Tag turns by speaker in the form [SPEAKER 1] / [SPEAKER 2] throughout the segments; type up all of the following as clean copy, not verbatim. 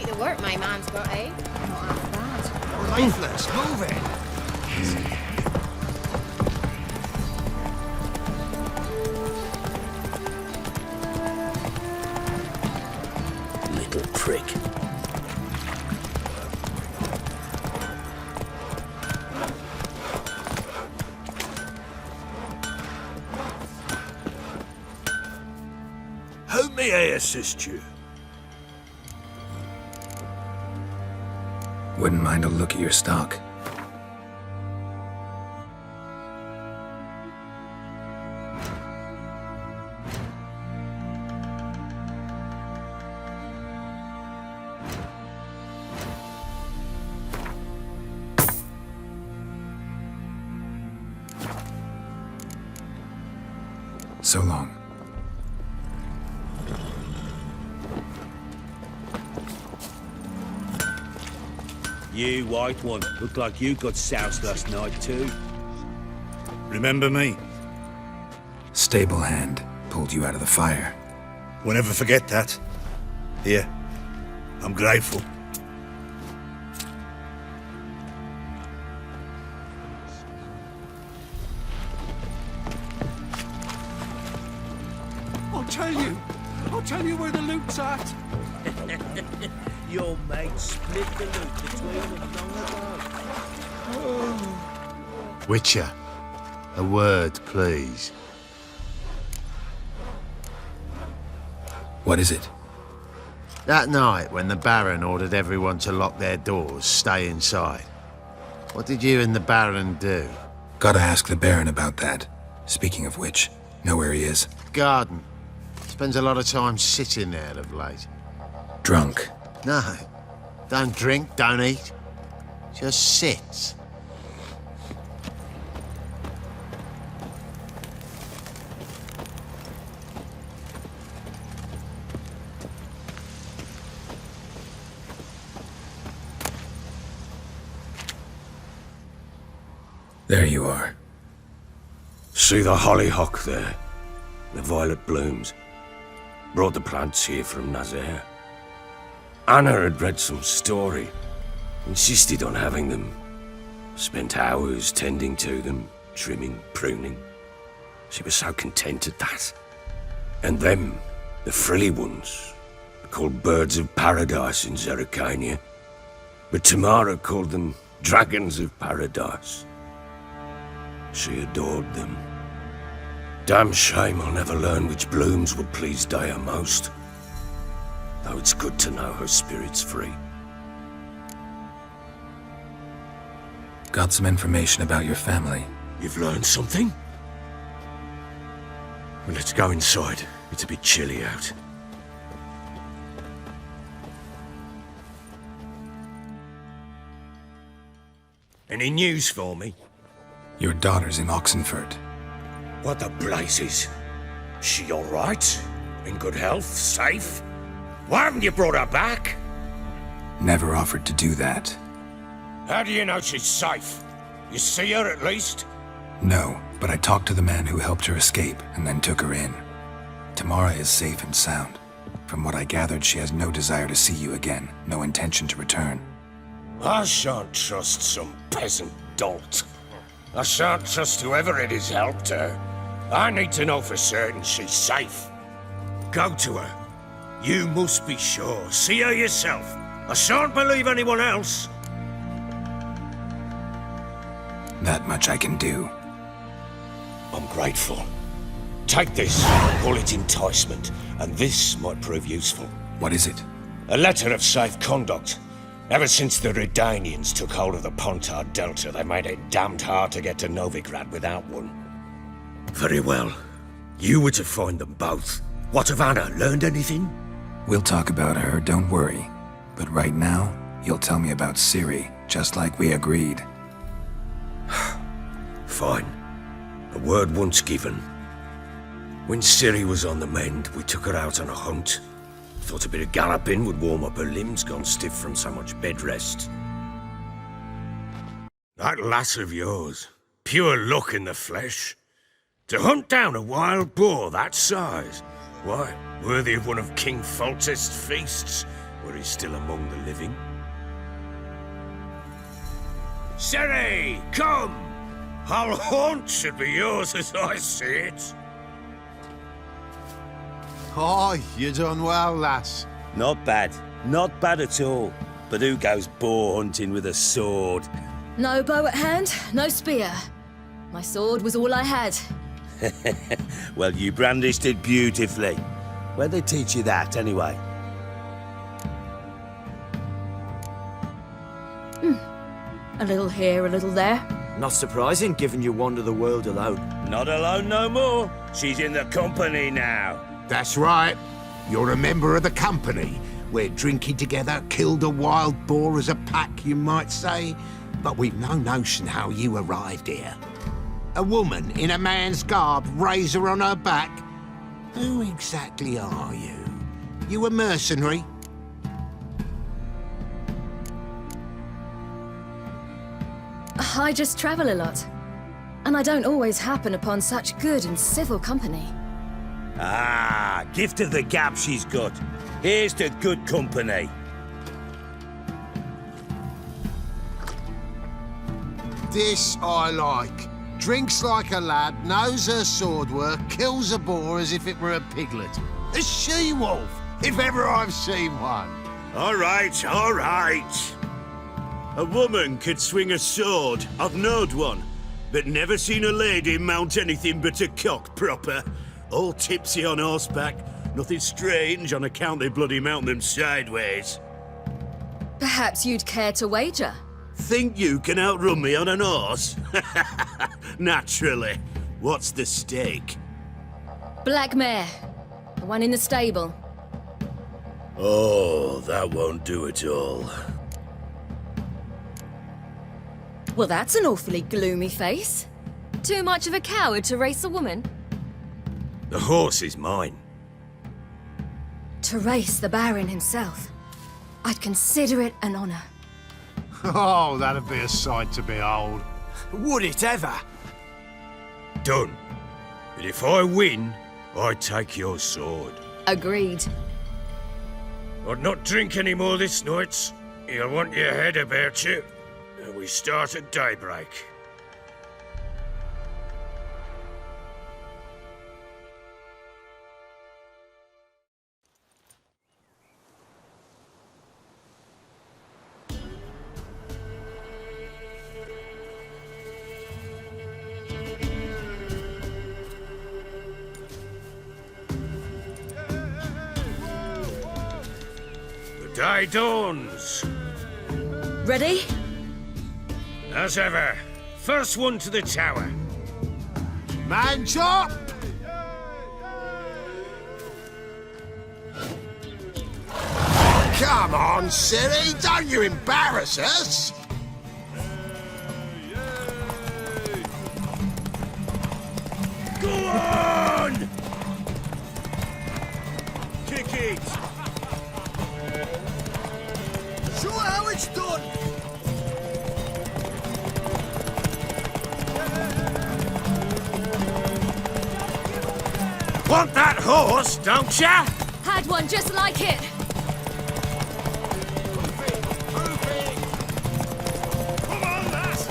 [SPEAKER 1] the work my man's got, eh? Not half bad.
[SPEAKER 2] Lifeless, move it!
[SPEAKER 3] Little prick.
[SPEAKER 4] How may I assist you?
[SPEAKER 5] Wouldn't mind a look at your stock. So long.
[SPEAKER 3] You, white one, look like you got soused last night too.
[SPEAKER 4] Remember me?
[SPEAKER 5] Stable hand pulled you out of the fire.
[SPEAKER 4] We'll never forget that. Here, I'm grateful.
[SPEAKER 2] I'll tell you where the loot's at.
[SPEAKER 3] Your mate split the loot between them long ago.
[SPEAKER 2] Witcher, a word, please.
[SPEAKER 5] What is it?
[SPEAKER 2] That night when the Baron ordered everyone to lock their doors, stay inside. What did you and the Baron do?
[SPEAKER 5] Gotta ask the Baron about that. Speaking of which, know where he is?
[SPEAKER 2] Garden. Spends a lot of time sitting there of late.
[SPEAKER 5] Drunk.
[SPEAKER 2] No. Don't drink, don't eat. Just sits.
[SPEAKER 5] There you are.
[SPEAKER 3] See the hollyhock there? The violet blooms. Brought the plants here from Nazaire. Anna had read some story. Insisted on having them. Spent hours tending to them, trimming, pruning. She was so content at that. And them, the frilly ones, are called birds of paradise in Zerrikania. But Tamara called them dragons of paradise. She adored them. Damn shame I'll never learn which blooms would please Daya most. Though it's good to know her spirit's free.
[SPEAKER 5] Got some information about your family.
[SPEAKER 3] You've learned something? Well, let's go inside. It's a bit chilly out. Any news for me?
[SPEAKER 5] Your daughter's in Oxenford.
[SPEAKER 3] What the blazes? She all right? In good health? Safe? Why haven't you brought her back?
[SPEAKER 5] Never offered to do that.
[SPEAKER 3] How do you know she's safe? You see her at least?
[SPEAKER 5] No, but I talked to the man who helped her escape and then took her in. Tamara is safe and sound. From what I gathered, she has no desire to see you again, no intention to return.
[SPEAKER 3] I shan't trust some peasant dolt. I shan't trust whoever it is helped her. I need to know for certain she's safe. Go to her. You must be sure. See her yourself. I shan't believe anyone else.
[SPEAKER 5] That much I can do.
[SPEAKER 3] I'm grateful. Take this, call it enticement, and this might prove useful.
[SPEAKER 5] What is it?
[SPEAKER 3] A letter of safe conduct. Ever since the Redanians took hold of the Pontard Delta, they made it damned hard to get to Novigrad without one. Very well. You were to find them both. What of Anna? Learned anything?
[SPEAKER 5] We'll talk about her, don't worry. But right now, you'll tell me about Ciri, just like we agreed.
[SPEAKER 3] Fine. A word once given. When Ciri was on the mend, we took her out on a hunt. Thought a bit of galloping would warm up her limbs gone stiff from so much bed rest. That lass of yours, pure luck in the flesh. To hunt down a wild boar that size, why, worthy of one of King Foltest's feasts. were he still among the living. Siri, come! Our haunt should be yours as I see it.
[SPEAKER 2] Oh, you done well, lass.
[SPEAKER 3] Not bad. Not bad at all. But who goes boar hunting with a sword?
[SPEAKER 6] No bow at hand, no spear. My sword was all I had.
[SPEAKER 3] Well, you brandished it beautifully. Where'd they teach you that, anyway?
[SPEAKER 6] A little here, a little there.
[SPEAKER 7] Not surprising, given you wander the world alone.
[SPEAKER 3] Not alone no more. She's in the company now.
[SPEAKER 8] That's right. You're a member of the company. We're drinking together, killed a wild boar as a pack, you might say. But we've no notion how you arrived here. A woman in a man's garb, razor on her back. Who exactly are you? You a mercenary?
[SPEAKER 6] I just travel a lot. And I don't always happen upon such good and civil company.
[SPEAKER 3] Ah, gift of the gab she's got. Here's to good company.
[SPEAKER 2] This I like. Drinks like a lad, knows her sword work, kills a boar as if it were a piglet. A she-wolf, if ever I've seen one.
[SPEAKER 4] All right, all right. A woman could swing a sword. I've knowed one, but never seen a lady mount anything but a cock proper. All tipsy on horseback. Nothing strange on account they bloody mount them sideways.
[SPEAKER 6] Perhaps you'd care to wager?
[SPEAKER 4] Think you can outrun me on an horse? Naturally. What's the stake?
[SPEAKER 6] Black mare. The one in the stable.
[SPEAKER 3] Oh, that won't do it all.
[SPEAKER 6] Well, that's an awfully gloomy face. Too much of a coward to race a woman?
[SPEAKER 3] The horse is mine.
[SPEAKER 6] To race the Baron himself. I'd consider it an honor.
[SPEAKER 2] Oh, that'd be a sight to behold.
[SPEAKER 7] Would it ever?
[SPEAKER 3] Done. But if I win, I take your sword.
[SPEAKER 6] Agreed.
[SPEAKER 3] I'd not drink any more this night. You'll want your head about you. And we start at daybreak. The day dawns.
[SPEAKER 6] Ready?
[SPEAKER 3] As ever, first one to the tower.
[SPEAKER 2] Man chop!
[SPEAKER 8] Come on, Siri, don't you embarrass us!
[SPEAKER 3] Go on!
[SPEAKER 4] Kick it!
[SPEAKER 8] Show how it's done!
[SPEAKER 3] Want that horse, don't ya?
[SPEAKER 6] Had one just like it.
[SPEAKER 4] Come on, lass!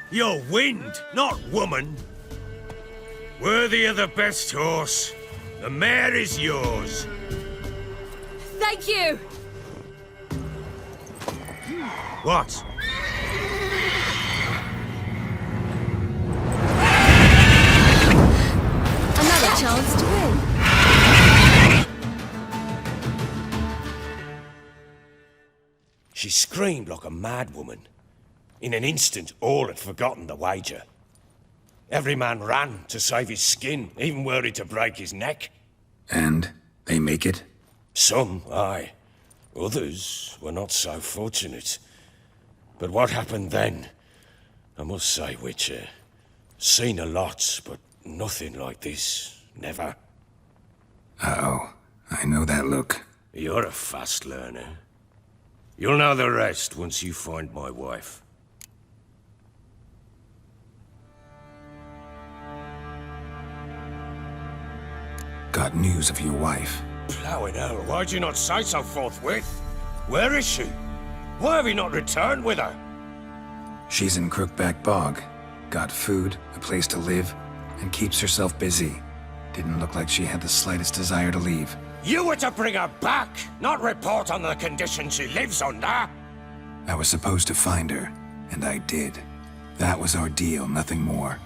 [SPEAKER 3] You're wind, not woman. Worthy of the best horse. The mare is yours.
[SPEAKER 6] Thank you.
[SPEAKER 3] What?
[SPEAKER 6] Another chance to win.
[SPEAKER 3] She screamed like a mad woman. In an instant, all had forgotten the wager. Every man ran to save his skin, even were he to break his neck.
[SPEAKER 5] And they make it?
[SPEAKER 3] Some, aye. Others were not so fortunate. But what happened then? I must say, Witcher, seen a lot, but nothing like this. Never.
[SPEAKER 5] Uh-oh. I know that look.
[SPEAKER 3] You're a fast learner. You'll know the rest once you find my wife.
[SPEAKER 5] got news of your wife.
[SPEAKER 3] Plowing hell, why'd you not say so forthwith? Where is she? Why have you not returned with her?
[SPEAKER 5] She's in Crookback Bog. Got food, a place to live, and keeps herself busy. Didn't look like she had the slightest desire to leave.
[SPEAKER 3] You were to bring her back, not report on the condition she lives under.
[SPEAKER 5] I was supposed to find her, and I did. That was our deal, nothing more.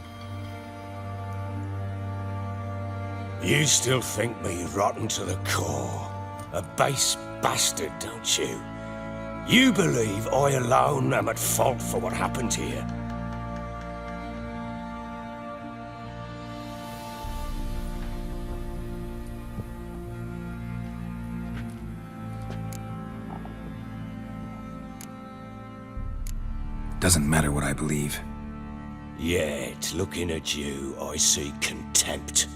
[SPEAKER 3] You still think me rotten to the core. A base bastard, don't you? You believe I alone am at fault for what happened here.
[SPEAKER 5] Doesn't matter what I believe.
[SPEAKER 3] Yet, looking at you, I see contempt.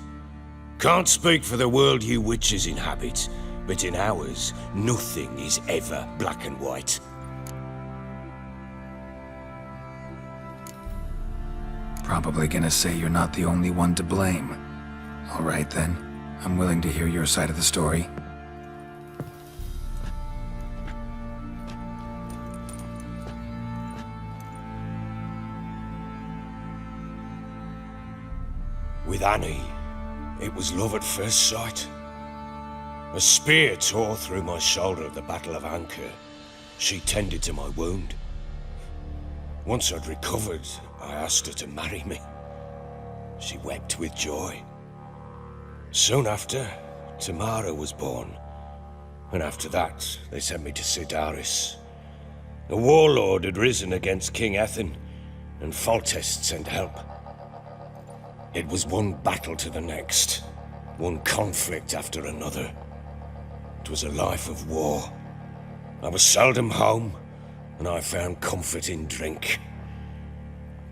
[SPEAKER 3] Can't speak for the world you witches inhabit, but in ours, nothing is ever black and white.
[SPEAKER 5] Probably gonna say you're not the only one to blame. All right then, I'm willing to hear your side of the story.
[SPEAKER 3] With Annie, it was love at first sight. A spear tore through my shoulder at the Battle of Anchor. She tended to my wound. Once I'd recovered, I asked her to marry me. She wept with joy. Soon after, Tamara was born. And after that, they sent me to Sidaris. A warlord had risen against King Ethan, and Foltest sent help. It was one battle to the next, one conflict after another. It was a life of war. I was seldom home, and I found comfort in drink.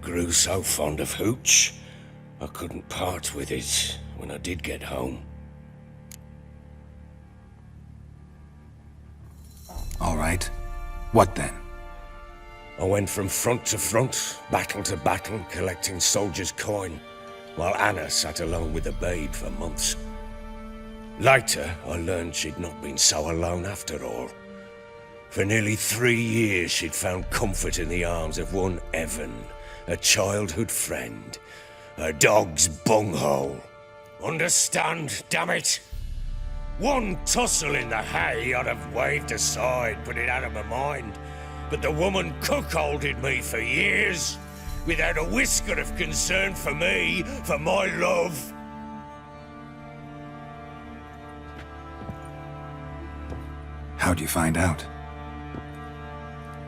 [SPEAKER 3] Grew so fond of hooch, I couldn't part with it when I did get home.
[SPEAKER 5] All right. What then?
[SPEAKER 3] I went from front to front, battle to battle, collecting soldiers' coin, while Anna sat alone with the babe for months. Later, I learned she'd not been so alone after all. For nearly 3 years, she'd found comfort in the arms of one Evan, a childhood friend, a dog's bunghole. Understand, damn it? One tussle in the hay I'd have waved aside, put it out of my mind, but the woman cuckolded me for years, without a whisker of concern for me, for my love.
[SPEAKER 5] How'd you find out?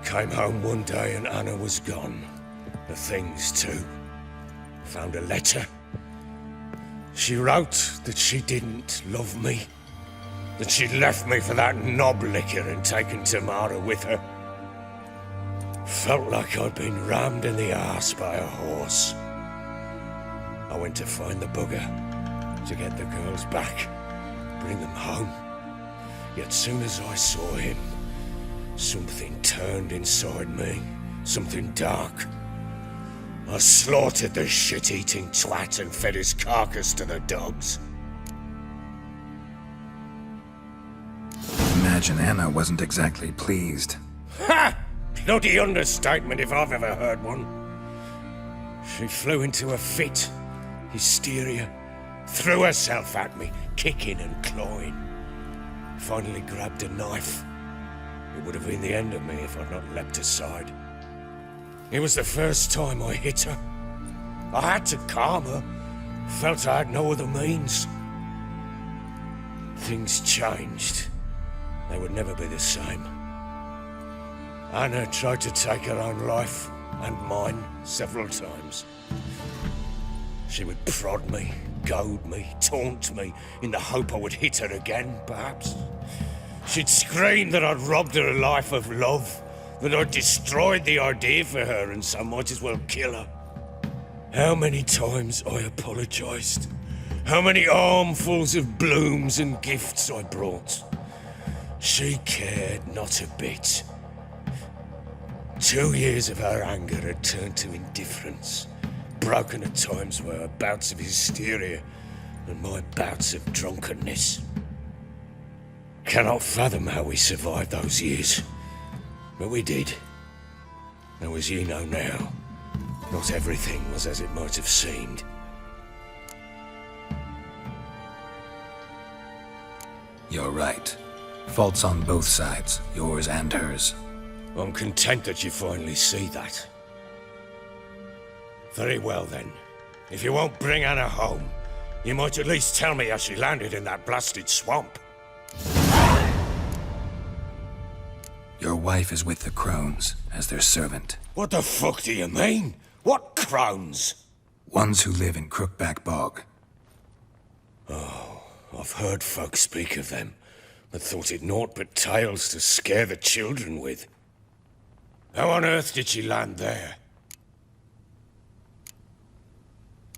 [SPEAKER 3] Came home one day and Anna was gone. The things too. Found a letter. She wrote that she didn't love me. That she'd left me for that knob licker and taken Tamara with her. Felt like I'd been rammed in the arse by a horse. I went to find the bugger, to get the girls back, bring them home. Yet soon as I saw him, something turned inside me, something dark. I slaughtered the shit-eating twat and fed his carcass to the dogs.
[SPEAKER 5] Imagine Anna wasn't exactly pleased.
[SPEAKER 3] Ha! Bloody understatement if I've ever heard one. She flew into a fit, hysteria, threw herself at me, kicking and clawing. Finally grabbed a knife. It would have been the end of me if I'd not leapt aside. It was the first time I hit her. I had to calm her. Felt I had no other means. Things changed. They would never be the same. Anna tried to take her own life, and mine, several times. She would prod me, goad me, taunt me, in the hope I would hit her again, perhaps. She'd scream that I'd robbed her a life of love, that I'd destroyed the idea for her, and so might as well kill her. How many times I apologized. How many armfuls of blooms and gifts I brought. She cared not a bit. 2 years of her anger had turned to indifference, broken at times by her bouts of hysteria, and my bouts of drunkenness. Cannot fathom how we survived those years, but we did. Though as ye know now, not everything was as it might have seemed.
[SPEAKER 5] You're right. Faults on both sides, yours and hers.
[SPEAKER 3] I'm content that you finally see that. Very well then. If you won't bring Anna home, you might at least tell me how she landed in that blasted swamp.
[SPEAKER 5] Your wife is with the crones, as their servant.
[SPEAKER 3] What the fuck do you mean? What crones?
[SPEAKER 5] Ones who live in Crookback Bog.
[SPEAKER 3] I've heard folk speak of them, but thought it naught but tales to scare the children with. How on earth did she land there?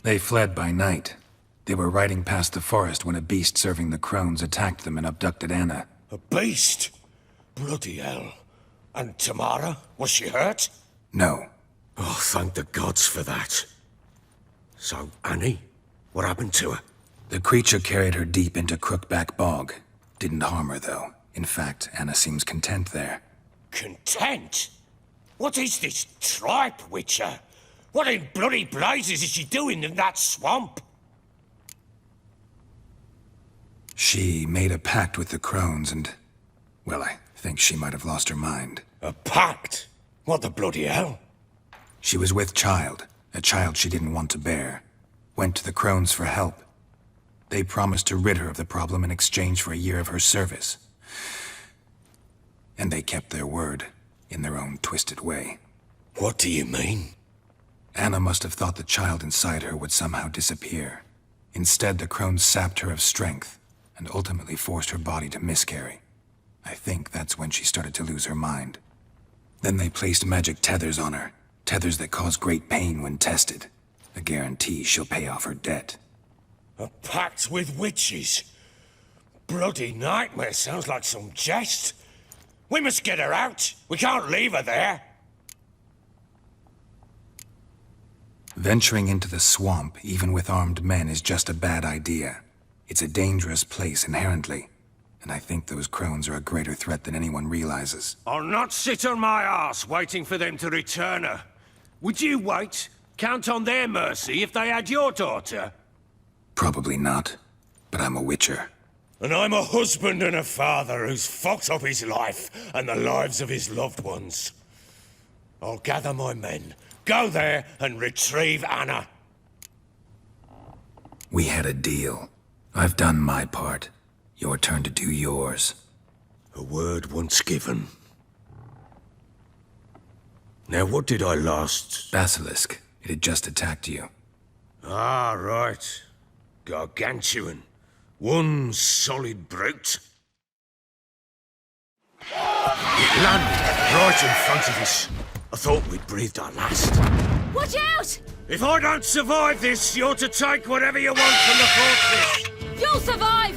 [SPEAKER 5] They fled by night. They were riding past the forest when a beast serving the crones attacked them and abducted Anna.
[SPEAKER 3] A beast? Bloody hell. And Tamara? Was she hurt?
[SPEAKER 5] No.
[SPEAKER 3] Oh, thank the gods for that. So, Annie? What happened to her?
[SPEAKER 5] The creature carried her deep into Crookback Bog. Didn't harm her, though. In fact, Anna seems content there.
[SPEAKER 3] Content? What is this tripe, Witcher? What in bloody blazes is she doing in that swamp?
[SPEAKER 5] She made a pact with the crones and... well, I think she might have lost her mind.
[SPEAKER 3] A pact? What the bloody hell?
[SPEAKER 5] She was with child, a child she didn't want to bear. Went to the crones for help. They promised to rid her of the problem in exchange for a year of her service. And they kept their word, in their own twisted way.
[SPEAKER 3] What do you mean?
[SPEAKER 5] Anna must have thought the child inside her would somehow disappear. Instead, the crones sapped her of strength, and ultimately forced her body to miscarry. I think that's when she started to lose her mind. Then they placed magic tethers on her, tethers that cause great pain when tested. A guarantee she'll pay off her debt.
[SPEAKER 3] A pact with witches? Bloody nightmare, sounds like some jest. We must get her out. We can't leave her there.
[SPEAKER 5] Venturing into the swamp, even with armed men, is just a bad idea. It's a dangerous place inherently, and I think those crones are a greater threat than anyone realizes.
[SPEAKER 3] I'll not sit on my arse waiting for them to return her. Would you wait? Count on their mercy if they had your daughter?
[SPEAKER 5] Probably not, but I'm a witcher.
[SPEAKER 3] And I'm a husband and a father who's fucked up his life and the lives of his loved ones. I'll gather my men, go there and retrieve Anna.
[SPEAKER 5] We had a deal. I've done my part. Your turn to do yours.
[SPEAKER 3] A word once given. Now what did I last...
[SPEAKER 5] Basilisk. It had just attacked you.
[SPEAKER 3] Ah, right. Gargantuan. One solid brute. It landed right in front of us. I thought we'd breathed our last.
[SPEAKER 6] Watch out!
[SPEAKER 3] If I don't survive this, you're to take whatever you want from the fortress.
[SPEAKER 6] You'll survive!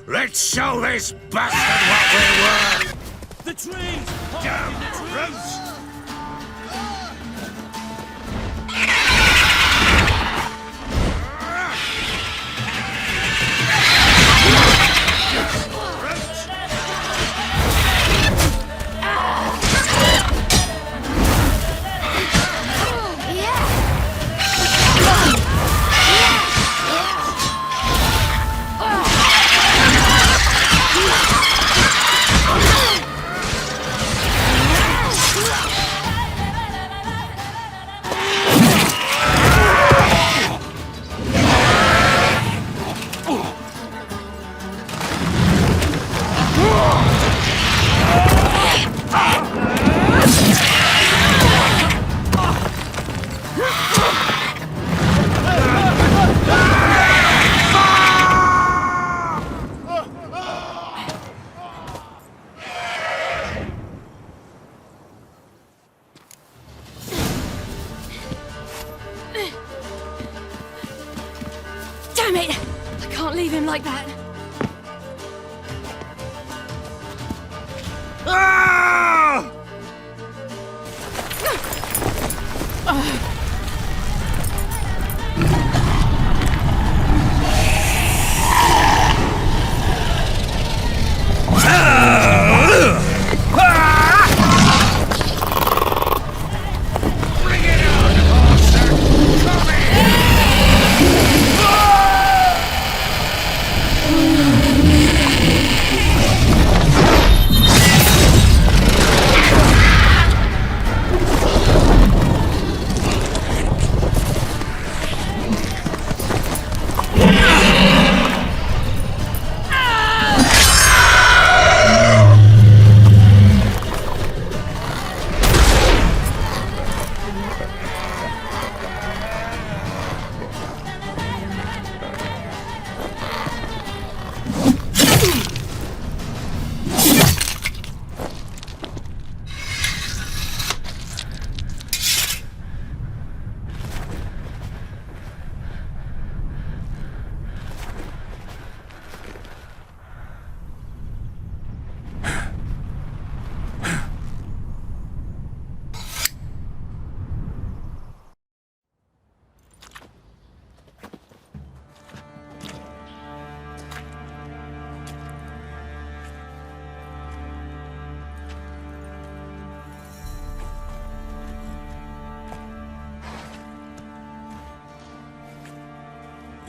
[SPEAKER 3] Let's show this bastard what we're worth!
[SPEAKER 4] The trees!
[SPEAKER 3] Damn brutes!
[SPEAKER 6] Damn it! I can't leave him like that.
[SPEAKER 3] Ah!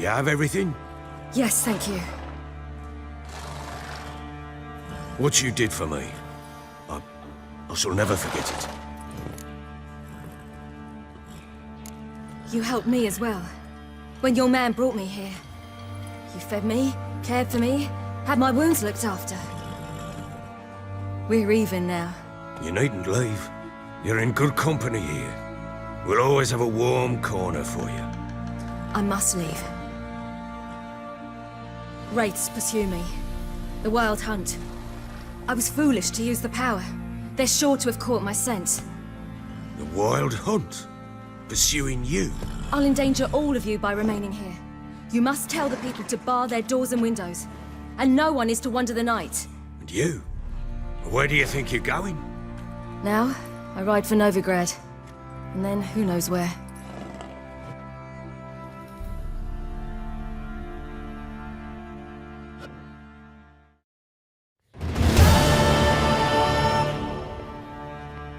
[SPEAKER 3] You have everything?
[SPEAKER 6] Yes, thank you.
[SPEAKER 3] What you did for me, I shall never forget it.
[SPEAKER 6] You helped me as well. When your man brought me here. You fed me, cared for me, had my wounds looked after. We're even now.
[SPEAKER 3] You needn't leave. You're in good company here. We'll always have a warm corner for you.
[SPEAKER 6] I must leave. Wraiths pursue me. The Wild Hunt. I was foolish to use the power. They're sure to have caught my scent.
[SPEAKER 3] The Wild Hunt? Pursuing you?
[SPEAKER 6] I'll endanger all of you by remaining here. You must tell the people to bar their doors and windows. And no one is to wander the night.
[SPEAKER 3] And you? Where do you think you're going?
[SPEAKER 6] Now, I ride for Novigrad. And then who knows where.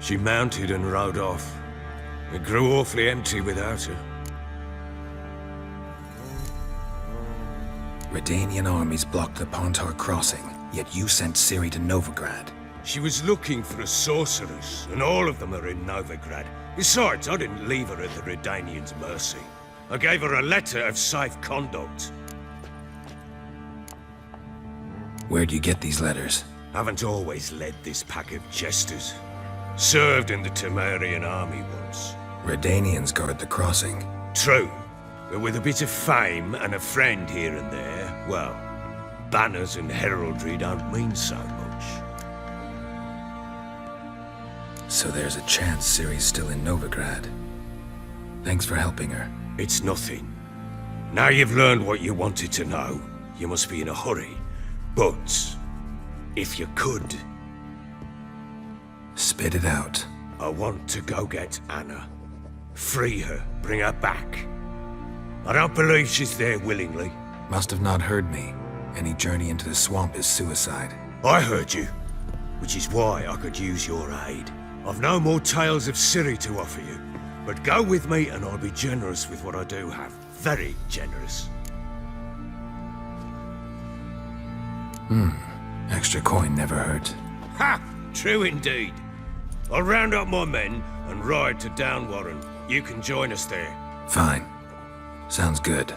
[SPEAKER 3] She mounted and rode off. It grew awfully empty without her.
[SPEAKER 5] Redanian armies blocked the Pontar crossing, yet you sent Ciri to Novigrad.
[SPEAKER 3] She was looking for a sorceress, and all of them are in Novigrad. Besides, I didn't leave her at the Redanians' mercy. I gave her a letter of safe conduct.
[SPEAKER 5] Where'd you get these letters?
[SPEAKER 3] Haven't always led this pack of jesters. Served in the Temerian army once.
[SPEAKER 5] Redanians guard the crossing.
[SPEAKER 3] True, but with a bit of fame and a friend here and there, well, banners and heraldry don't mean so much.
[SPEAKER 5] So there's a chance Ciri's still in Novigrad. Thanks for helping her.
[SPEAKER 3] It's nothing. Now you've learned what you wanted to know, you must be in a hurry. But, if you could...
[SPEAKER 5] Spit it out.
[SPEAKER 3] I want to go get Anna. Free her, bring her back. I don't believe she's there willingly.
[SPEAKER 5] Must have not heard me. Any journey into the swamp is suicide.
[SPEAKER 3] I heard you, which is why I could use your aid. I've no more tales of Ciri to offer you, but go with me and I'll be generous with what I do have. Very generous.
[SPEAKER 5] Extra coin never hurt.
[SPEAKER 3] Ha! True indeed. I'll round up my men and ride to Downwarren. You can join us there.
[SPEAKER 5] Fine. Sounds good.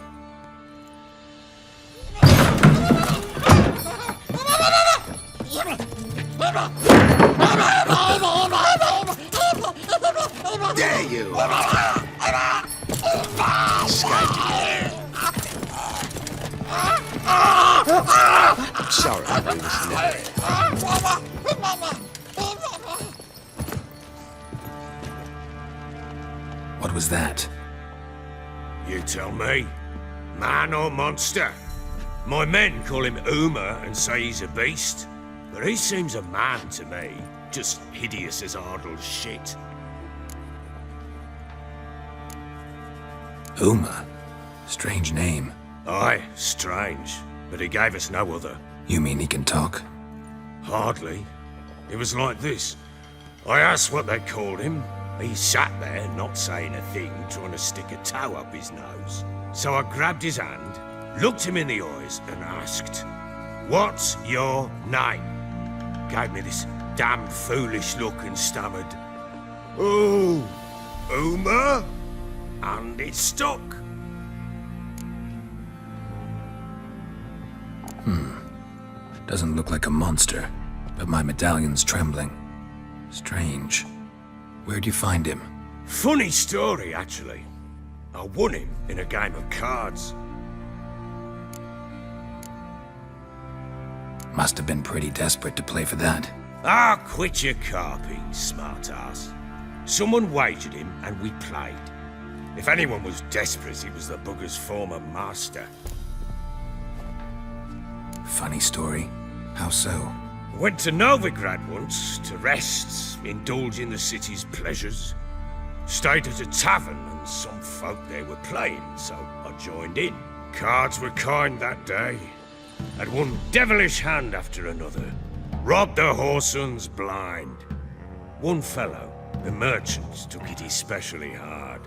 [SPEAKER 2] There you are. I'm sorry, we was never.
[SPEAKER 5] What was that?
[SPEAKER 3] You tell me. Man or monster? My men call him Uma and say he's a beast, but he seems a man to me. Just hideous as Ardle's shit.
[SPEAKER 5] Uma? Strange name.
[SPEAKER 3] Aye, strange, but he gave us no other.
[SPEAKER 5] You mean he can talk?
[SPEAKER 3] Hardly. It was like this. I asked what they called him. He sat there, not saying a thing, trying to stick a toe up his nose. So I grabbed his hand, looked him in the eyes, and asked, "What's your name?" Gave me this damn foolish look and stammered, "Oh, Uma?" And it stuck.
[SPEAKER 5] Doesn't look like a monster, but my medallion's trembling. Strange. Where'd you find him?
[SPEAKER 3] Funny story, actually. I won him in a game of cards.
[SPEAKER 5] Must have been pretty desperate to play for that.
[SPEAKER 3] Ah, quit your carping, smartass. Someone wagered him, and we played. If anyone was desperate, it was the bugger's former master.
[SPEAKER 5] Funny story. How so?
[SPEAKER 3] Went to Novigrad once, to rest, indulge in the city's pleasures. Stayed at a tavern, and some folk there were playing, so I joined in. Cards were kind that day. Had one devilish hand after another. Robbed the whoresons blind. One fellow, the merchant, took it especially hard.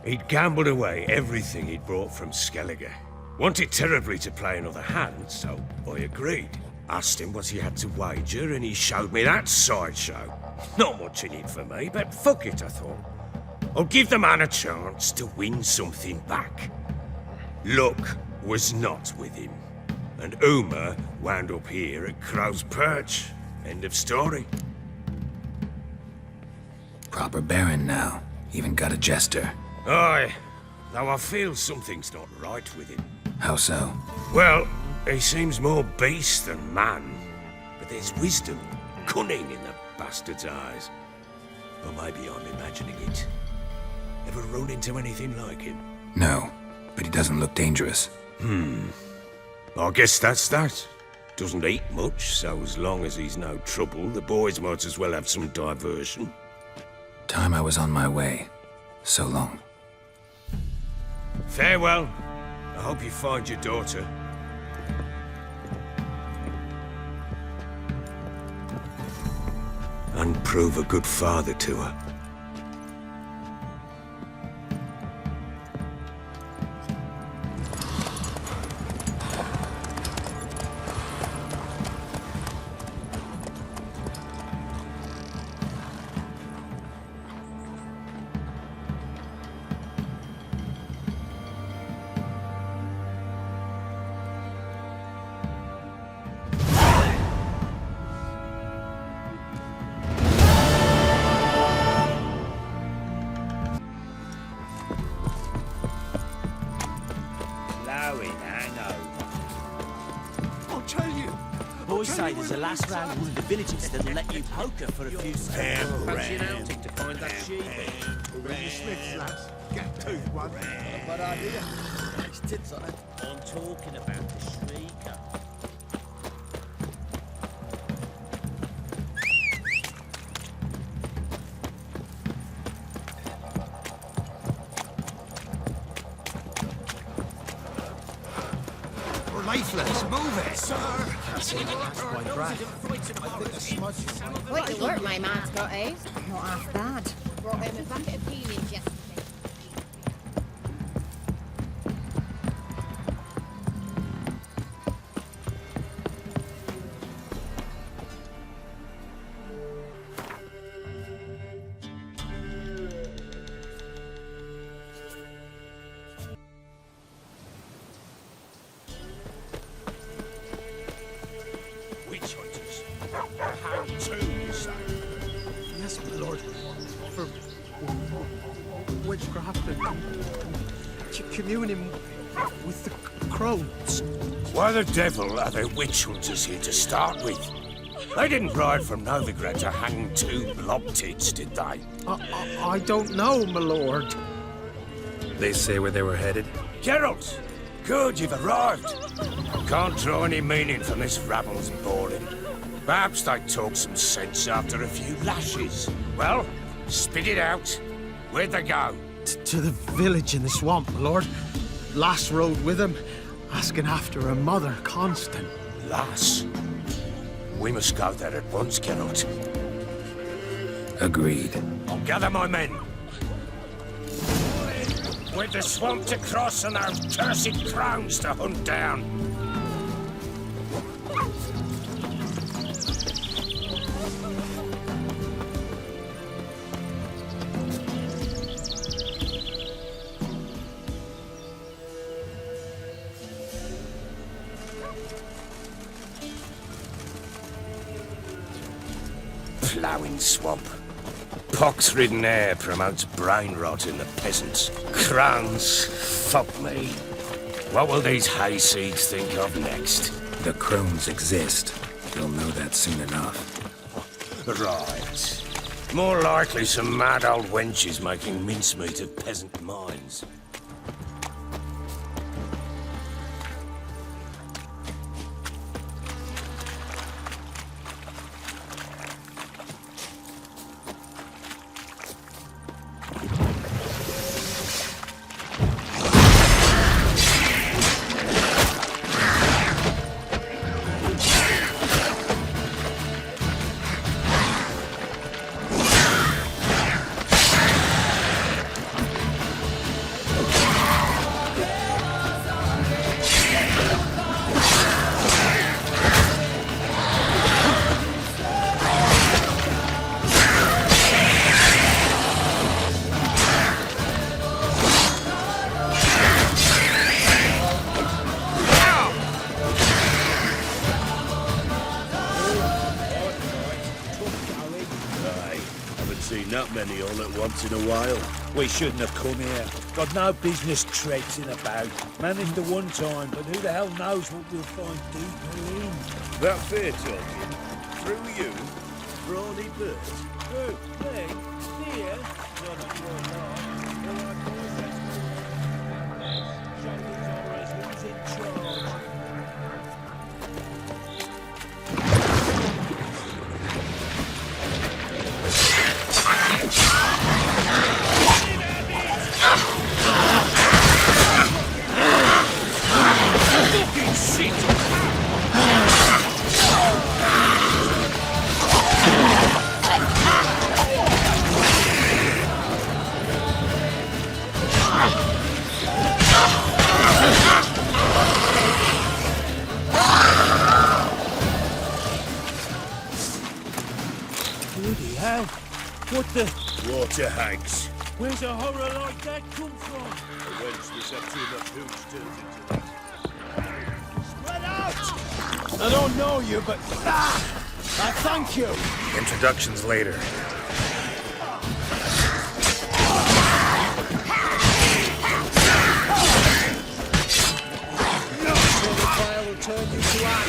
[SPEAKER 3] He'd gambled away everything he'd brought from Skellige. Wanted terribly to play another hand, so I agreed. Asked him what he had to wager, and he showed me that sideshow. Not much in it for me, but fuck it, I thought. I'll give the man a chance to win something back. Luck was not with him, and Uma wound up here at Crow's Perch. End of story.
[SPEAKER 5] Proper baron now. Even got a jester.
[SPEAKER 3] Aye, though I feel something's not right with him.
[SPEAKER 5] How so?
[SPEAKER 3] Well, he seems more beast than man, but there's wisdom, cunning in the bastard's eyes. Or maybe I'm imagining it. Ever run into anything like him?
[SPEAKER 5] No, but he doesn't look dangerous.
[SPEAKER 3] I guess that's that. Doesn't eat much, so as long as he's no trouble, the boys might as well have some diversion.
[SPEAKER 5] Time I was on my way. So long.
[SPEAKER 3] Farewell. I hope you find your daughter. And prove a good father to her.
[SPEAKER 7] Boys say there's a last round in the villages that'll let you poker for a few
[SPEAKER 2] Fancy an outing to find that sheep. Bring the Smiths, lads. Get tooth one.
[SPEAKER 9] But idea. Nice tits on it. I'm talking about the shrieker.
[SPEAKER 2] Leaflets, move it, sir.
[SPEAKER 1] Quite the work my man's got, eh?
[SPEAKER 6] Not half bad.
[SPEAKER 1] Brought him a bucket of peelings yesterday.
[SPEAKER 3] Witch hunters. How to, you say?
[SPEAKER 9] Yes, my lord. For witchcraft and communing with the crones.
[SPEAKER 3] Why the devil are there witch hunters here to start with? They didn't ride from Novigrad to hang two blob tits, did they?
[SPEAKER 9] I don't know, my lord.
[SPEAKER 5] They say where they were headed?
[SPEAKER 3] Geralt! Good, you've arrived. Can't draw any meaning from this rabble's bawling. Perhaps they talk some sense after a few lashes. Well, spit it out. Where'd they go?
[SPEAKER 9] To the village in the swamp, my lord. Lass rode with him, asking after her mother, Constant.
[SPEAKER 3] Lass. We must go there at once, Geralt.
[SPEAKER 5] Agreed.
[SPEAKER 3] I'll gather my men. With the swamp to cross and those cursed crowns to hunt down. Ploughing swamp. Pox-ridden air promotes brain rot in the peasants. Crowns, fuck me. What will these hayseeds think of next?
[SPEAKER 5] The crones exist. You'll know that soon enough.
[SPEAKER 3] Right. More likely some mad old wenches making mincemeat of peasant minds.
[SPEAKER 4] all at once in a while.
[SPEAKER 7] We shouldn't have come here. Got no business traipsing about. Managed the one time, but who the hell knows what we'll find deeper in.
[SPEAKER 4] That fair talking. Through you, brawny bird.
[SPEAKER 7] Who? Me? Dear? Not at your line. All our boys shoulders are as who's in charge. Bloody hell! What the?
[SPEAKER 4] Water hags.
[SPEAKER 7] Where's a horror like that come from?
[SPEAKER 4] A wench that's had too much hooch turns into that.
[SPEAKER 7] Spread out! I don't know you, but I thank you.
[SPEAKER 5] Introductions later.
[SPEAKER 9] The fire will turn you to ash.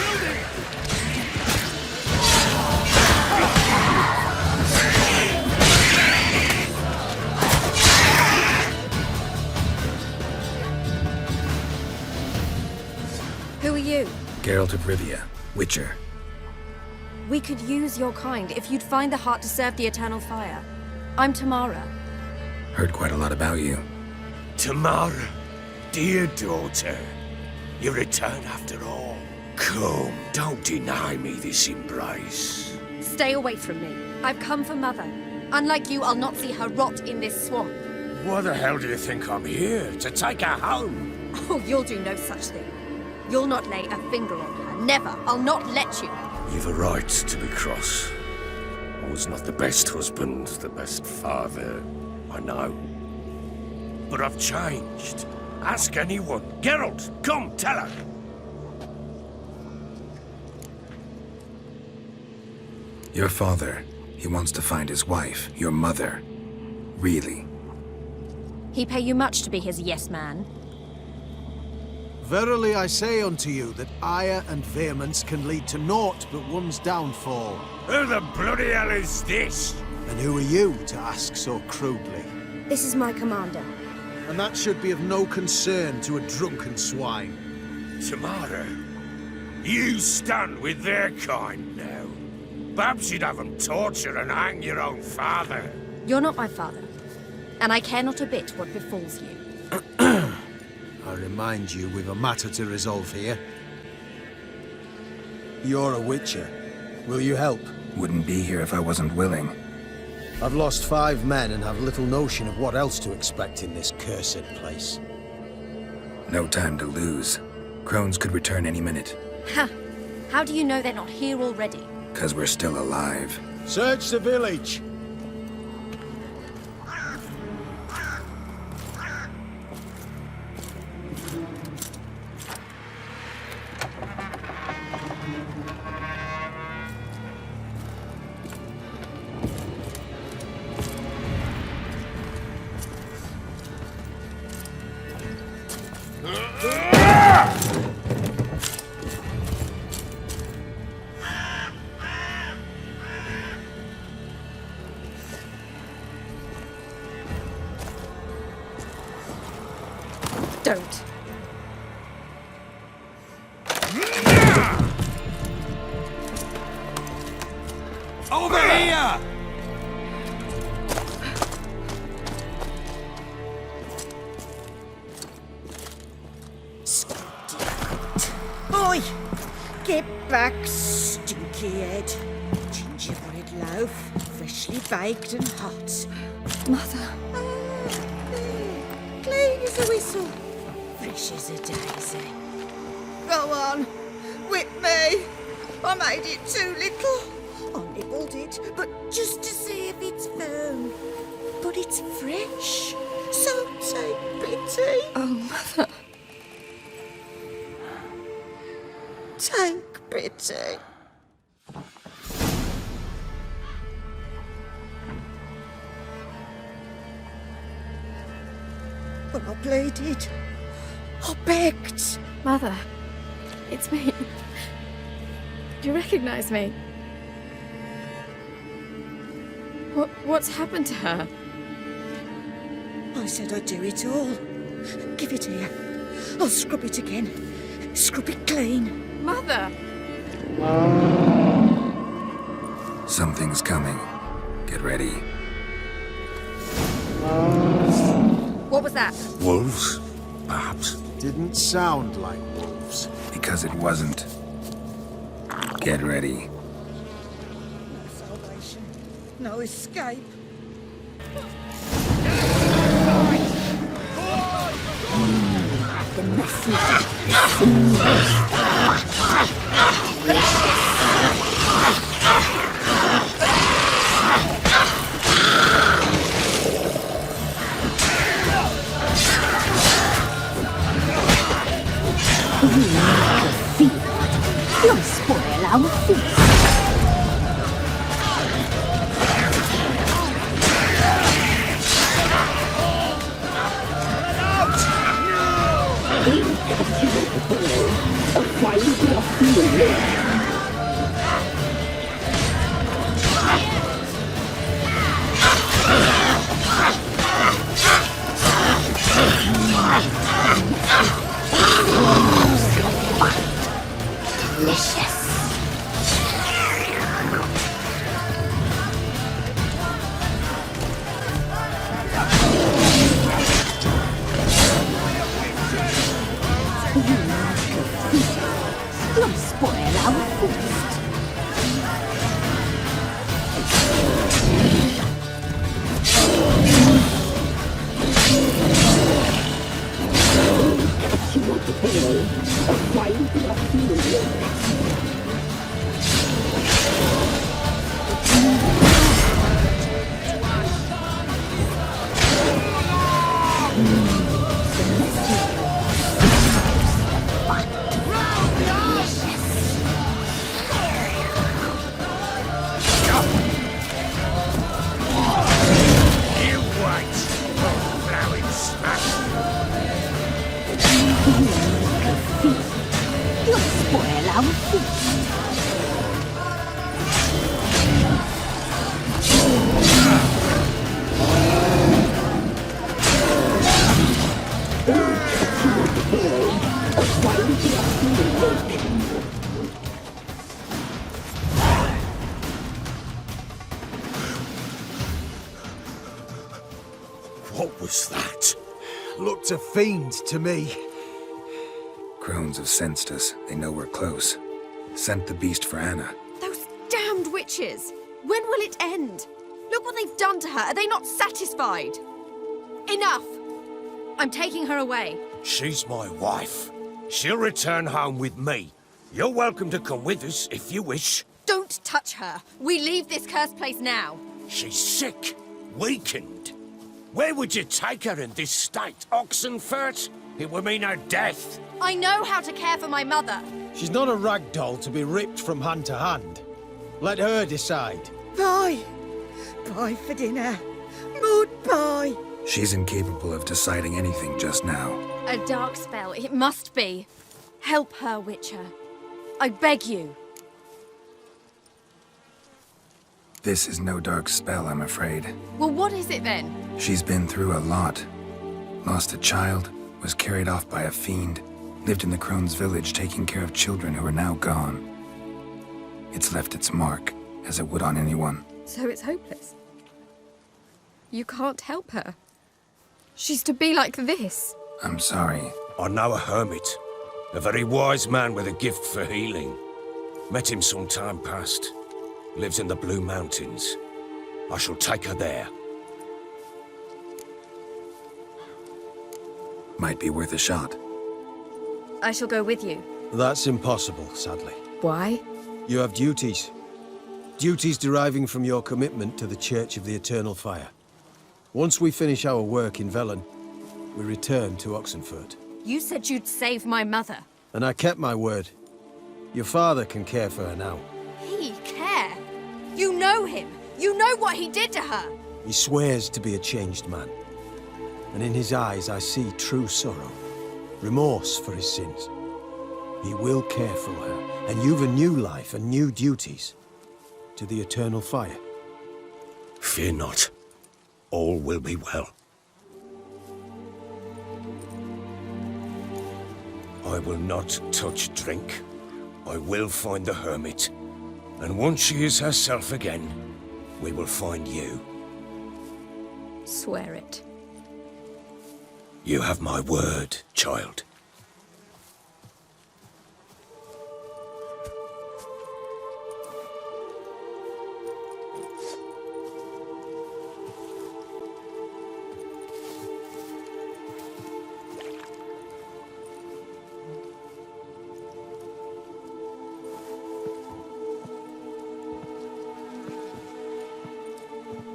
[SPEAKER 6] Who are you?
[SPEAKER 5] Geralt of Rivia, Witcher.
[SPEAKER 6] We could use your kind if you'd find the heart to serve the eternal fire. I'm Tamara.
[SPEAKER 5] Heard quite a lot about you.
[SPEAKER 3] Tamara, dear daughter, you return after all. Come, don't deny me this embrace.
[SPEAKER 6] Stay away from me. I've come for Mother. Unlike you, I'll not see her rot in this swamp.
[SPEAKER 3] Why the hell do you think I'm here? To take her home?
[SPEAKER 6] Oh, you'll do no such thing. You'll not lay a finger on her. Never. I'll not let you.
[SPEAKER 3] You've a right to be cross. I was not the best husband, the best father, I know. But I've changed. Ask anyone. Geralt, come, tell her.
[SPEAKER 5] Your father, he wants to find his wife, your mother. Really?
[SPEAKER 6] He pay you much to be his yes man.
[SPEAKER 9] Verily I say unto you that ire and vehemence can lead to naught but one's downfall.
[SPEAKER 3] Who the bloody hell is this?
[SPEAKER 9] And who are you to ask so crudely?
[SPEAKER 6] This is my commander.
[SPEAKER 9] And that should be of no concern to a drunken swine.
[SPEAKER 3] Tamara, you stand with their kind now. Perhaps you'd have them torture and hang your own father.
[SPEAKER 6] You're not my father. And I care not a bit what befalls you.
[SPEAKER 9] I remind you, we've a matter to resolve here. You're a witcher. Will you help?
[SPEAKER 5] Wouldn't be here if I wasn't willing.
[SPEAKER 9] I've lost 5 men and have little notion of what else to expect in this cursed place.
[SPEAKER 5] No time to lose. Crones could return any minute.
[SPEAKER 6] Ha! How do you know they're not here already?
[SPEAKER 5] 'Cause we're still alive.
[SPEAKER 9] Search the village!
[SPEAKER 6] Don't.
[SPEAKER 3] Over here!
[SPEAKER 10] Oi! Get back, stinky head. Gingerbread loaf, freshly baked and hot.
[SPEAKER 6] Mother.
[SPEAKER 10] Clean as a whistle, fresh as a daisy. Go on, whip me. I made it too little. I nibbled it, but just to see if it's firm. But it's fresh, so take pity.
[SPEAKER 6] Oh, Mother.
[SPEAKER 10] Take pity. But I pleaded. I begged.
[SPEAKER 6] Mother, it's me. Do you recognize me? What's happened to her?
[SPEAKER 10] I said I'd do it all. Give it here. I'll scrub it again. Scrub it clean.
[SPEAKER 6] Mother!
[SPEAKER 5] Something's coming. Get ready.
[SPEAKER 6] What was that?
[SPEAKER 3] Wolves, perhaps?
[SPEAKER 9] Didn't sound like wolves.
[SPEAKER 5] Because it wasn't. Get ready.
[SPEAKER 10] No salvation. No escape.
[SPEAKER 11] You'll spoil our feast. You'll spoil our feast. You'll spoil our feast.
[SPEAKER 3] What was that?
[SPEAKER 9] Looked a fiend to me.
[SPEAKER 5] Crones have sensed us. They know we're close. Sent the beast for Anna.
[SPEAKER 6] Those damned witches! When will it end? Look what they've done to her. Are they not satisfied? Enough! I'm taking her away.
[SPEAKER 3] She's my wife. She'll return home with me. You're welcome to come with us if you wish.
[SPEAKER 6] Don't touch her. We leave this cursed place now.
[SPEAKER 3] She's sick, weakened. Where would you take her in this state? Oxenfurt? It would mean her death.
[SPEAKER 6] I know how to care for my mother.
[SPEAKER 9] She's not a rag doll to be ripped from hand to hand. Let her decide.
[SPEAKER 10] Bye. Bye for dinner. Mood bye.
[SPEAKER 5] She's incapable of deciding anything just now.
[SPEAKER 6] A dark spell, it must be. Help her, Witcher. I beg you.
[SPEAKER 5] This is no dark spell, I'm afraid.
[SPEAKER 6] Well, what is it then?
[SPEAKER 5] She's been through a lot. Lost a child, was carried off by a fiend, lived in the Crone's village taking care of children who are now gone. It's left its mark, as it would on anyone.
[SPEAKER 6] So it's hopeless. You can't help her. She's to be like this.
[SPEAKER 5] I'm sorry.
[SPEAKER 3] I know a hermit. A very wise man with a gift for healing. Met him some time past. Lives in the Blue Mountains. I shall take her there.
[SPEAKER 5] Might be worth a shot.
[SPEAKER 6] I shall go with you.
[SPEAKER 9] That's impossible, sadly.
[SPEAKER 6] Why?
[SPEAKER 9] You have duties. Duties deriving from your commitment to the Church of the Eternal Fire. Once we finish our work in Valen, we return to Oxenfurt.
[SPEAKER 6] You said you'd save my mother.
[SPEAKER 9] And I kept my word. Your father can care for her now.
[SPEAKER 6] He care? You know him. You know what he did to her.
[SPEAKER 9] He swears to be a changed man. and in his eyes I see true sorrow, remorse for his sins. He will care for her, and you've a new life and new duties. To the eternal fire.
[SPEAKER 3] Fear not. All will be well. I will not touch drink. I will find the hermit. And once she is herself again, we will find you.
[SPEAKER 6] Swear it.
[SPEAKER 3] You have my word, child.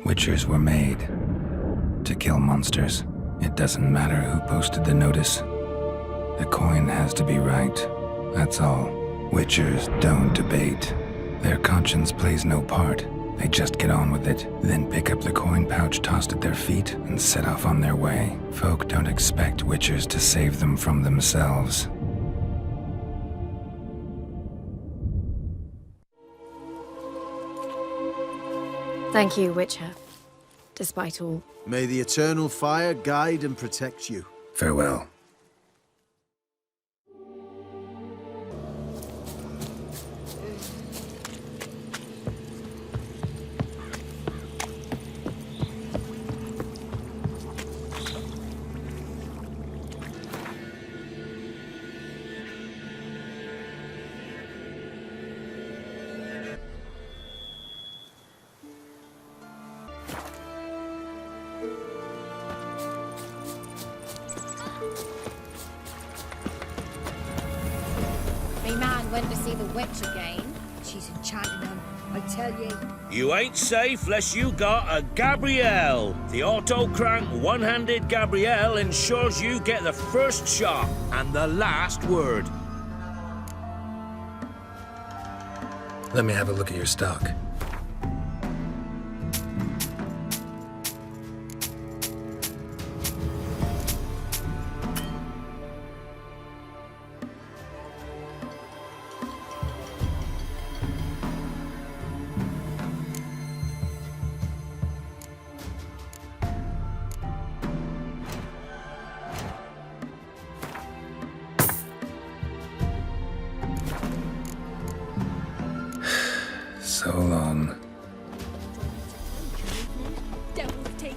[SPEAKER 5] Witchers were made to kill monsters. It doesn't matter who posted the notice. The coin has to be right. That's all. Witchers don't debate. Their conscience plays no part. They just get on with it, then pick up the coin pouch tossed at their feet and set off on their way. Folk don't expect witchers to save them from themselves.
[SPEAKER 6] Thank you, Witcher. Despite all.
[SPEAKER 9] May the eternal fire guide and protect you.
[SPEAKER 5] Farewell.
[SPEAKER 1] Me man went to see the witch again. She's enchanting them, I tell you.
[SPEAKER 7] You ain't safe less you got a Gabrielle. The auto-crank one-handed Gabrielle ensures you get the first shot and the last word.
[SPEAKER 5] Let me have a look at your stock. So long.
[SPEAKER 6] Devil's teeth.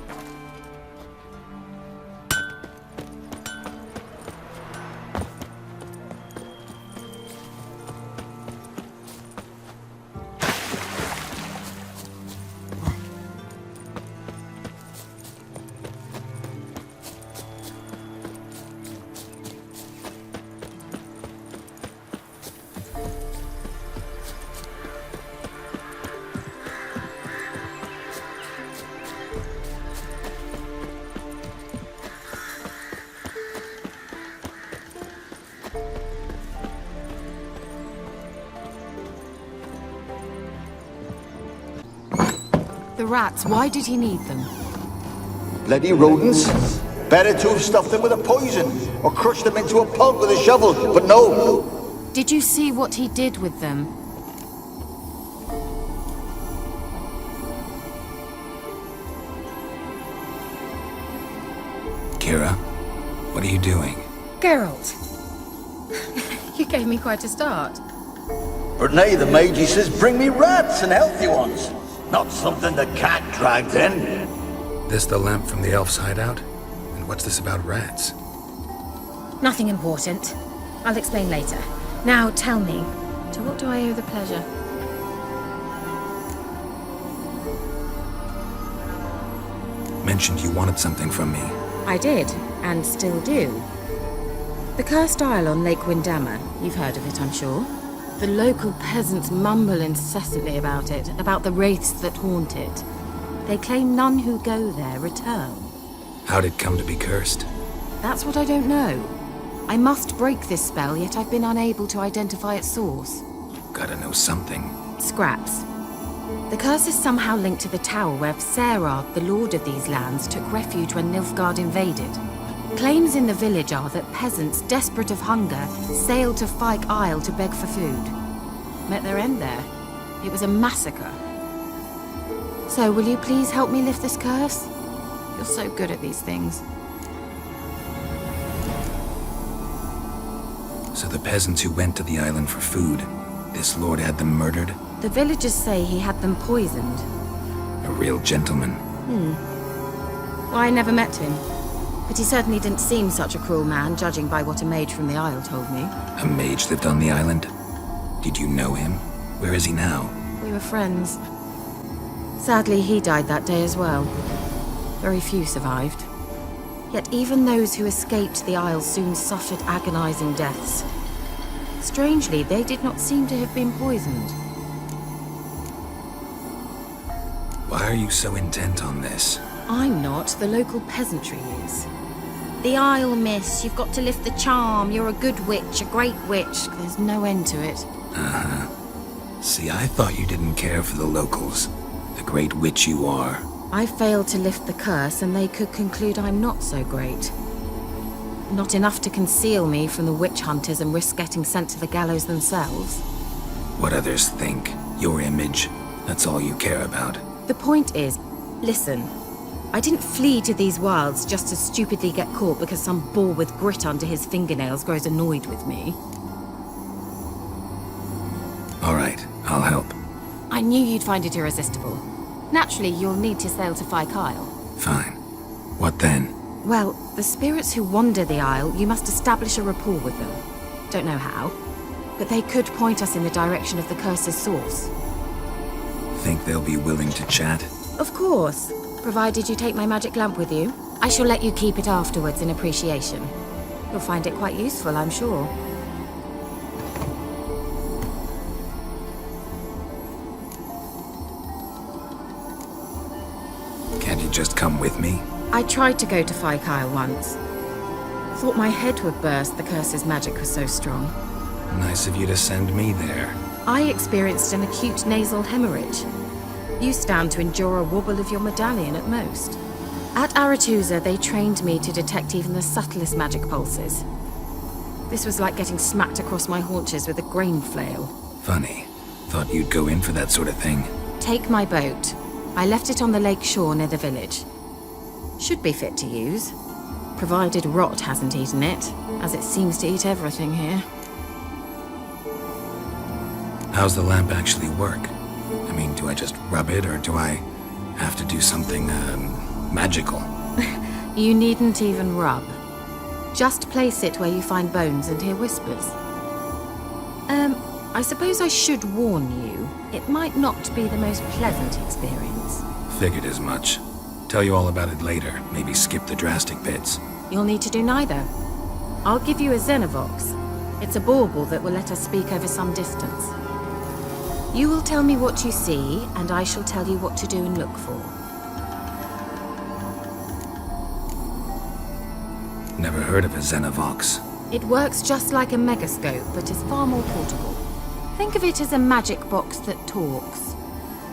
[SPEAKER 12] The rats, why did he need them?
[SPEAKER 13] Bloody rodents. Better to have stuffed them with a poison, or crushed them into a pulp with a shovel, but no.
[SPEAKER 12] Did you see what he did with them?
[SPEAKER 5] Kira, what are you doing?
[SPEAKER 12] Geralt. You gave me quite a start.
[SPEAKER 13] But nay, the mage says bring me rats and healthy ones. Not something the cat dragged in.
[SPEAKER 5] This the lamp from the elf's hideout? And what's this about rats?
[SPEAKER 12] Nothing important. I'll explain later. Now tell me, to what do I owe the pleasure?
[SPEAKER 5] Mentioned you wanted something from me.
[SPEAKER 12] I did, and still do. The cursed isle on Lake Windammer. You've heard of it, I'm sure. The local peasants mumble incessantly about it, about the wraiths that haunt it. They claim none who go there return.
[SPEAKER 5] How'd it come to be cursed?
[SPEAKER 12] That's what I don't know. I must break this spell, yet I've been unable to identify its source.
[SPEAKER 5] Gotta know something.
[SPEAKER 12] Scraps. The curse is somehow linked to the tower where Sarah, the lord of these lands, took refuge when Nilfgaard invaded. Claims in the village are that peasants, desperate of hunger, sailed to Fyke Isle to beg for food. Met their end there. It was a massacre. So, will you please help me lift this curse? You're so good at these things.
[SPEAKER 5] So the peasants who went to the island for food, this lord had them murdered?
[SPEAKER 12] The villagers say he had them poisoned.
[SPEAKER 5] A real gentleman.
[SPEAKER 12] Well, I never met him. But he certainly didn't seem such a cruel man, judging by what a mage from the Isle told me.
[SPEAKER 5] A mage lived on the island? Did you know him? Where is he now?
[SPEAKER 12] We were friends. Sadly, he died that day as well. Very few survived. Yet even those who escaped the Isle soon suffered agonizing deaths. Strangely, they did not seem to have been poisoned.
[SPEAKER 5] Why are you so intent on this?
[SPEAKER 12] I'm not. The local peasantry is. The Isle, miss. You've got to lift the charm. You're a good witch, a great witch. There's no end to it.
[SPEAKER 5] Uh-huh. See, I thought you didn't care for the locals. The great witch you are.
[SPEAKER 12] I failed to lift the curse, and they could conclude I'm not so great. Not enough to conceal me from the witch hunters and risk getting sent to the gallows themselves.
[SPEAKER 5] What others think, your image, that's all you care about.
[SPEAKER 12] The point is, listen, I didn't flee to these wilds just to stupidly get caught because some boar with grit under his fingernails grows annoyed with me.
[SPEAKER 5] All right, I'll help.
[SPEAKER 12] I knew you'd find it irresistible. Naturally, you'll need to sail to Fyke Isle.
[SPEAKER 5] Fine. What then?
[SPEAKER 12] Well, the spirits who wander the Isle, you must establish a rapport with them. Don't know how, but they could point us in the direction of the curse's source.
[SPEAKER 5] Think they'll be willing to chat?
[SPEAKER 12] Of course, provided you take my magic lamp with you. I shall let you keep it afterwards in appreciation. You'll find it quite useful, I'm sure.
[SPEAKER 5] Can't you just come with me?
[SPEAKER 12] I tried to go to Fyke Isle once. Thought my head would burst, the curse's magic was so strong.
[SPEAKER 5] Nice of you to send me there.
[SPEAKER 12] I experienced an acute nasal hemorrhage. You stand to endure a wobble of your medallion at most. At Aretusa, they trained me to detect even the subtlest magic pulses. This was like getting smacked across my haunches with a grain flail.
[SPEAKER 5] Funny. Thought you'd go in for that sort of thing.
[SPEAKER 12] Take my boat. I left it on the lake shore near the village. Should be fit to use, provided rot hasn't eaten it, as it seems to eat everything here.
[SPEAKER 5] How's the lamp actually work? I mean, do I just rub it, or do I have to do something, magical?
[SPEAKER 12] You needn't even rub. Just place it where you find bones and hear whispers. I suppose I should warn you, it might not be the most pleasant experience.
[SPEAKER 5] Figured as much. Tell you all about it later, maybe skip the drastic bits.
[SPEAKER 12] You'll need to do neither. I'll give you a Xenovox. It's a bauble that will let us speak over some distance. You will tell me what you see, and I shall tell you what to do and look for.
[SPEAKER 5] Never heard of a Xenovox.
[SPEAKER 12] It works just like a megascope, but is far more portable. Think of it as a magic box that talks.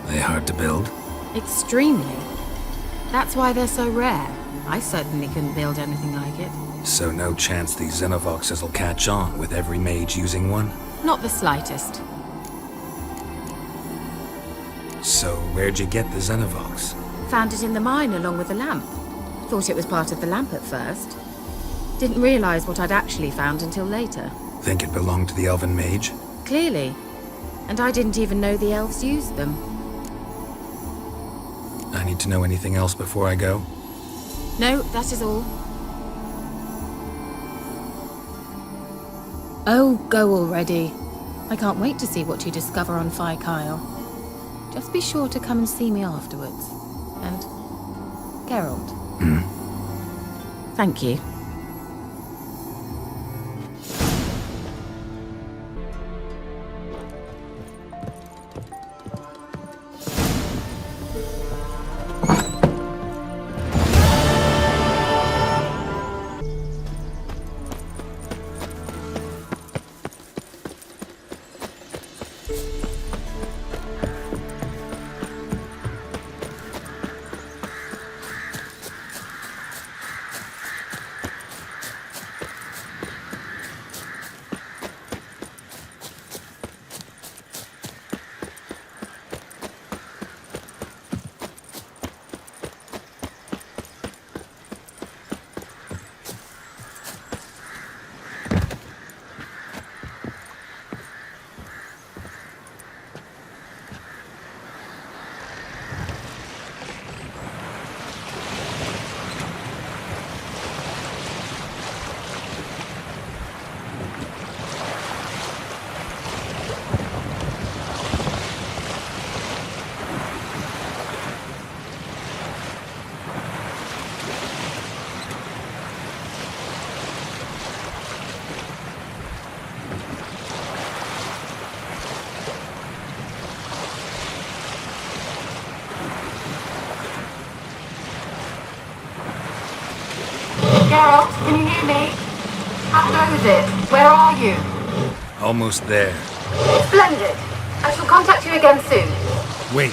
[SPEAKER 5] They hard to build?
[SPEAKER 12] Extremely. That's why they're so rare. I certainly couldn't build anything like it.
[SPEAKER 5] So no chance these Xenovoxes will catch on with every mage using one?
[SPEAKER 12] Not the slightest.
[SPEAKER 5] So where'd you get the Xenovox?
[SPEAKER 12] Found it in the mine along with the lamp. Thought it was part of the lamp at first. Didn't realize what I'd actually found until later.
[SPEAKER 5] Think it belonged to the elven mage?
[SPEAKER 12] Clearly. And I didn't even know the elves used them.
[SPEAKER 5] I need to know anything else before I go?
[SPEAKER 12] No, that is all. Oh, go already. I can't wait to see what you discover on Fyke Isle. Just be sure to come and see me afterwards. And Geralt. Thank you. Geralt, can you hear me? How goes it? Where are you?
[SPEAKER 5] Almost there.
[SPEAKER 12] Splendid. I shall contact you again soon.
[SPEAKER 5] Wait,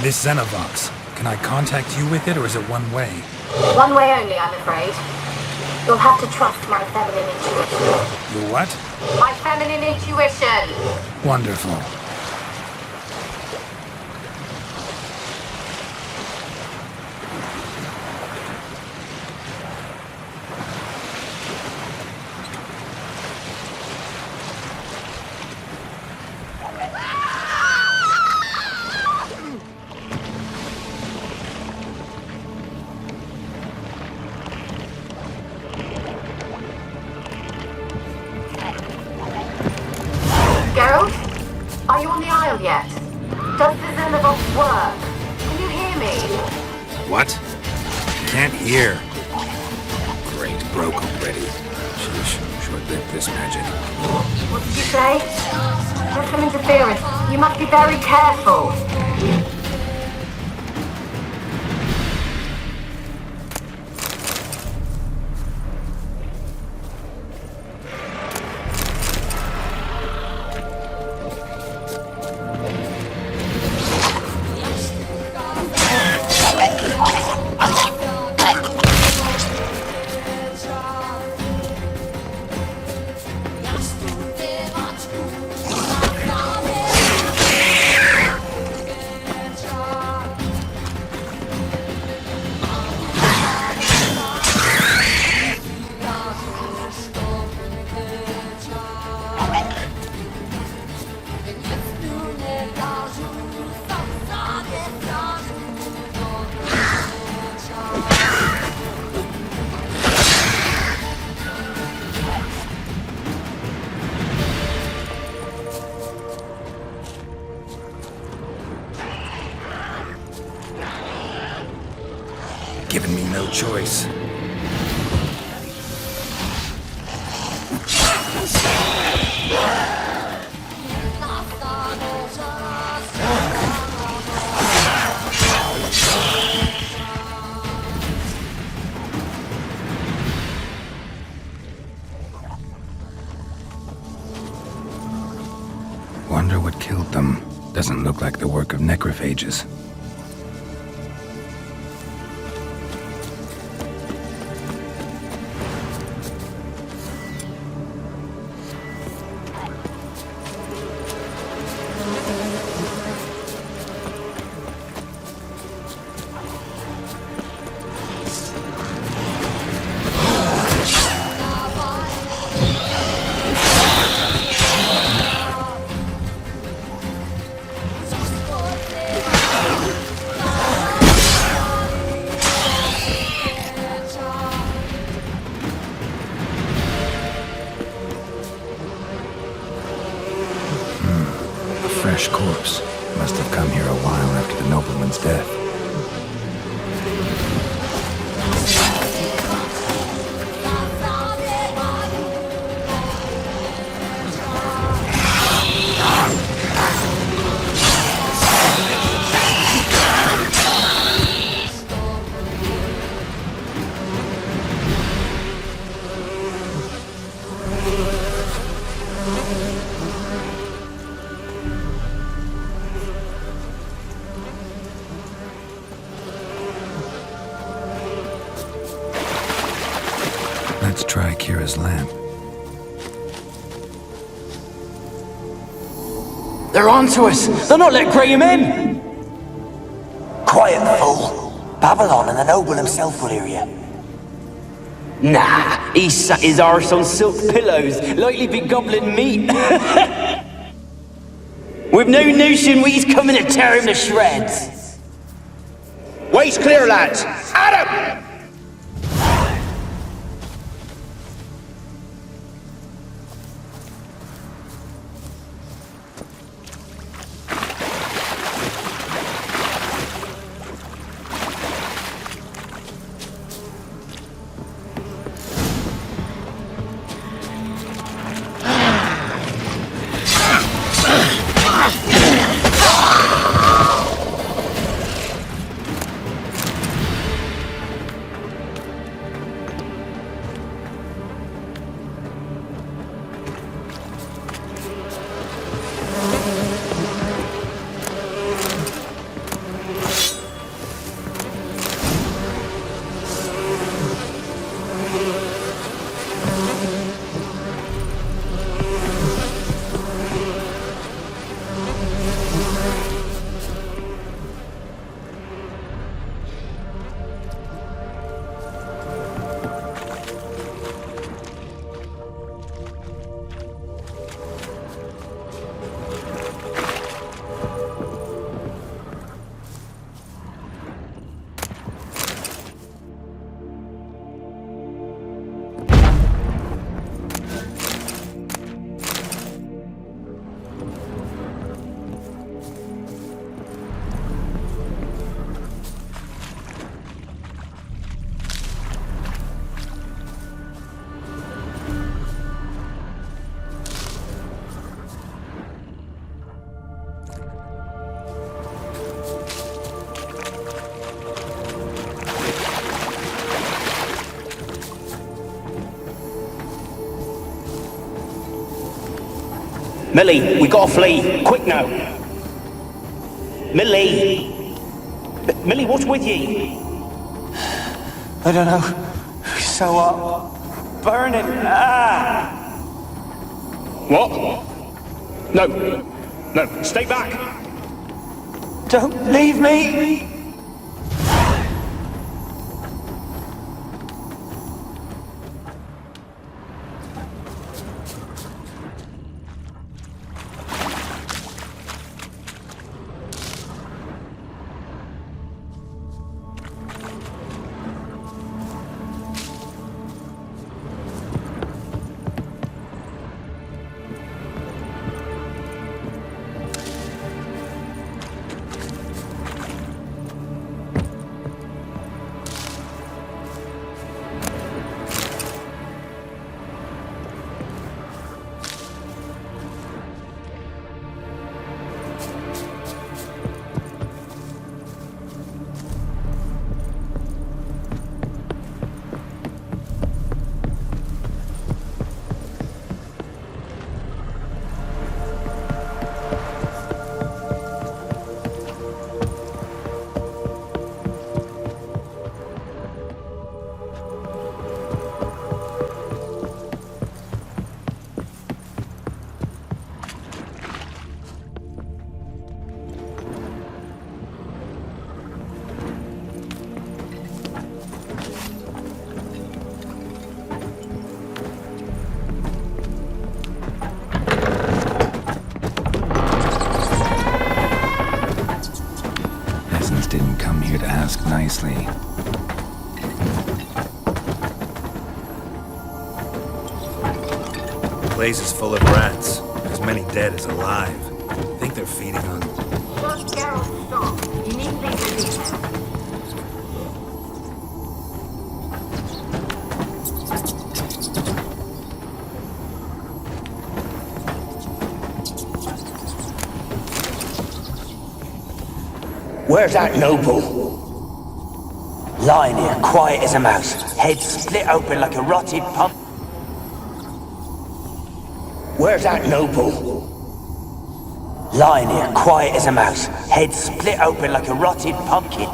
[SPEAKER 5] this Xenovox. Can I contact you with it, or is it one way?
[SPEAKER 12] One way only, I'm afraid. You'll have to trust my feminine intuition.
[SPEAKER 5] Your what?
[SPEAKER 12] My feminine intuition!
[SPEAKER 5] Wonderful.
[SPEAKER 12] Geralt? Are you on the Isle yet? Does the Xenovox work? Can you hear me?
[SPEAKER 5] What? Can't hear. Great, broke already. Sheesh, short-lived this magic.
[SPEAKER 12] What did you say? There's some interference. You must be very careful.
[SPEAKER 5] Giving me no choice. Wonder what killed them. Doesn't look like the work of necrophages. Fresh corpse. Must have come here a while after the nobleman's death. Let's try Kira's lamp.
[SPEAKER 14] They're onto us! They're not letting Graham in!
[SPEAKER 15] Quiet, fool. Babylon and the noble himself will hear you.
[SPEAKER 14] Nah, he sat his arse on silk pillows, likely be gobbling meat. We've no notion we's coming to tear him to shreds.
[SPEAKER 4] Way's clear, lads! At him!
[SPEAKER 15] Millie, we gotta flee. Quick now. Millie! Millie, what's with ye?
[SPEAKER 14] I don't know. So burning. Ah!
[SPEAKER 15] What? No. No, stay back.
[SPEAKER 14] Don't leave me!
[SPEAKER 5] Didn't come here to ask nicely.
[SPEAKER 16] The place is full of rats. As many dead as alive. I think they're feeding on...
[SPEAKER 11] Just Geralt, stop. You need to leave the details.
[SPEAKER 15] Where's that noble? Lying here, quiet as a mouse, head split open like a rotted pump. Where's that noble? Lying here, quiet as a mouse, head split open like a rotted pumpkin.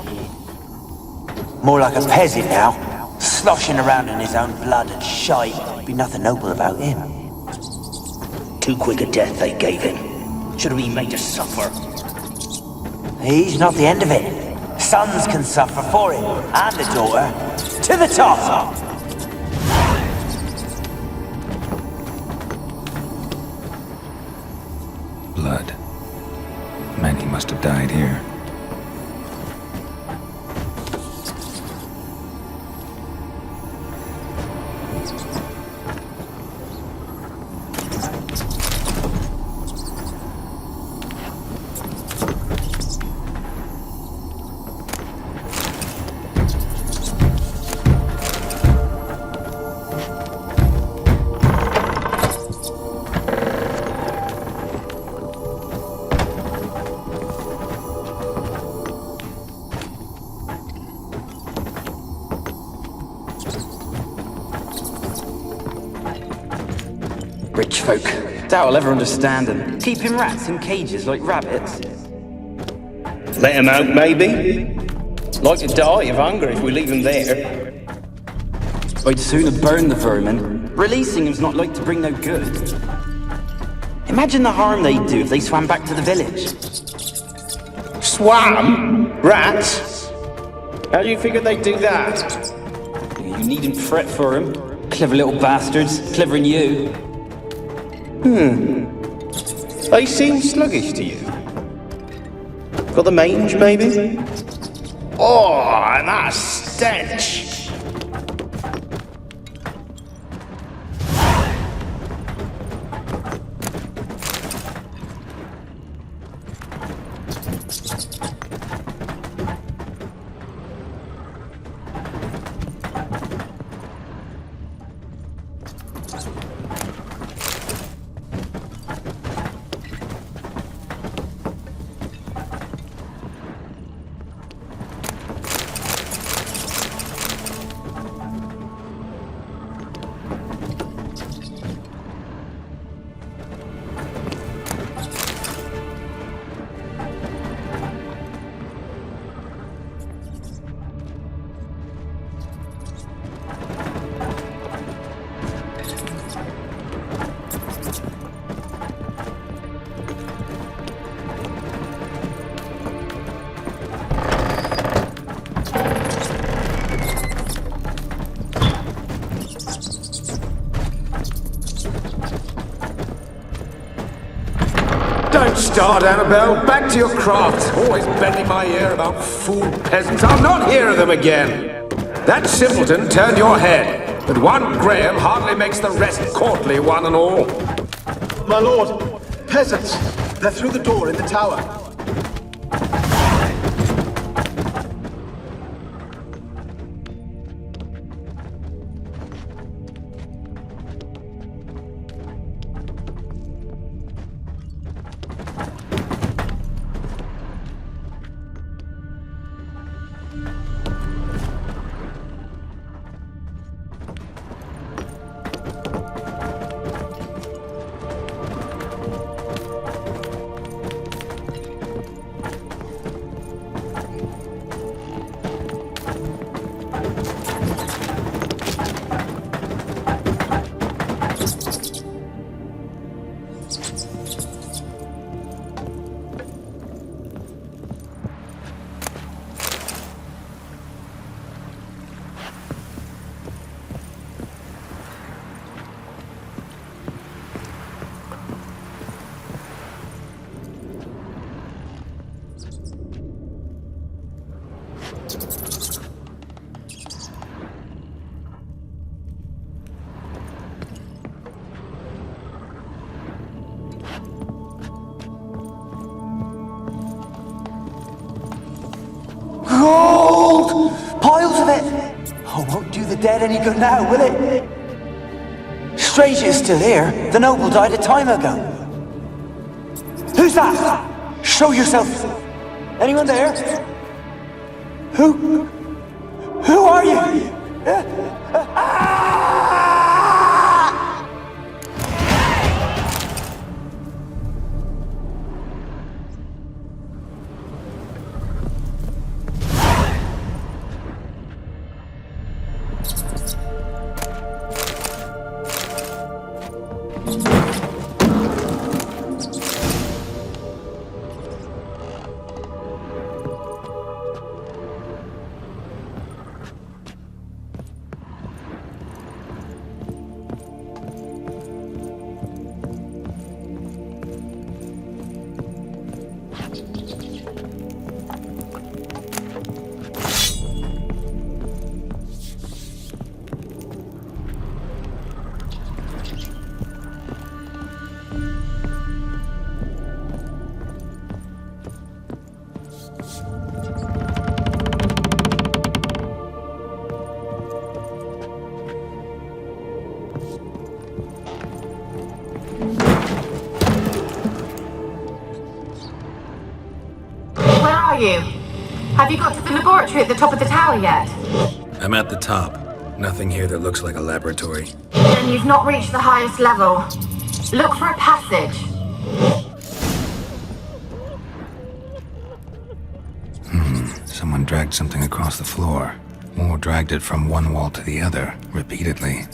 [SPEAKER 15] More like a peasant now, sloshing around in his own blood and shite. Be nothing noble about him. Too quick a death they gave him. Should have been made to suffer. He's not the end of it. Sons can suffer for him, and a daughter. To the top!
[SPEAKER 5] Blood. Many must have died here.
[SPEAKER 14] Rich folk. Doubt I'll ever understand them. Keeping rats in cages like rabbits.
[SPEAKER 7] Let him out, maybe? Like to die of hunger if we leave him there.
[SPEAKER 14] I'd sooner burn the vermin. Releasing him's not like to bring no good. Imagine the harm they'd do if they swam back to the village.
[SPEAKER 7] Swam? Rats? How do you figure they'd do that?
[SPEAKER 14] You needn't fret for him. Clever little bastards. Clever than you.
[SPEAKER 7] They seem sluggish to you. Got the mange, maybe? Oh, and that stench!
[SPEAKER 17] Don't start, Annabelle. Back to your craft. Always bending my ear about fool peasants. I'll not hear of them again. That simpleton turned your head, but one Graham hardly makes the rest courtly, one and all.
[SPEAKER 13] My lord, peasants. They're through the door in the tower.
[SPEAKER 15] Gold! Piles of it! Oh, won't do the dead any good now, will it? Strange it's still here. The noble died a time ago. Who's that? Show yourself. Anyone there? Who are you?
[SPEAKER 12] You? Have you got to the laboratory at the top of the tower yet?
[SPEAKER 5] I'm at the top. Nothing here that looks like a laboratory.
[SPEAKER 12] Then you've not reached the highest level. Look for a passage.
[SPEAKER 5] Someone dragged something across the floor. Or dragged it from one wall to the other, repeatedly.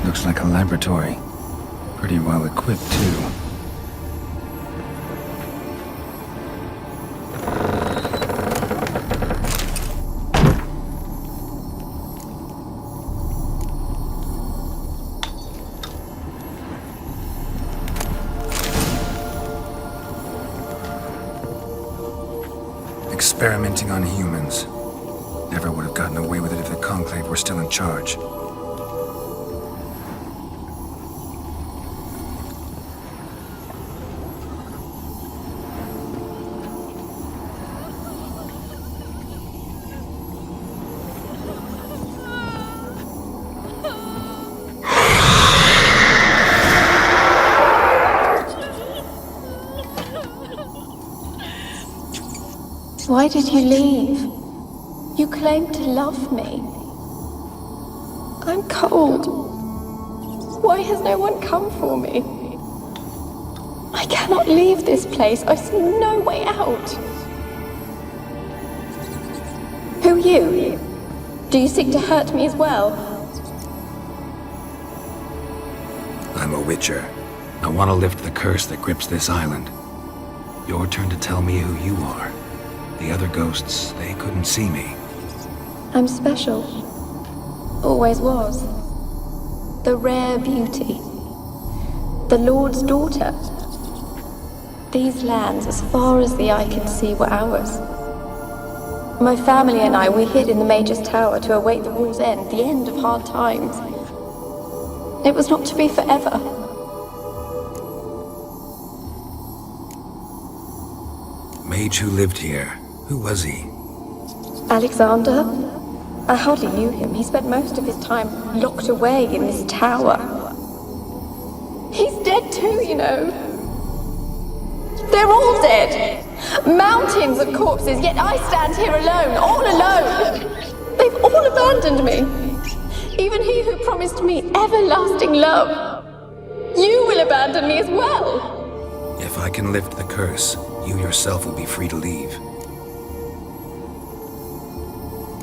[SPEAKER 5] Looks like a laboratory. Pretty well equipped, too. Experimenting on humans. Never would have gotten away with it if the Conclave were still in charge.
[SPEAKER 18] Why did you leave? You claimed to love me. I'm cold. Why has no one come for me? I cannot leave this place. I see no way out. Who are you? Do you seek to hurt me as well?
[SPEAKER 5] I'm a witcher. I want to lift the curse that grips this island. Your turn to tell me who you are. The other ghosts, they couldn't see me.
[SPEAKER 18] I'm special. Always was. The rare beauty. The Lord's daughter. These lands, as far as the eye could see, were ours. My family and I, we hid in the Mage's Tower to await the war's end, the end of hard times. It was not to be forever.
[SPEAKER 5] Mage who lived here. Who was he?
[SPEAKER 18] Alexander? I hardly knew him. He spent most of his time locked away in this tower. He's dead too, you know. They're all dead. Mountains of corpses, yet I stand here alone, all alone. They've all abandoned me. Even he who promised me everlasting love. You will abandon me as well.
[SPEAKER 5] If I can lift the curse, you yourself will be free to leave.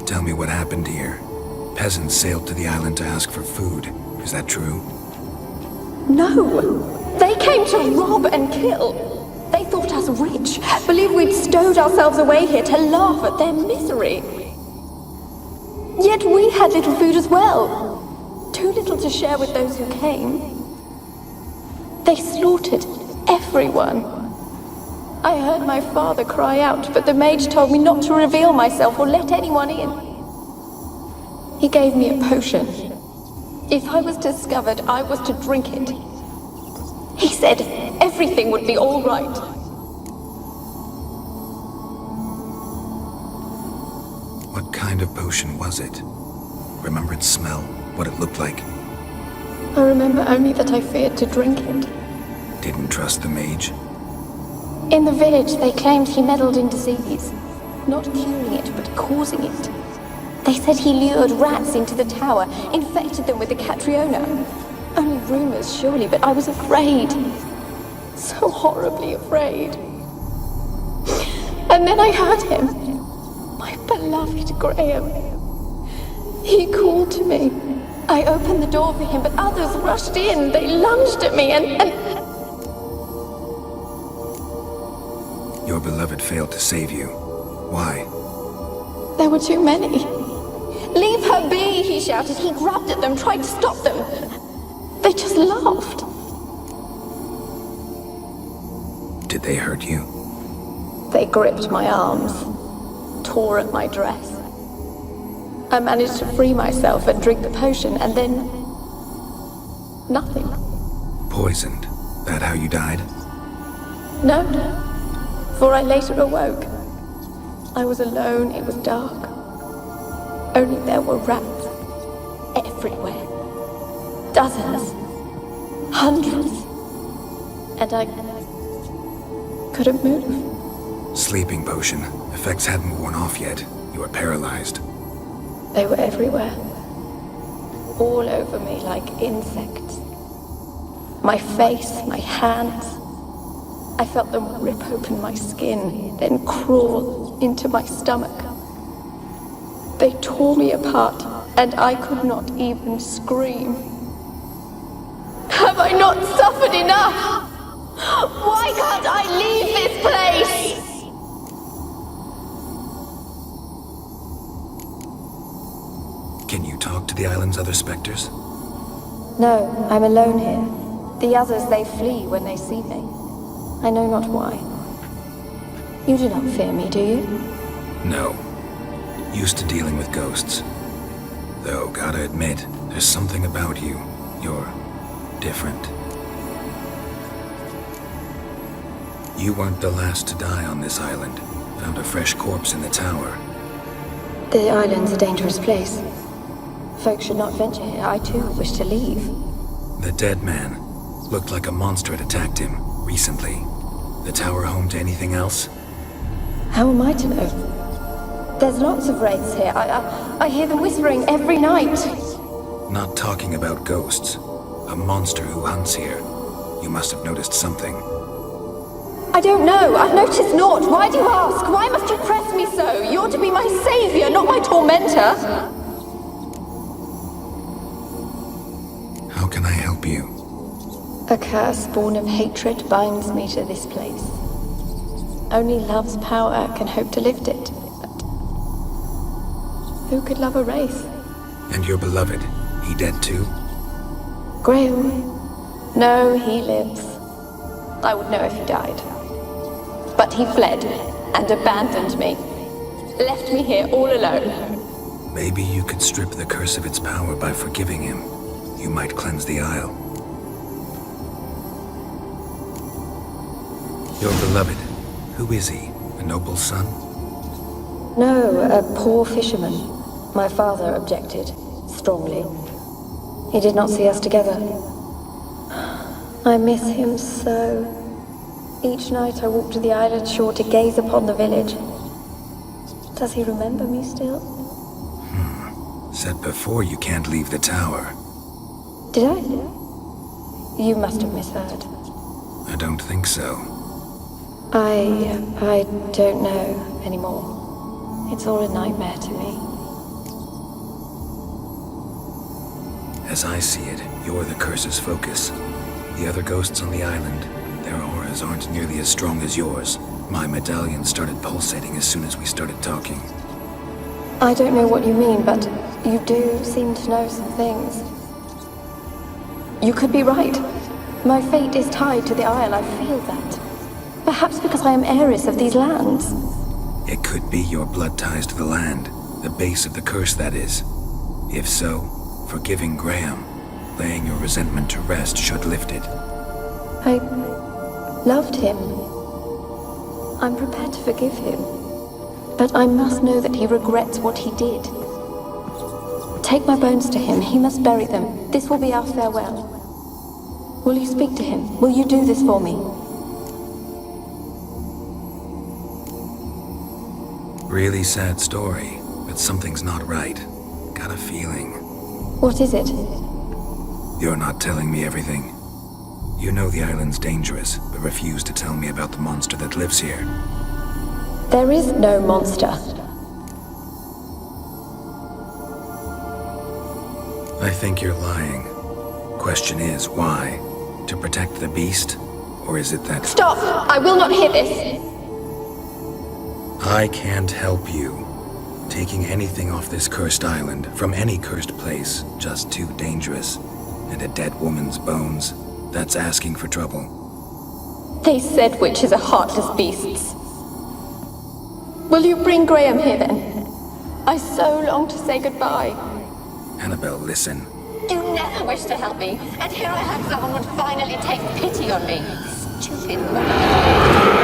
[SPEAKER 5] Tell me what happened here. Peasants sailed to the island to ask for food. Is that true?
[SPEAKER 18] No. They came to rob and kill. They thought us rich, believed we'd stowed ourselves away here to laugh at their misery. Yet we had little food as well. Too little to share with those who came. They slaughtered everyone. I heard my father cry out, but the mage told me not to reveal myself or let anyone in. He gave me a potion. If I was discovered, I was to drink it. He said everything would be all right.
[SPEAKER 5] What kind of potion was it? Remember its smell? What it looked like?
[SPEAKER 18] I remember only that I feared to drink it.
[SPEAKER 5] Didn't trust the mage?
[SPEAKER 18] In the village, they claimed he meddled in disease. Not curing it, but causing it. They said he lured rats into the tower, infected them with the Catriona. Only rumors, surely, but I was afraid. So horribly afraid. And then I heard him. My beloved Graham. He called to me. I opened the door for him, but others rushed in. They lunged at me and...
[SPEAKER 5] Your beloved failed to save you. Why?
[SPEAKER 18] There were too many. Leave her be, he shouted. He grabbed at them, tried to stop them. They just laughed.
[SPEAKER 5] Did they hurt you?
[SPEAKER 18] They gripped my arms, tore at my dress. I managed to free myself and drink the potion, and then... nothing.
[SPEAKER 5] Poisoned? That how you died?
[SPEAKER 18] No, for I later awoke. I was alone, it was dark. Only there were rats everywhere. Dozens. Hundreds. And I couldn't move.
[SPEAKER 5] Sleeping potion. Effects hadn't worn off yet. You were paralyzed.
[SPEAKER 18] They were everywhere. All over me like insects. My face, my hands. I felt them rip open my skin, then crawl into my stomach. They tore me apart, and I could not even scream. Have I not suffered enough? Why can't I leave this place?
[SPEAKER 5] Can you talk to the island's other specters?
[SPEAKER 18] No, I'm alone here. The others, they flee when they see me. I know not why. You do not fear me, do you?
[SPEAKER 5] No. Used to dealing with ghosts. Though, gotta admit, there's something about you. You're different. You weren't the last to die on this island. Found a fresh corpse in the tower.
[SPEAKER 18] The island's a dangerous place. Folks should not venture here. I too wish to leave.
[SPEAKER 5] The dead man. Looked like a monster had attacked him, recently. The tower home to anything else?
[SPEAKER 18] How am I to know? There's lots of wraiths here. I hear them whispering every night.
[SPEAKER 5] Not talking about ghosts. A monster who hunts here. You must have noticed something.
[SPEAKER 18] I don't know. I've noticed naught. Why do you ask? Why must you press me so? You're to be my savior, not my tormentor.
[SPEAKER 5] How can I help you?
[SPEAKER 18] A curse born of hatred binds me to this place. Only love's power can hope to lift it. But who could love a race?
[SPEAKER 5] And your beloved, he dead too?
[SPEAKER 18] Graham? No, he lives. I would know if he died. But he fled and abandoned me. Left me here all alone.
[SPEAKER 5] Maybe you could strip the curse of its power by forgiving him. You might cleanse the Isle. Your beloved, who is he? A noble son?
[SPEAKER 18] No, a poor fisherman. My father objected, strongly. He did not see us together. I miss him so. Each night I walk to the island shore to gaze upon the village. Does he remember me still?
[SPEAKER 5] Said before you can't leave the tower.
[SPEAKER 18] Did I? You must have misheard.
[SPEAKER 5] I don't think so.
[SPEAKER 18] I don't know anymore. It's all a nightmare to me.
[SPEAKER 5] As I see it, you're the curse's focus. The other ghosts on the island, their auras aren't nearly as strong as yours. My medallion started pulsating as soon as we started talking.
[SPEAKER 18] I don't know what you mean, but you do seem to know some things. You could be right. My fate is tied to the Isle, I feel that. Perhaps because I am heiress of these lands.
[SPEAKER 5] It could be your blood ties to the land, the base of the curse, that is. If so, forgiving Graham, laying your resentment to rest should lift it.
[SPEAKER 18] I loved him. I'm prepared to forgive him. But I must know that he regrets what he did. Take my bones to him. He must bury them. This will be our farewell. Will you speak to him? Will you do this for me?
[SPEAKER 5] Really sad story, but something's not right. Got a feeling.
[SPEAKER 18] What is it?
[SPEAKER 5] You're not telling me everything. You know the island's dangerous, but refuse to tell me about the monster that lives here.
[SPEAKER 18] There is no monster.
[SPEAKER 5] I think you're lying. Question is, why? To protect the beast? Or is it that—
[SPEAKER 18] Stop! I will not hear this!
[SPEAKER 5] I can't help you. Taking anything off this cursed island, from any cursed place, just too dangerous. And a dead woman's bones, that's asking for trouble.
[SPEAKER 18] They said witches are heartless beasts. Will you bring Graham here then? I so long to say goodbye.
[SPEAKER 5] Annabelle, listen.
[SPEAKER 18] You never wished to help me, and here I have someone would finally take pity on me. Stupid woman.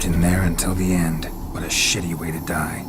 [SPEAKER 5] In there until the end. What a shitty way to die.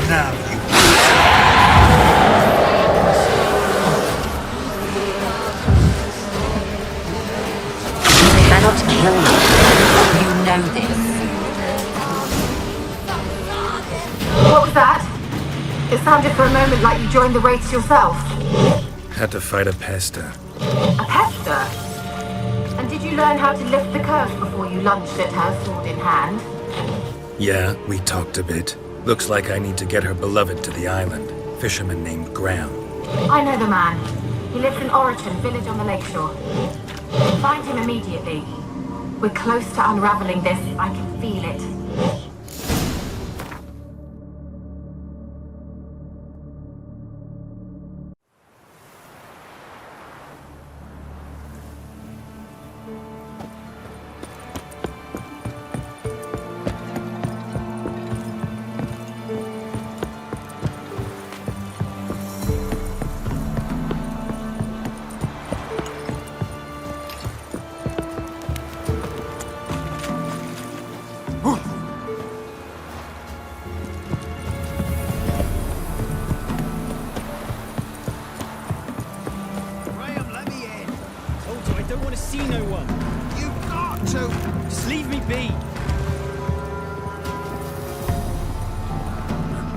[SPEAKER 16] now, you...
[SPEAKER 11] They cannot kill you. You know this.
[SPEAKER 18] What was that? It sounded for a moment like you joined the Wraiths yourself.
[SPEAKER 5] Had to fight a pester.
[SPEAKER 18] A pester? And did you learn how to lift the curse before you lunged at her, sword in hand?
[SPEAKER 5] Yeah, we talked a bit. Looks like I need to get her beloved to the island. Fisherman named Graham.
[SPEAKER 18] I know the man. He lives in Oriton, village on the lakeshore. Find him immediately. We're close to unraveling this. I can feel it.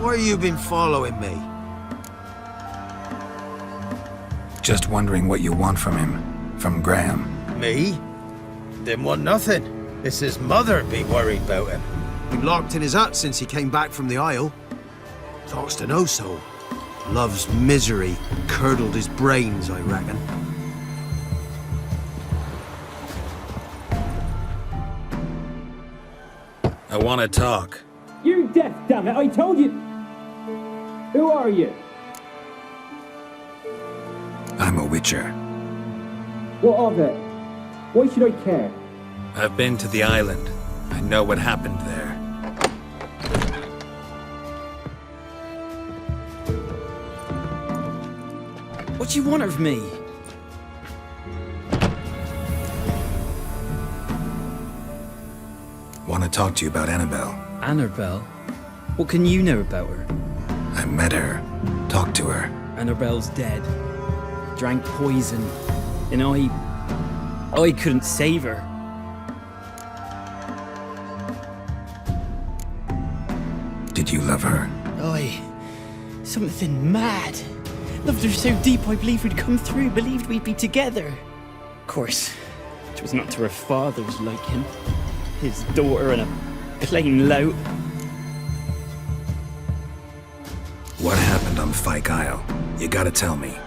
[SPEAKER 9] Why have you been following me?
[SPEAKER 5] Just wondering what you want from him. From Graham.
[SPEAKER 9] Me? Didn't want nothing. It's his mother be worried about him. Been locked in his hut since he came back from the Isle. Talks to no soul. Love's misery curdled his brains, I reckon.
[SPEAKER 5] I want to talk.
[SPEAKER 19] You're deaf, damn it! I told you! Who are you?
[SPEAKER 5] I'm a witcher.
[SPEAKER 19] What of it? Why should I care?
[SPEAKER 5] I've been to the island. I know what happened there.
[SPEAKER 20] What do you want of me?
[SPEAKER 5] Want to talk to you about Annabelle.
[SPEAKER 20] Annabelle? What can you know about her?
[SPEAKER 5] I met her. Talked to her.
[SPEAKER 20] Annabelle's dead. Drank poison. And I couldn't save her.
[SPEAKER 5] Did you love her?
[SPEAKER 20] Something mad. Loved her so deep I believed we'd come through, believed we'd be together. Of course, it was not to her father's liking. His daughter and a plain lout.
[SPEAKER 5] What happened on Fyke Isle? You gotta tell me.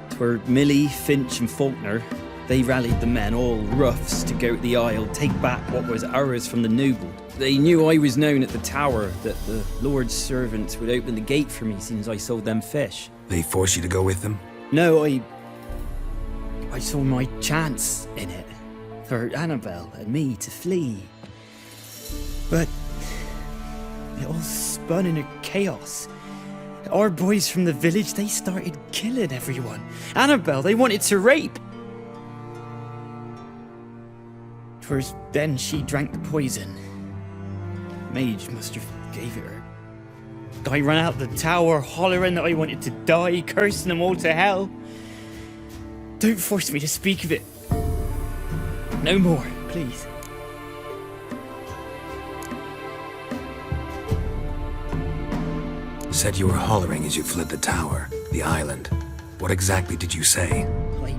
[SPEAKER 20] Twere Millie, Finch and Faulkner. They rallied the men, all roughs, to go to the Isle, take back what was ours from the noble. They knew I was known at the tower, that the Lord's servants would open the gate for me since I sold them fish.
[SPEAKER 5] They forced you to go with them?
[SPEAKER 20] No, I saw my chance in it. For Annabelle and me to flee. But it all spun in a chaos. Our boys from the village, they started killing everyone. Annabelle, they wanted to rape. 'Twas then she drank the poison. Mage must have gave it her. I ran out the tower hollering that I wanted to die, cursing them all to hell. Don't force me to speak of it. No more, please.
[SPEAKER 5] Said you were hollering as you fled the tower, the island. What exactly did you say?
[SPEAKER 20] I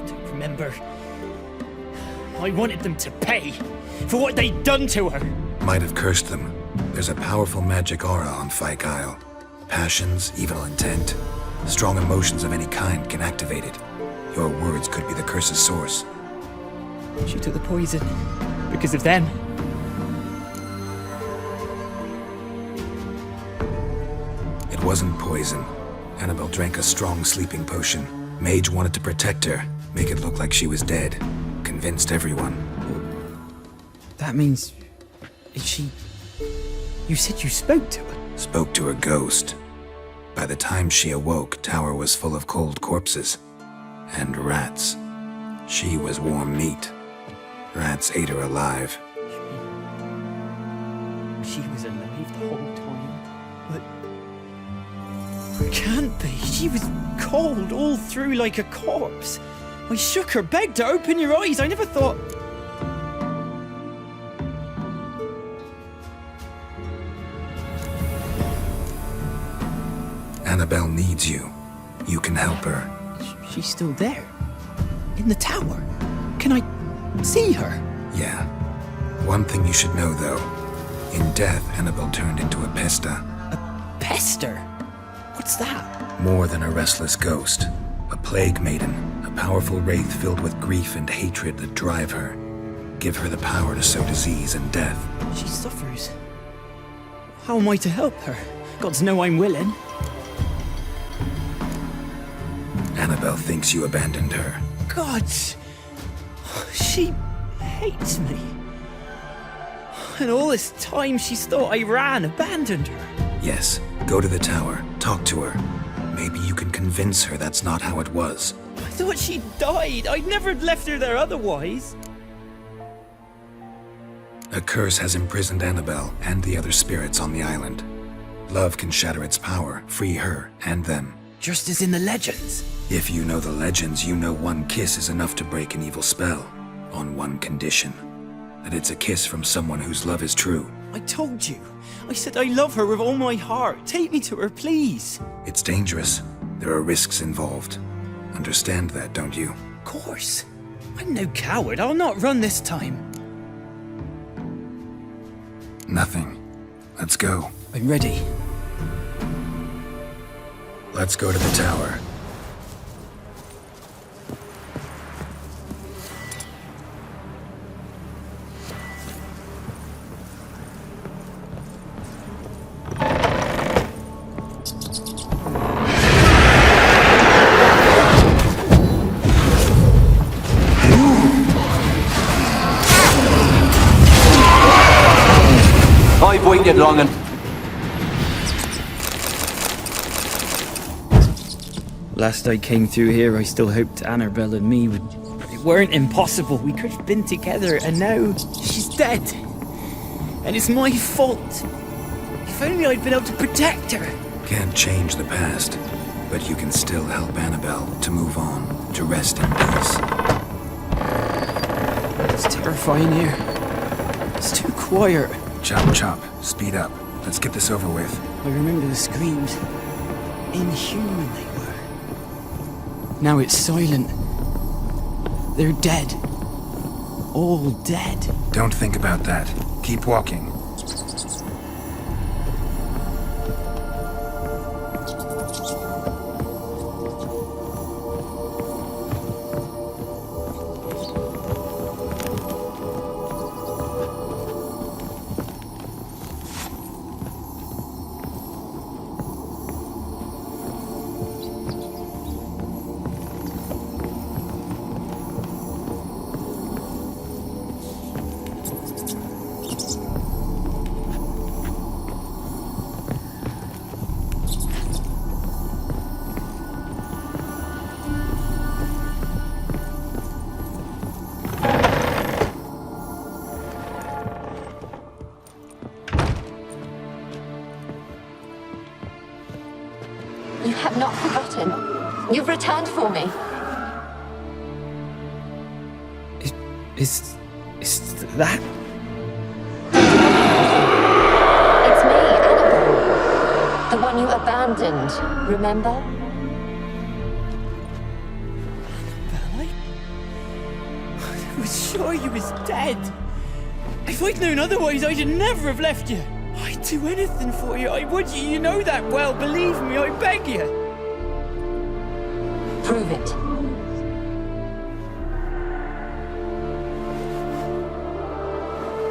[SPEAKER 20] don't remember. I wanted them to pay for what they'd done to her.
[SPEAKER 5] Might have cursed them. There's a powerful magic aura on Fyke Isle. Passions, evil intent, strong emotions of any kind can activate it. Your words could be the curse's source.
[SPEAKER 20] She took the poison because of them.
[SPEAKER 5] It wasn't poison. Annabelle drank a strong sleeping potion. Mage wanted to protect her, make it look like she was dead. Convinced everyone.
[SPEAKER 20] That means... she... You said you spoke to her?
[SPEAKER 5] Spoke to her ghost. By the time she awoke, tower was full of cold corpses. And rats. She was warm meat. Rats ate her alive.
[SPEAKER 20] She was alive the whole time. Can't be. She was cold all through like a corpse. I shook her, begged her, open your eyes. I never thought...
[SPEAKER 5] Annabelle needs you. You can help her.
[SPEAKER 20] She's still there. In the tower. Can I see her?
[SPEAKER 5] Yeah. One thing you should know, though. In death, Annabelle turned into a pesta.
[SPEAKER 20] A pester? What's that?
[SPEAKER 5] More than a restless ghost. A plague maiden. A powerful wraith filled with grief and hatred that drive her. Give her the power to sow disease and death.
[SPEAKER 20] She suffers. How am I to help her? Gods know I'm willing.
[SPEAKER 5] Annabelle thinks you abandoned her.
[SPEAKER 20] Gods! She hates me. And all this time she's thought I ran, abandoned her.
[SPEAKER 5] Yes, go to the tower, talk to her. Maybe you can convince her that's not how it was.
[SPEAKER 20] I thought she died. I'd never left her there otherwise.
[SPEAKER 5] A curse has imprisoned Annabelle and the other spirits on the island. Love can shatter its power, free her and them.
[SPEAKER 20] Just as in the legends.
[SPEAKER 5] If you know the legends, you know one kiss is enough to break an evil spell. On one condition. That it's a kiss from someone whose love is true.
[SPEAKER 20] I told you. I said I love her with all my heart. Take me to her, please.
[SPEAKER 5] It's dangerous. There are risks involved. Understand that, don't you?
[SPEAKER 20] Of course. I'm no coward. I'll not run this time.
[SPEAKER 5] Nothing. Let's go.
[SPEAKER 20] I'm ready.
[SPEAKER 5] Let's go to the tower.
[SPEAKER 15] I've waited long and...
[SPEAKER 20] Last I came through here, I still hoped Annabelle and me would... It weren't impossible. We could have been together, and now she's dead. And it's my fault. If only I'd been able to protect her.
[SPEAKER 5] Can't change the past, but you can still help Annabelle to move on, to rest in peace.
[SPEAKER 20] It's terrifying here. It's too quiet.
[SPEAKER 5] Chop, chop. Speed up. Let's get this over with.
[SPEAKER 20] I remember the screams. Inhuman they were. Now it's silent. They're dead. All dead.
[SPEAKER 5] Don't think about that. Keep walking.
[SPEAKER 11] You have not forgotten. You've returned for me.
[SPEAKER 20] Is that?
[SPEAKER 11] It's me, Annabelle. The one you abandoned, remember?
[SPEAKER 20] I was sure you was dead. If I'd known otherwise, I'd never have left you. I'd do anything for you. I would. You know that well. Believe me, I beg you.
[SPEAKER 11] Prove it.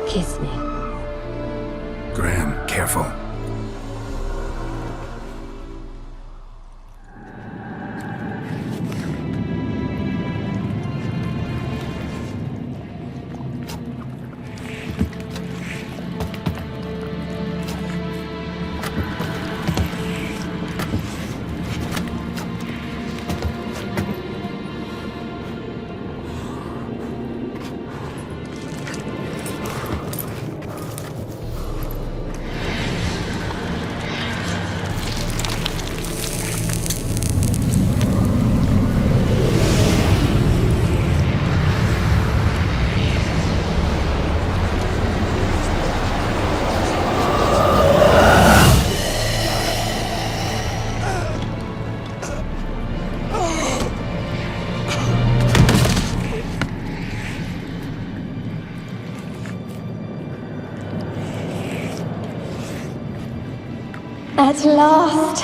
[SPEAKER 11] Kiss me.
[SPEAKER 5] Graham, careful.
[SPEAKER 18] At last.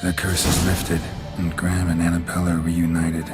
[SPEAKER 5] The curse is lifted, and Graham and Annabelle are reunited.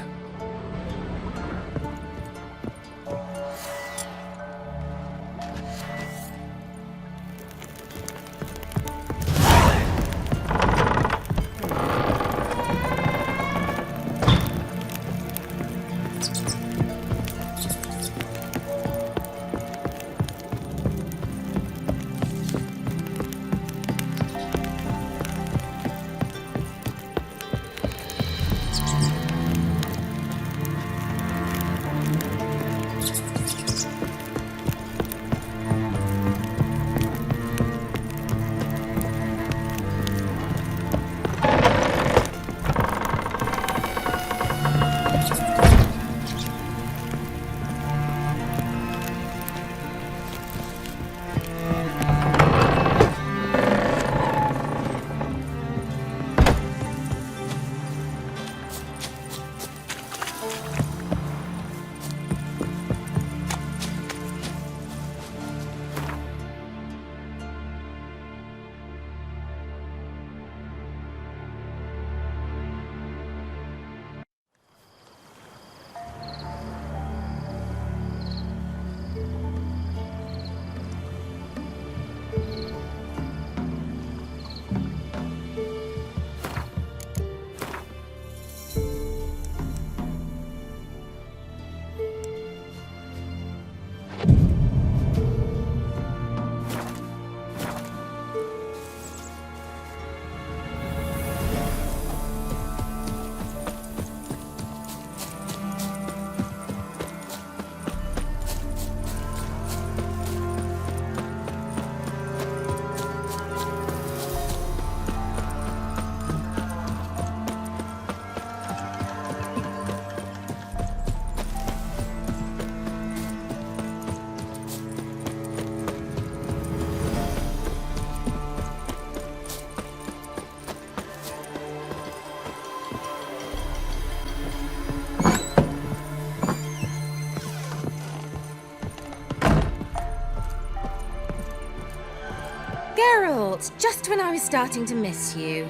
[SPEAKER 12] Geralt, just when I was starting to miss you.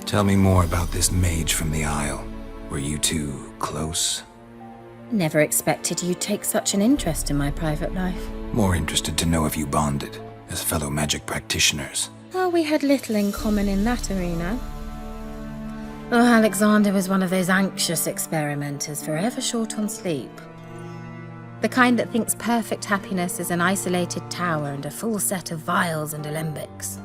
[SPEAKER 5] Tell me more about this mage from the Isle. Were you two close?
[SPEAKER 12] Never expected you'd take such an interest in my private life.
[SPEAKER 5] More interested to know if you bonded, as fellow magic practitioners.
[SPEAKER 12] Oh, we had little in common in that arena. Oh, Alexander was one of those anxious experimenters, forever short on sleep. The kind that thinks perfect happiness is an isolated tower and a full set of vials and alembics.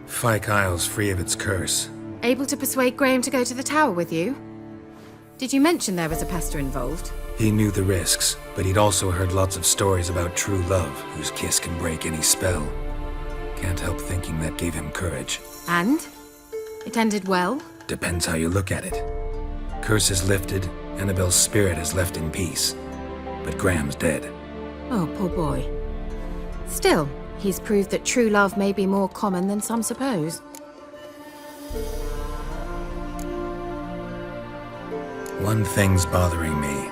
[SPEAKER 5] Fyke Isle's free of its curse.
[SPEAKER 12] Able to persuade Graham to go to the tower with you? Did you mention there was a pester involved?
[SPEAKER 5] He knew the risks, but he'd also heard lots of stories about true love, whose kiss can break any spell. Can't help thinking that gave him courage.
[SPEAKER 12] And? It ended well?
[SPEAKER 5] Depends how you look at it. Curse is lifted, Annabelle's spirit is left in peace. But Graham's dead.
[SPEAKER 12] Oh, poor boy. Still, he's proved that true love may be more common than some suppose.
[SPEAKER 5] One thing's bothering me.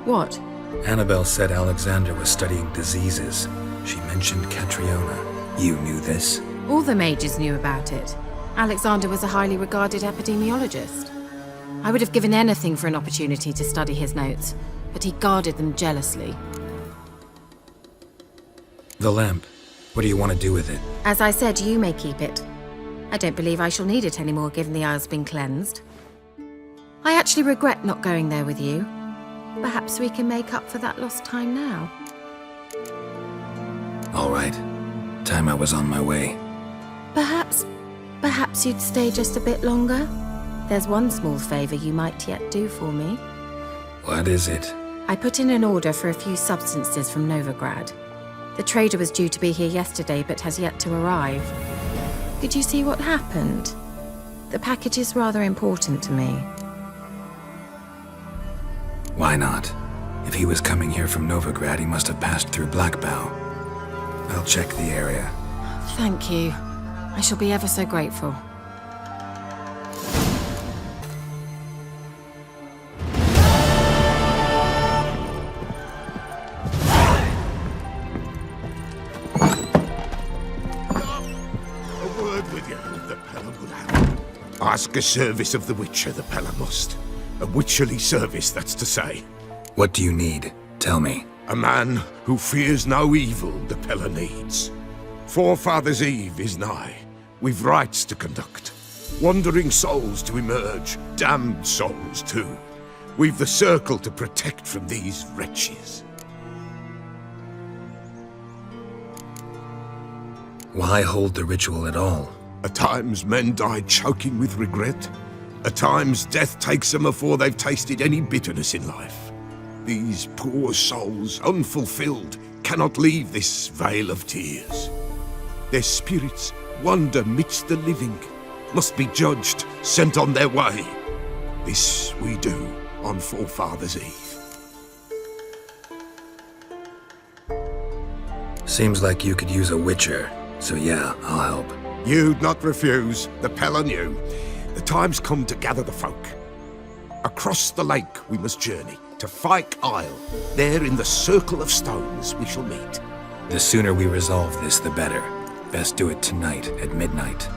[SPEAKER 12] What?
[SPEAKER 5] Annabelle said Alexander was studying diseases. She mentioned Catriona. You knew this?
[SPEAKER 12] All the mages knew about it. Alexander was a highly regarded epidemiologist. I would have given anything for an opportunity to study his notes, but he guarded them jealously.
[SPEAKER 5] The lamp. What do you want to do with it?
[SPEAKER 12] As I said, you may keep it. I don't believe I shall need it anymore, given the Isle's been cleansed. I actually regret not going there with you. Perhaps we can make up for that lost time now.
[SPEAKER 5] All right. Time I was on my way.
[SPEAKER 12] Perhaps you'd stay just a bit longer? There's one small favor you might yet do for me.
[SPEAKER 5] What is it?
[SPEAKER 12] I put in an order for a few substances from Novigrad. The trader was due to be here yesterday, but has yet to arrive. Did you see what happened? The package is rather important to me.
[SPEAKER 5] Why not? If he was coming here from Novigrad, he must have passed through Blackbow. I'll check the area.
[SPEAKER 12] Thank you. I shall be ever so grateful.
[SPEAKER 8] A word with you, the Pella will have. Ask a service of the Witcher, the Pella must. A witcherly service, that's to say.
[SPEAKER 5] What do you need? Tell me.
[SPEAKER 8] A man who fears no evil, the Pella needs. Forefathers' Eve is nigh. We've rites to conduct. Wandering souls to emerge, damned souls too. We've the circle to protect from these wretches.
[SPEAKER 5] Why hold the ritual at all?
[SPEAKER 8] At times men die choking with regret. At times death takes them before they've tasted any bitterness in life. These poor souls, unfulfilled, cannot leave this vale of tears. Their spirits wander midst the living, must be judged, sent on their way. This we do on Forefathers' Eve.
[SPEAKER 5] Seems like you could use a witcher, so yeah, I'll help.
[SPEAKER 8] You'd not refuse, the Pella knew. The time's come to gather the folk. Across the lake we must journey, to Fyke Isle. There in the circle of stones we shall meet.
[SPEAKER 5] The sooner we resolve this, the better. Best do it tonight at midnight.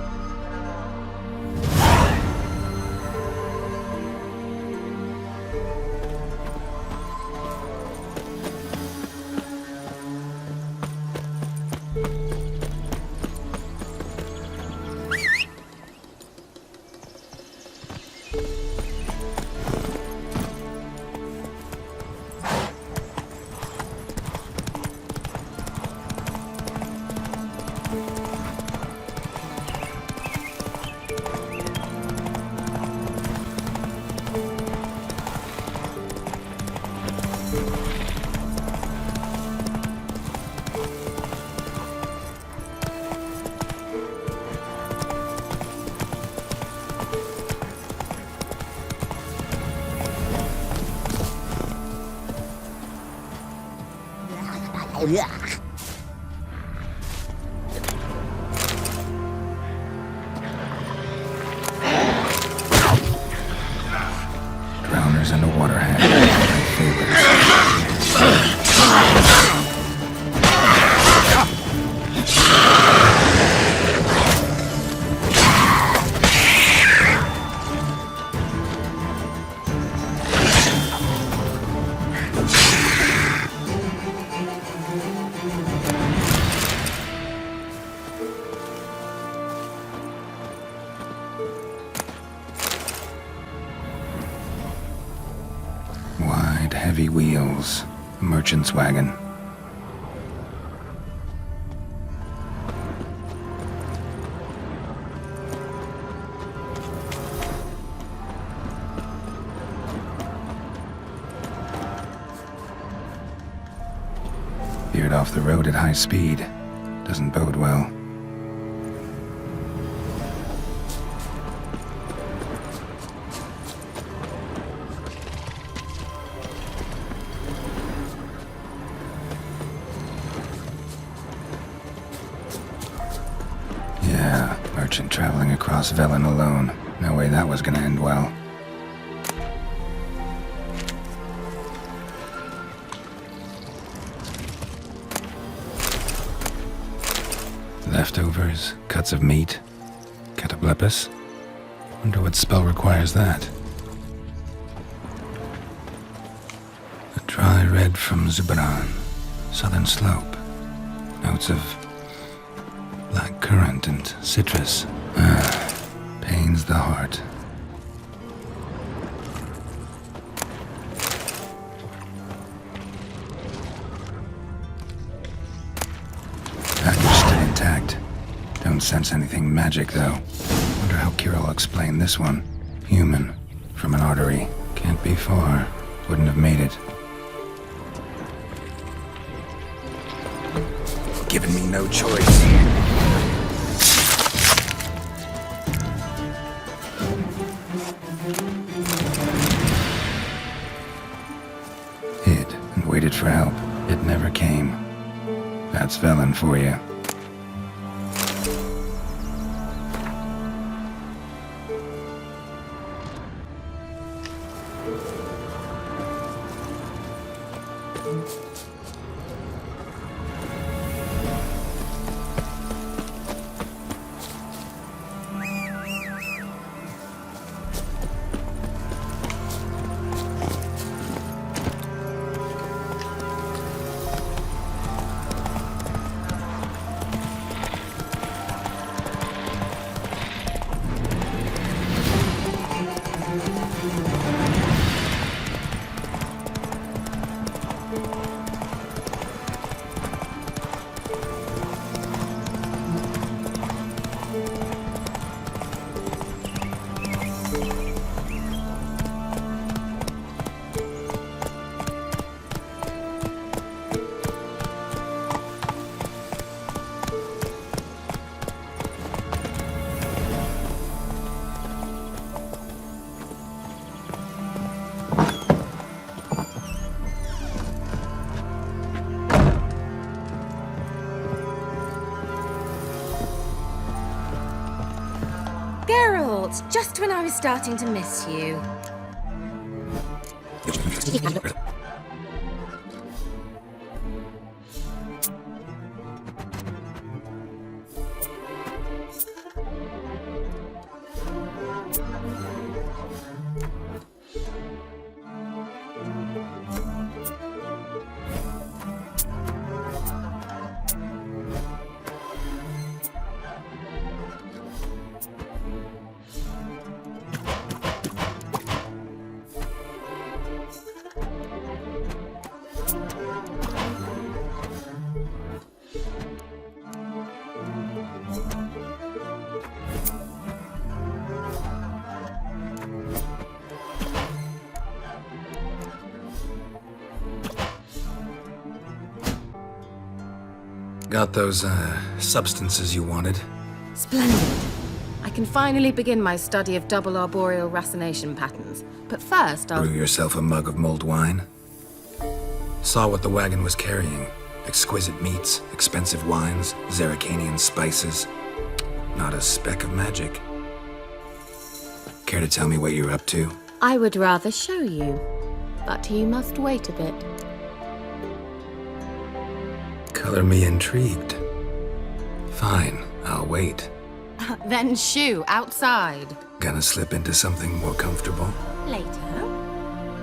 [SPEAKER 5] Drowners and a water hand. My favorites. Wide, heavy wheels. A merchant's wagon. Veered off the road at high speed. Doesn't bode well. Yeah, merchant traveling across Valen alone. No way that was gonna end well. Leftovers, cuts of meat, cataplepis. Wonder what spell requires that. A dry red from Zubaran, southern slope. Notes of black currant and citrus. Pains the heart. Package still intact. Don't sense anything magic, though. Wonder how Kira will explain this one. Human. From an artery. Can't be far. Wouldn't have made it. Given me no choice. Hid and waited for help. It never came. That's Valen for you.
[SPEAKER 12] Geralt, just when I was starting to miss you.
[SPEAKER 5] Got those, substances you wanted?
[SPEAKER 12] Splendid. I can finally begin my study of double arboreal racination patterns. But first, I'll...
[SPEAKER 5] Brew yourself a mug of mulled wine? Saw what the wagon was carrying. Exquisite meats, expensive wines, Zerrikanian spices. Not a speck of magic. Care to tell me what you're up to?
[SPEAKER 12] I would rather show you, but you must wait a bit.
[SPEAKER 5] Color me intrigued. Fine, I'll wait.
[SPEAKER 12] Then shoo, outside.
[SPEAKER 5] Gonna slip into something more comfortable?
[SPEAKER 12] Later.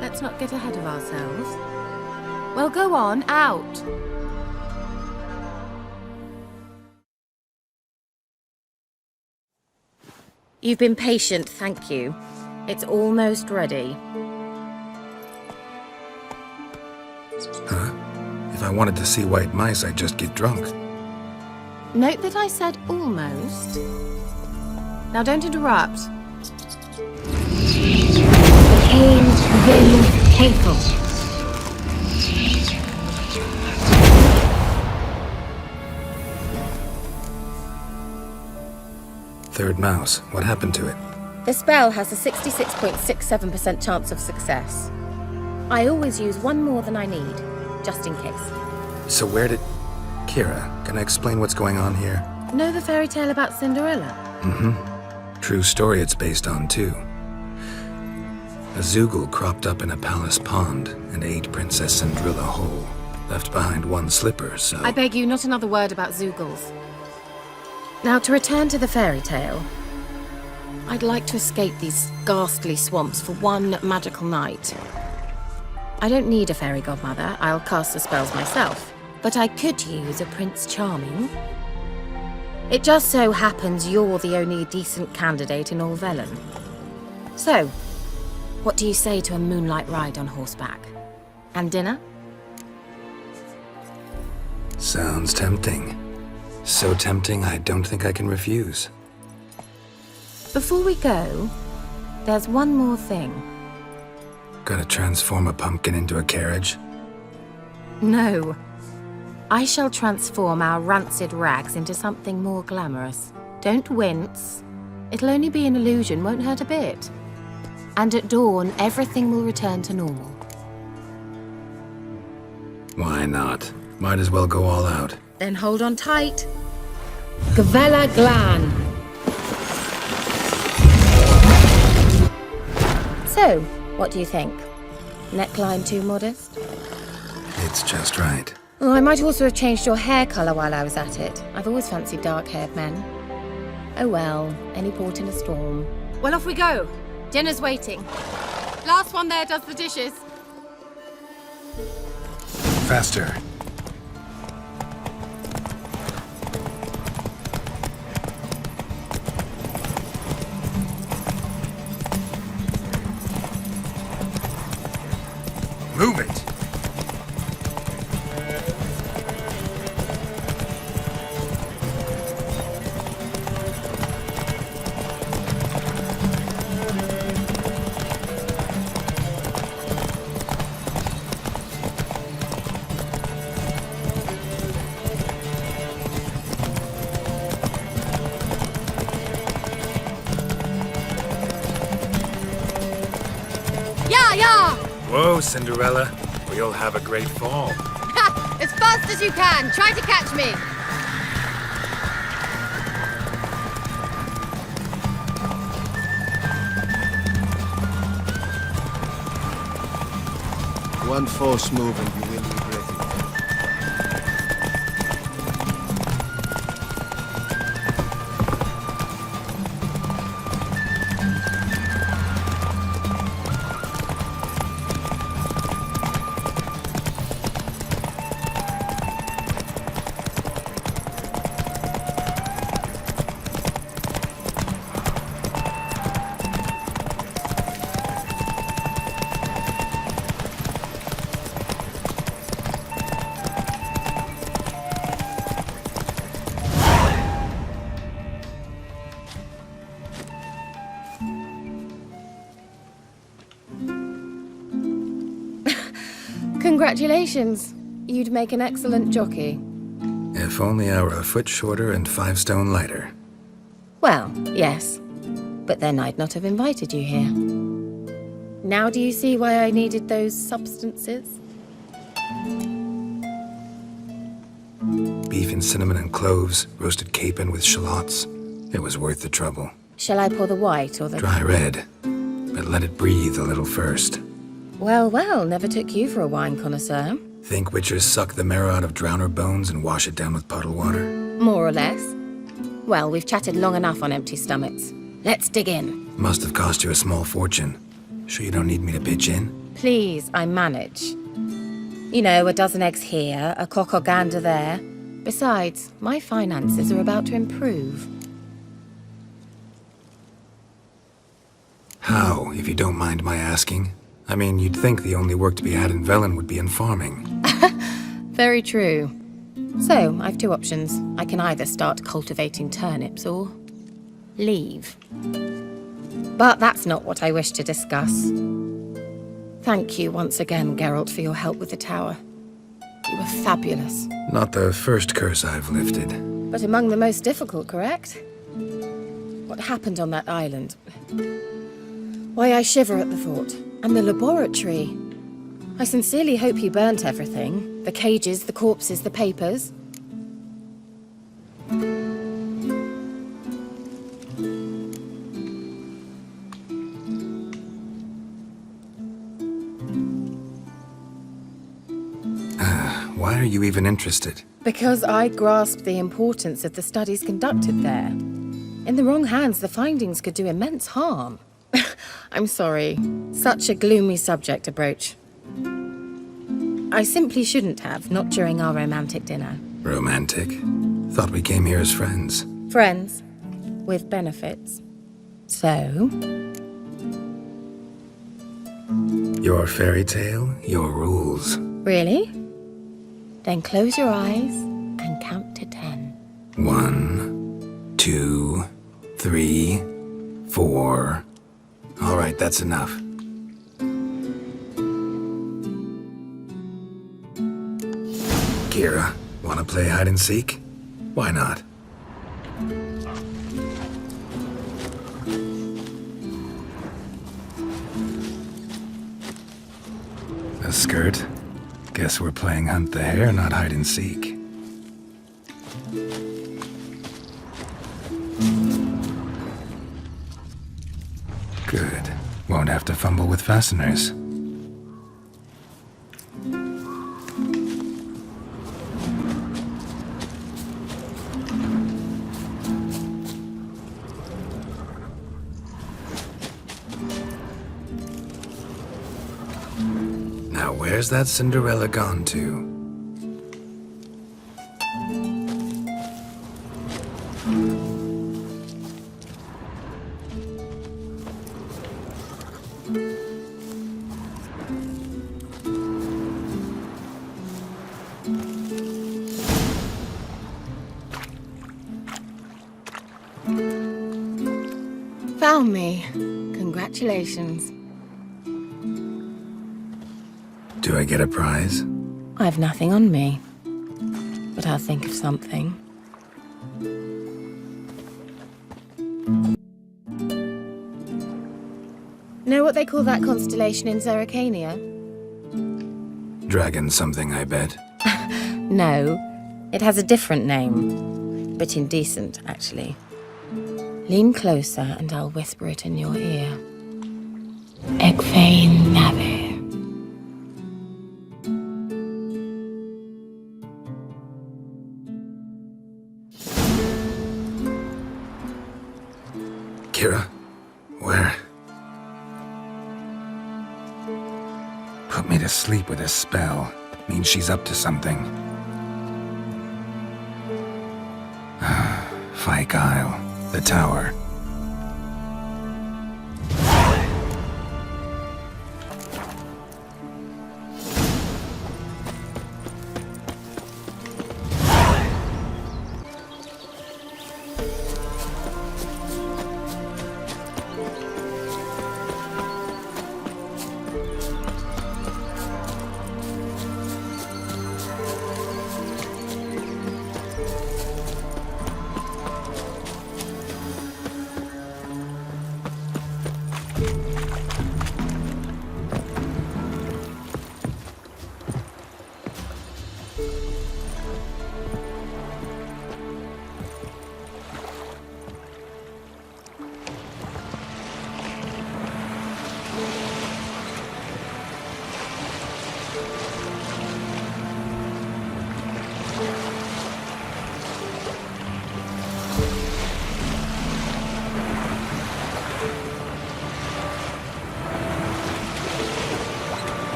[SPEAKER 12] Let's not get ahead of ourselves. Well, go on, out. You've been patient, thank you. It's almost ready.
[SPEAKER 5] Huh? If I wanted to see white mice, I'd just get drunk.
[SPEAKER 12] Note that I said almost. Now don't interrupt.
[SPEAKER 11] Cain Vin Hateful.
[SPEAKER 5] Third mouse, what happened to it?
[SPEAKER 12] The spell has a 66.67% chance of success. I always use one more than I need, just in case.
[SPEAKER 5] So where did... Kira, can I explain what's going on here?
[SPEAKER 12] Know the fairy tale about Cinderella?
[SPEAKER 5] Mm-hmm. True story it's based on, too. A Zoogle cropped up in a palace pond and ate Princess Cinderella whole. Left behind one slipper, so...
[SPEAKER 12] I beg you, not another word about Zoogles. Now, to return to the fairy tale. I'd like to escape these ghastly swamps for one magical night. I don't need a fairy godmother, I'll cast the spells myself. But I could use a Prince Charming. It just so happens you're the only decent candidate in all Valen. So, what do you say to a moonlight ride on horseback? And dinner?
[SPEAKER 5] Sounds tempting. So tempting, I don't think I can refuse.
[SPEAKER 12] Before we go, there's one more thing.
[SPEAKER 5] Gotta transform a pumpkin into a carriage?
[SPEAKER 12] No. I shall transform our rancid rags into something more glamorous. Don't wince. It'll only be an illusion, won't hurt a bit. And at dawn, everything will return to normal.
[SPEAKER 5] Why not? Might as well go all out.
[SPEAKER 12] Then hold on tight. Gavella Glan. So, what do you think? Neckline too modest?
[SPEAKER 5] It's just right.
[SPEAKER 12] Oh, I might also have changed your hair colour while I was at it. I've always fancied dark-haired men. Oh well, any port in a storm. Well, off we go. Dinner's waiting. Last one there does the dishes.
[SPEAKER 5] Faster. Move it! Whoa, Cinderella. We'll have a great fall.
[SPEAKER 12] Ha! As fast as you can. Try to catch me.
[SPEAKER 2] One false move and you will regret it.
[SPEAKER 12] Congratulations. You'd make an excellent jockey.
[SPEAKER 5] If only I were a foot shorter and 5 stone lighter.
[SPEAKER 12] Well, yes. But then I'd not have invited you here. Now do you see why I needed those substances?
[SPEAKER 5] Beef and cinnamon and cloves, roasted capon with shallots. It was worth the trouble.
[SPEAKER 12] Shall I pour the white or the...
[SPEAKER 5] Dry red, but let it breathe a little first.
[SPEAKER 12] Well, well, never took you for a wine connoisseur.
[SPEAKER 5] Think witchers suck the marrow out of drowner bones and wash it down with puddle water?
[SPEAKER 12] More or less. Well, we've chatted long enough on empty stomachs. Let's dig in.
[SPEAKER 5] Must have cost you a small fortune. Sure you don't need me to pitch in?
[SPEAKER 12] Please, I manage. You know, a dozen eggs here, a cock or gander there. Besides, my finances are about to improve.
[SPEAKER 5] How, if you don't mind my asking? I mean, you'd think the only work to be had in Valen would be in farming.
[SPEAKER 12] Very true. So, I've 2 options. I can either start cultivating turnips or... leave. But that's not what I wish to discuss. Thank you once again, Geralt, for your help with the tower. You were fabulous.
[SPEAKER 5] Not the first curse I've lifted.
[SPEAKER 12] But among the most difficult, correct? What happened on that island? Why, I shiver at the thought. And the laboratory. I sincerely hope you burnt everything. The cages, the corpses, the papers.
[SPEAKER 5] Why are you even interested?
[SPEAKER 12] Because I grasped the importance of the studies conducted there. In the wrong hands, the findings could do immense harm. I'm sorry. Such a gloomy subject to broach. I simply shouldn't have, not during our romantic dinner.
[SPEAKER 5] Romantic? Thought we came here as friends.
[SPEAKER 12] Friends. With benefits. So?
[SPEAKER 5] Your fairy tale, your rules.
[SPEAKER 12] Really? Then close your eyes and count to 10.
[SPEAKER 5] 1, 2, 3, 4... All right, that's enough. Kira, wanna play hide and seek? Why not? A skirt? Guess we're playing hunt the hare, not hide and seek. Good. Won't have to fumble with fasteners. Now where's that Cinderella gone to?
[SPEAKER 12] Found me. Congratulations.
[SPEAKER 5] Do I get a prize?
[SPEAKER 12] I've nothing on me, but I'll think of something. Know what they call that constellation in Zerrikania?
[SPEAKER 5] Dragon something, I bet.
[SPEAKER 12] No, it has a different name. Bit indecent, actually. Lean closer and I'll whisper it in your ear. Egfain Nave.
[SPEAKER 5] Kira? Where? Put me to sleep with a spell. Means she's up to something. Fyke Isle. The tower.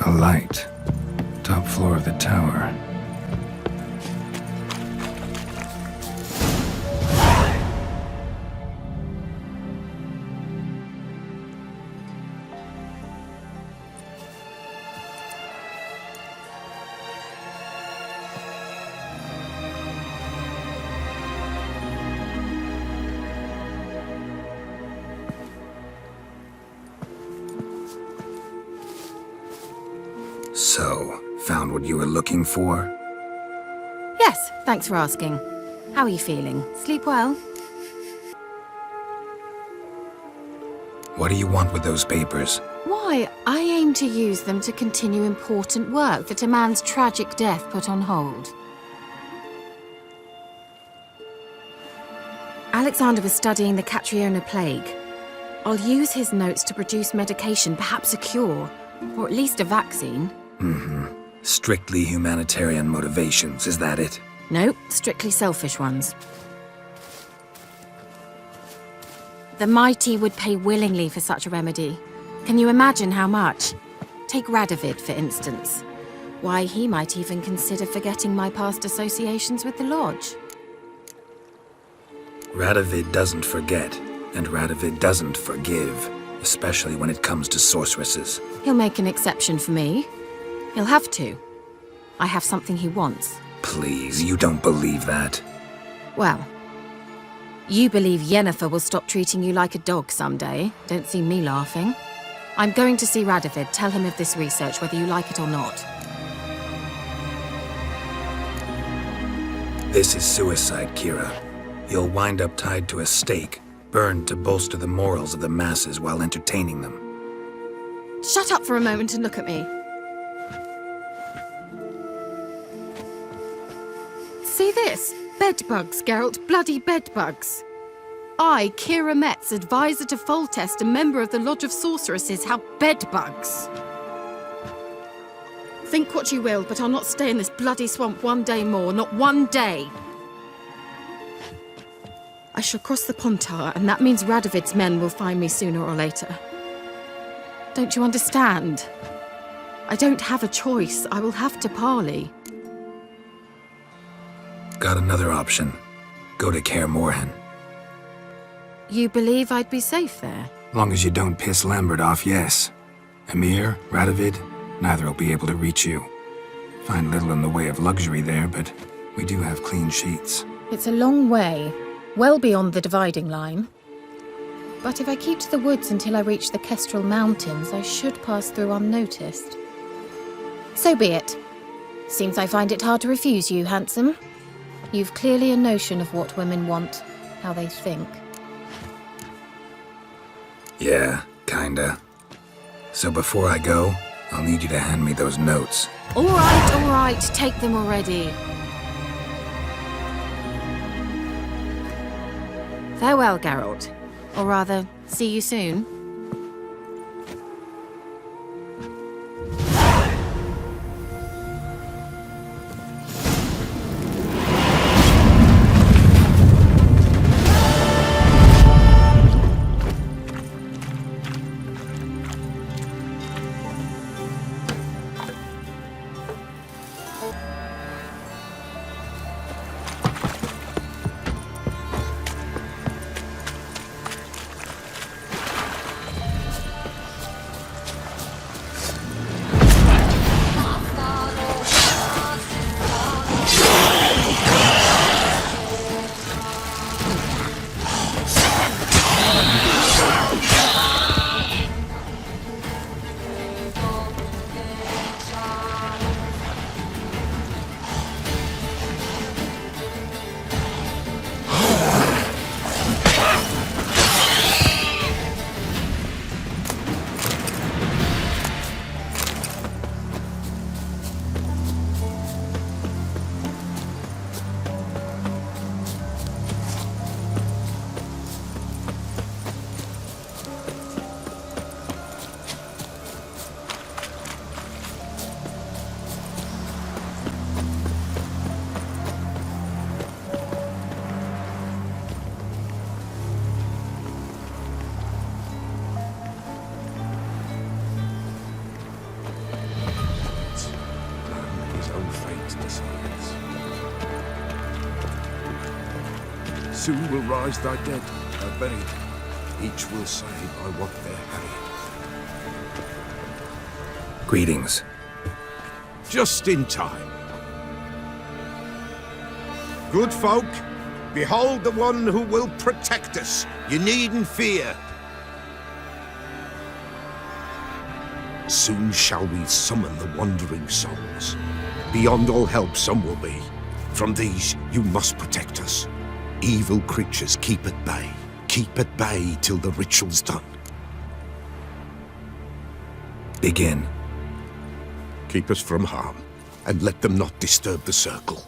[SPEAKER 5] A light. Top floor of the tower. So, found what you were looking for?
[SPEAKER 12] Yes, thanks for asking. How are you feeling? Sleep well?
[SPEAKER 5] What do you want with those papers?
[SPEAKER 12] Why, I aim to use them to continue important work that a man's tragic death put on hold. Alexander was studying the Catriona plague. I'll use his notes to produce medication, perhaps a cure, or at least a vaccine.
[SPEAKER 5] Mm-hmm. Strictly humanitarian motivations, is that it?
[SPEAKER 12] No, strictly selfish ones. The mighty would pay willingly for such a remedy. Can you imagine how much? Take Radovid, for instance. Why, he might even consider forgetting my past associations with the Lodge.
[SPEAKER 5] Radovid doesn't forget, and Radovid doesn't forgive, especially when it comes to sorceresses.
[SPEAKER 12] He'll make an exception for me. He'll have to. I have something he wants.
[SPEAKER 5] Please, you don't believe that.
[SPEAKER 12] Well, you believe Yennefer will stop treating you like a dog someday. Don't see me laughing. I'm going to see Radovid, tell him of this research, whether you like it or not.
[SPEAKER 5] This is suicide, Kira. You'll wind up tied to a stake, burned to bolster the morals of the masses while entertaining them.
[SPEAKER 12] Shut up for a moment and look at me. See this? Bedbugs, Geralt. Bloody bedbugs. I, Kira Metz, advisor to Foltest, a member of the Lodge of Sorceresses, have bedbugs. Think what you will, but I'll not stay in this bloody swamp one day more. Not one day. I shall cross the Pontar, and that means Radovid's men will find me sooner or later. Don't you understand? I don't have a choice. I will have to parley.
[SPEAKER 5] Got another option. Go to Kaer Morhen.
[SPEAKER 12] You believe I'd be safe there?
[SPEAKER 5] Long as you don't piss Lambert off, yes. Emir, Radovid, neither will be able to reach you. Find little in the way of luxury there, but we do have clean sheets.
[SPEAKER 12] It's a long way, well beyond the dividing line. But if I keep to the woods until I reach the Kestrel Mountains, I should pass through unnoticed. So be it. Seems I find it hard to refuse you, handsome. You've clearly a notion of what women want, how they think.
[SPEAKER 5] Yeah, kinda. So before I go, I'll need you to hand me those notes.
[SPEAKER 12] All right, take them already. Farewell, Geralt. Or rather, see you soon.
[SPEAKER 2] Soon will rise thy dead, thy buried. Each will say, I want their Harry.
[SPEAKER 5] Greetings.
[SPEAKER 2] Just in time. Good folk, behold the one who will protect us. You needn't fear. Soon shall we summon the wandering souls. Beyond all help some will be. From these you must protect us. Evil creatures keep at bay. Keep at bay till the ritual's done.
[SPEAKER 5] Begin.
[SPEAKER 2] Keep us from harm, and let them not disturb the circle.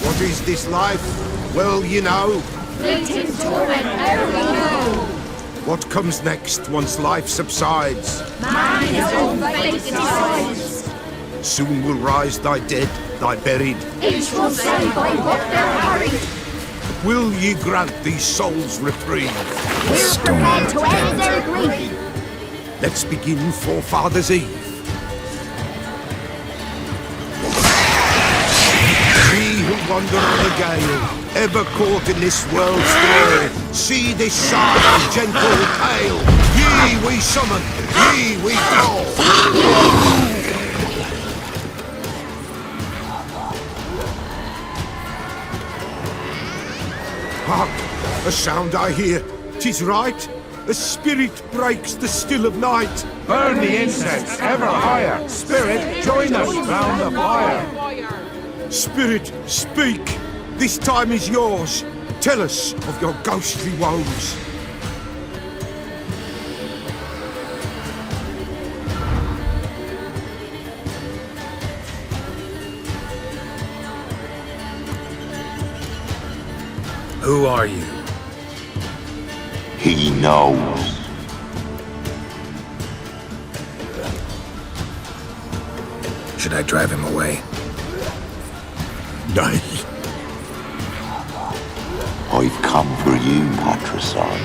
[SPEAKER 2] What is this life? Well, you know.
[SPEAKER 1] Fleeting torment, only know.
[SPEAKER 2] What comes next once life subsides?
[SPEAKER 1] Man is all fate decides.
[SPEAKER 2] Soon will rise thy dead, thy buried.
[SPEAKER 10] Each will say by what they're hurried.
[SPEAKER 2] Will ye grant these souls reprieve?
[SPEAKER 10] We're prepared to end their grief.
[SPEAKER 2] Let's begin Forefathers' Eve. We who wander on the gale, ever caught in this world's thrall, see this sigh, gentle tale. Ye we summon, ye we call. Hark! A sound I hear. 'Tis right. A spirit breaks the still of night.
[SPEAKER 17] Burn the incense ever higher. Spirit, join us round the fire.
[SPEAKER 2] Spirit, speak. This time is yours. Tell us of your ghostly woes.
[SPEAKER 3] Who are you?
[SPEAKER 13] He knows.
[SPEAKER 5] Should I drive him away?
[SPEAKER 2] Nay.
[SPEAKER 13] I've come for you, patricide.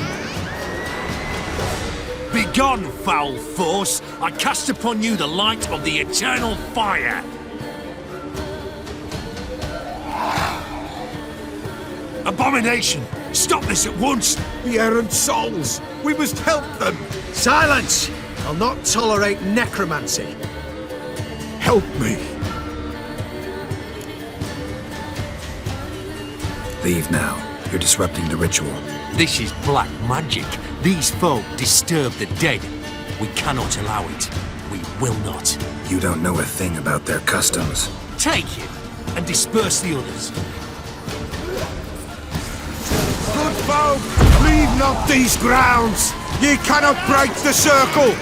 [SPEAKER 7] Begone, foul force! I cast upon you the light of the eternal fire! Abomination! Stop this at once!
[SPEAKER 2] The errant souls! We must help them!
[SPEAKER 9] Silence! I'll not tolerate necromancy.
[SPEAKER 2] Help me!
[SPEAKER 5] Leave now. You're disrupting the ritual.
[SPEAKER 7] This is black magic. These folk disturb the dead. We cannot allow it. We will not.
[SPEAKER 5] You don't know a thing about their customs.
[SPEAKER 7] Take him and disperse the others.
[SPEAKER 2] Good folk, leave not these grounds! Ye cannot break the circle!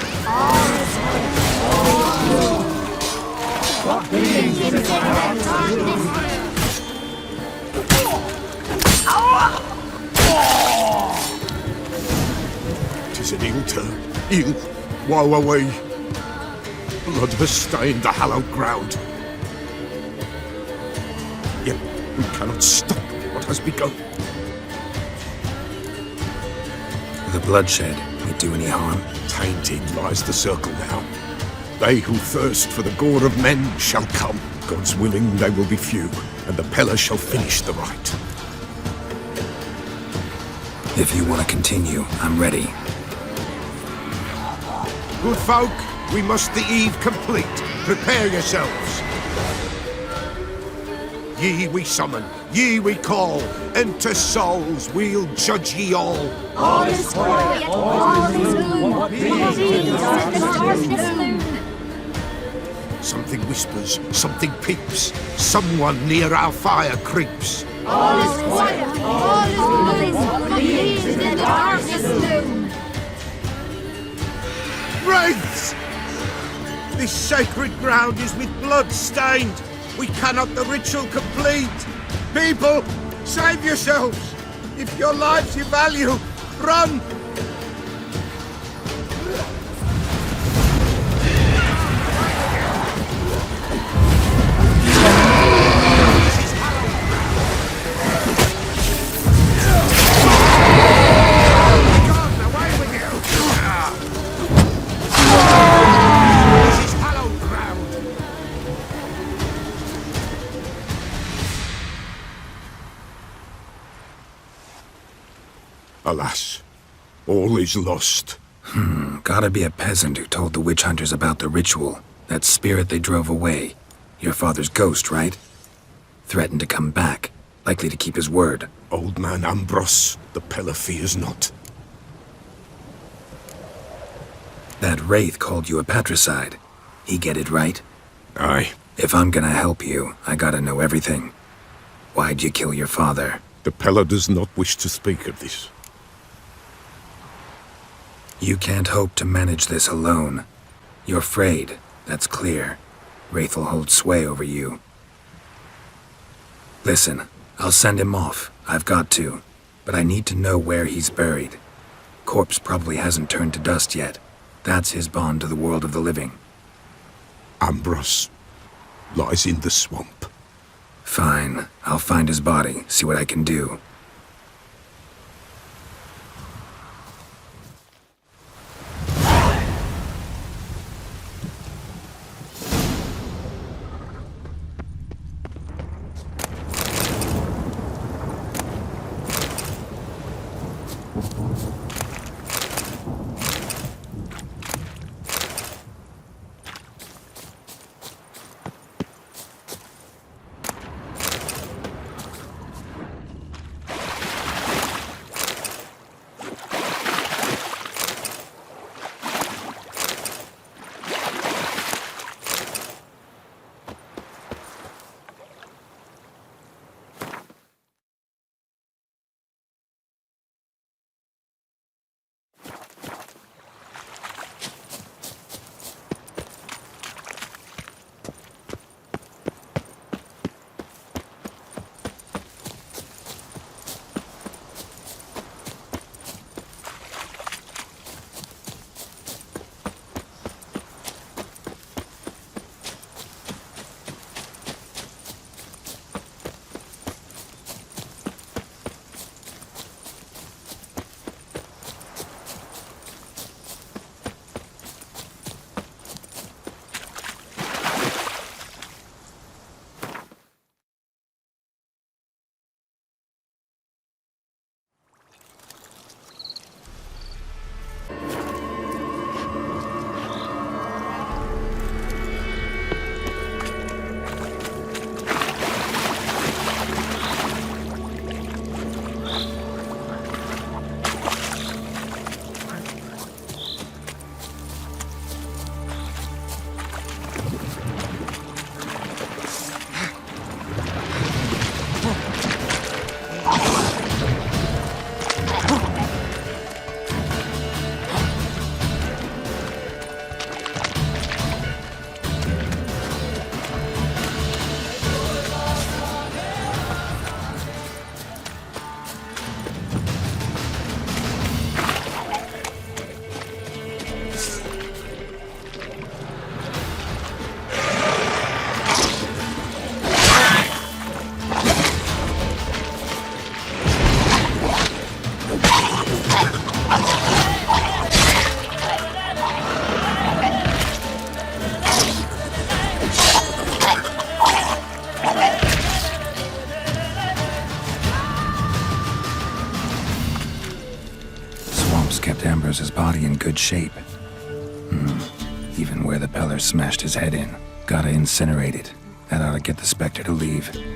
[SPEAKER 10] What beings in their darkness?
[SPEAKER 2] 'Tis an ill turn. Ill. Woe away. Blood has stained the hallowed ground. Yet we cannot stop what has begun.
[SPEAKER 5] The bloodshed, we do any harm?
[SPEAKER 2] Tainted lies the circle now. They who thirst for the gore of men shall come. God's willing, they will be few, and the Peller shall finish the rite.
[SPEAKER 5] If you want to continue, I'm ready.
[SPEAKER 2] Good folk, we must the eve complete. Prepare yourselves. Ye we summon, ye we call. Enter souls, we'll judge ye all.
[SPEAKER 10] All is quiet, all is gloom. What beings in the darkness loom?
[SPEAKER 2] Something whispers, something peeps. Someone near our fire creeps.
[SPEAKER 10] All is quiet, all is gloom. What beings in the darkness loom?
[SPEAKER 2] Wraiths! This sacred ground is with blood stained. We cannot the ritual complete. People, save yourselves. If your lives you value, run! Alas, all is lost.
[SPEAKER 5] Gotta be a peasant who told the witch hunters about the ritual. That spirit they drove away. Your father's ghost, right? Threatened to come back. Likely to keep his word.
[SPEAKER 2] Old man Ambrose, the Peller fears not.
[SPEAKER 5] That wraith called you a patricide. He get it right?
[SPEAKER 2] Aye.
[SPEAKER 5] If I'm gonna help you, I gotta know everything. Why'd you kill your father?
[SPEAKER 2] The Peller does not wish to speak of this.
[SPEAKER 5] You can't hope to manage this alone. You're afraid, that's clear. Wraith will hold sway over you. Listen, I'll send him off. I've got to. But I need to know where he's buried. Corpse probably hasn't turned to dust yet. That's his bond to the world of the living.
[SPEAKER 2] Ambrose, lies in the swamp.
[SPEAKER 5] Fine. I'll find his body, see what I can do. His body in good shape. Even where the Peller smashed his head in. Gotta incinerate it. That ought to get the Spectre to leave.
[SPEAKER 3] Leave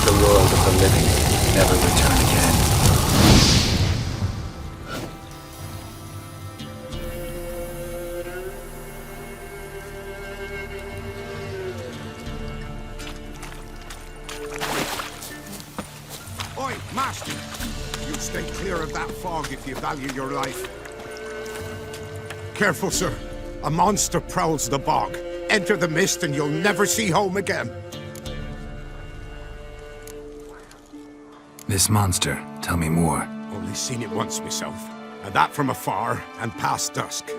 [SPEAKER 3] the world of the living, never return again.
[SPEAKER 8] Oi, Master! You stay clear of that fog if you value your life. Careful, sir. A monster prowls the bog. Enter the mist and you'll never see home again.
[SPEAKER 5] This monster, tell me more.
[SPEAKER 8] Only seen it once myself. And that from afar and past dusk.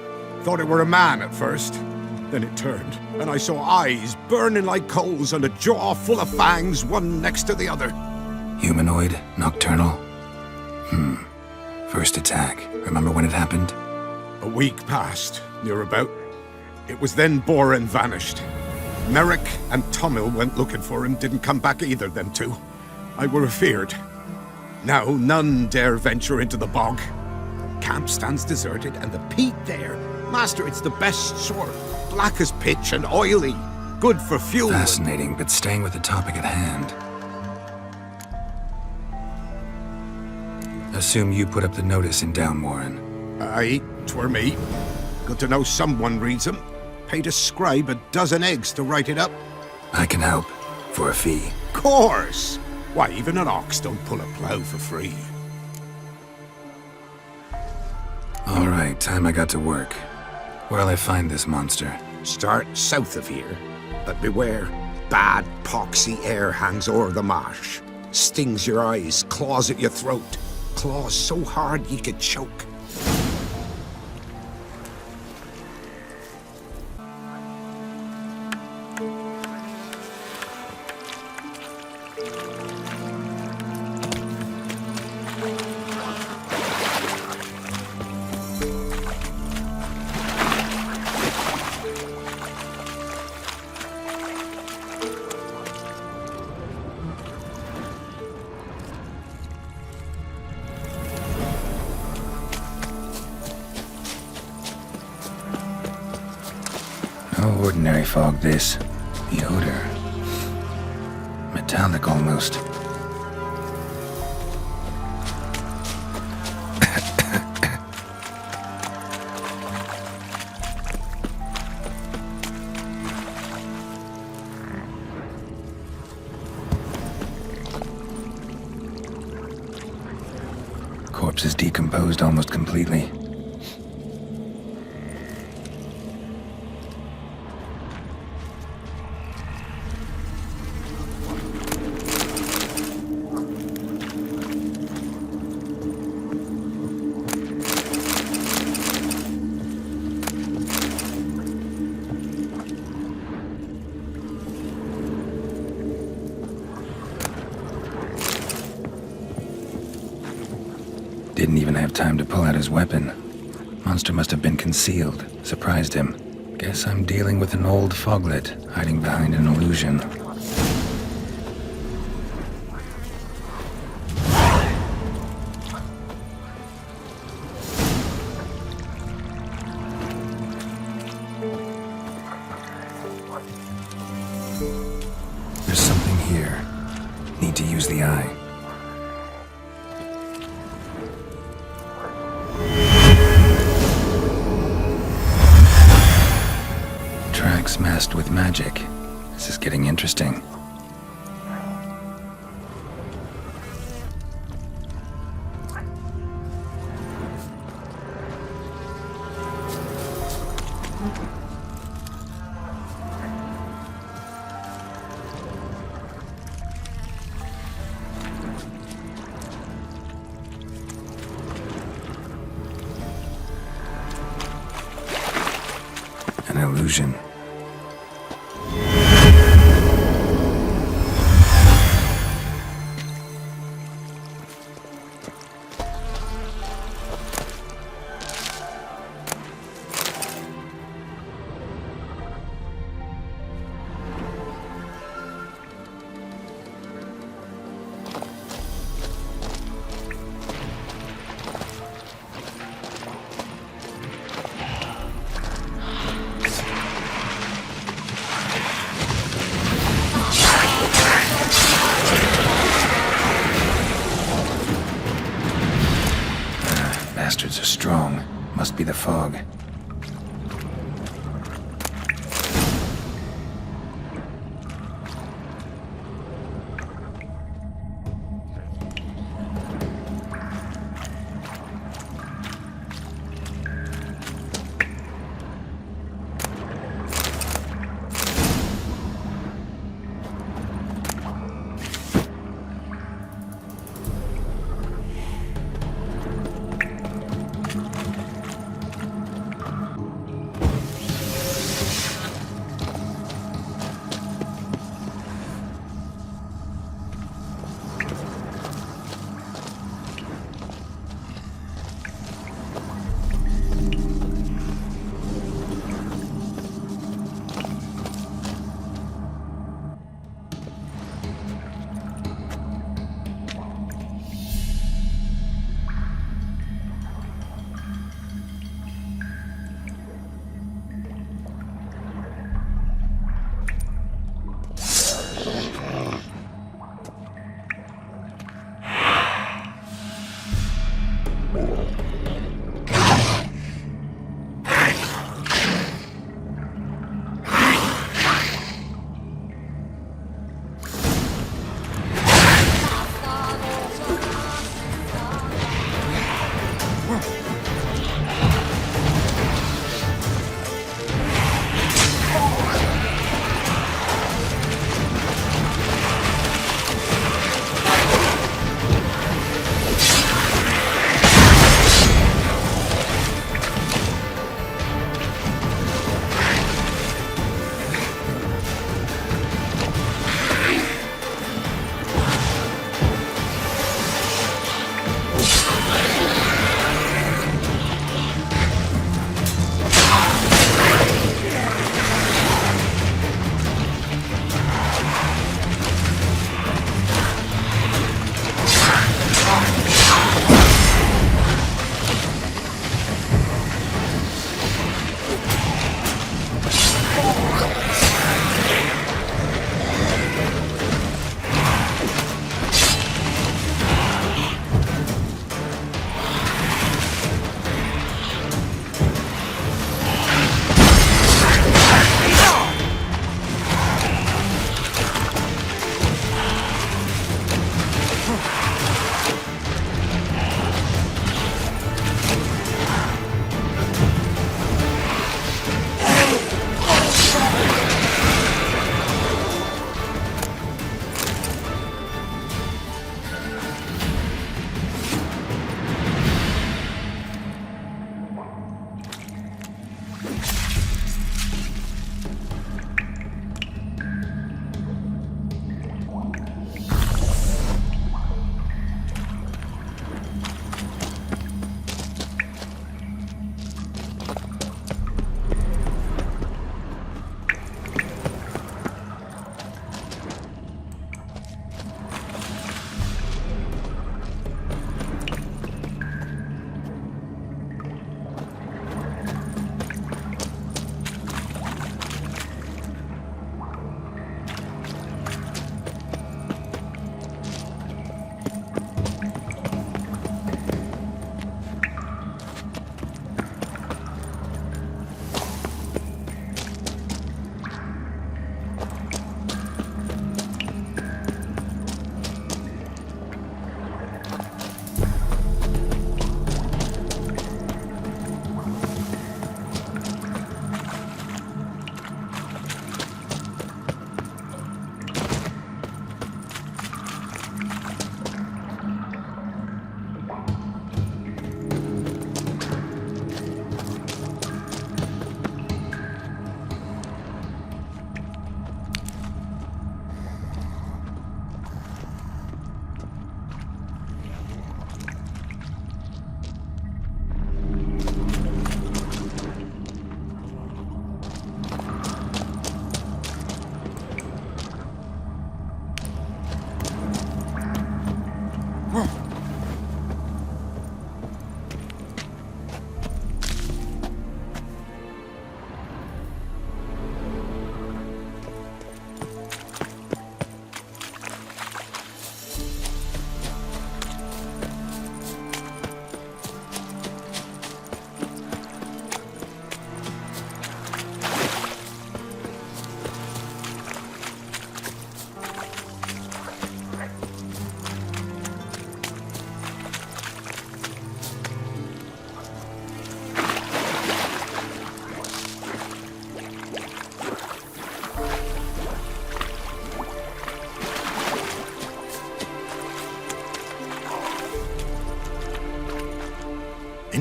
[SPEAKER 8] Thought it were a man at first. Then it turned, and I saw eyes burning like coals and a jaw full of fangs, one next to the other.
[SPEAKER 5] Humanoid? Nocturnal? First attack. Remember when it happened?
[SPEAKER 8] A week passed, near about. It was then Boren vanished. Merrick and Tomil went looking for him, didn't come back either, them two. I were afeard. Now none dare venture into the bog. Camp stands deserted, and the peat there. Master, it's the best sort. Black as pitch and oily. Good for fuel.
[SPEAKER 5] Fascinating, but staying with the topic at hand. Assume you put up the notice in Downwarren.
[SPEAKER 8] Aye, 'twere me. Good to know someone reads 'em. Paid a scribe a dozen eggs to write it up.
[SPEAKER 5] I can help. For a fee.
[SPEAKER 8] Course! Why, even an ox don't pull a plough for free.
[SPEAKER 5] All right, time I got to work. Where'll I find this monster?
[SPEAKER 8] Start south of here. But beware. Bad, poxy air hangs o'er the marsh. Stings your eyes, claws at your throat. Claws so hard you could choke.
[SPEAKER 5] No ordinary fog, this. The odor. Metallic almost. Corpse is decomposed almost completely. Didn't even have time to pull out his weapon. Monster must have been concealed, surprised him. Guess I'm dealing with an old foglet, hiding behind an illusion. There's something here. Need to use the eye. Tracks masked with magic. This is getting interesting. An illusion. Bastards are strong. Must be the fog.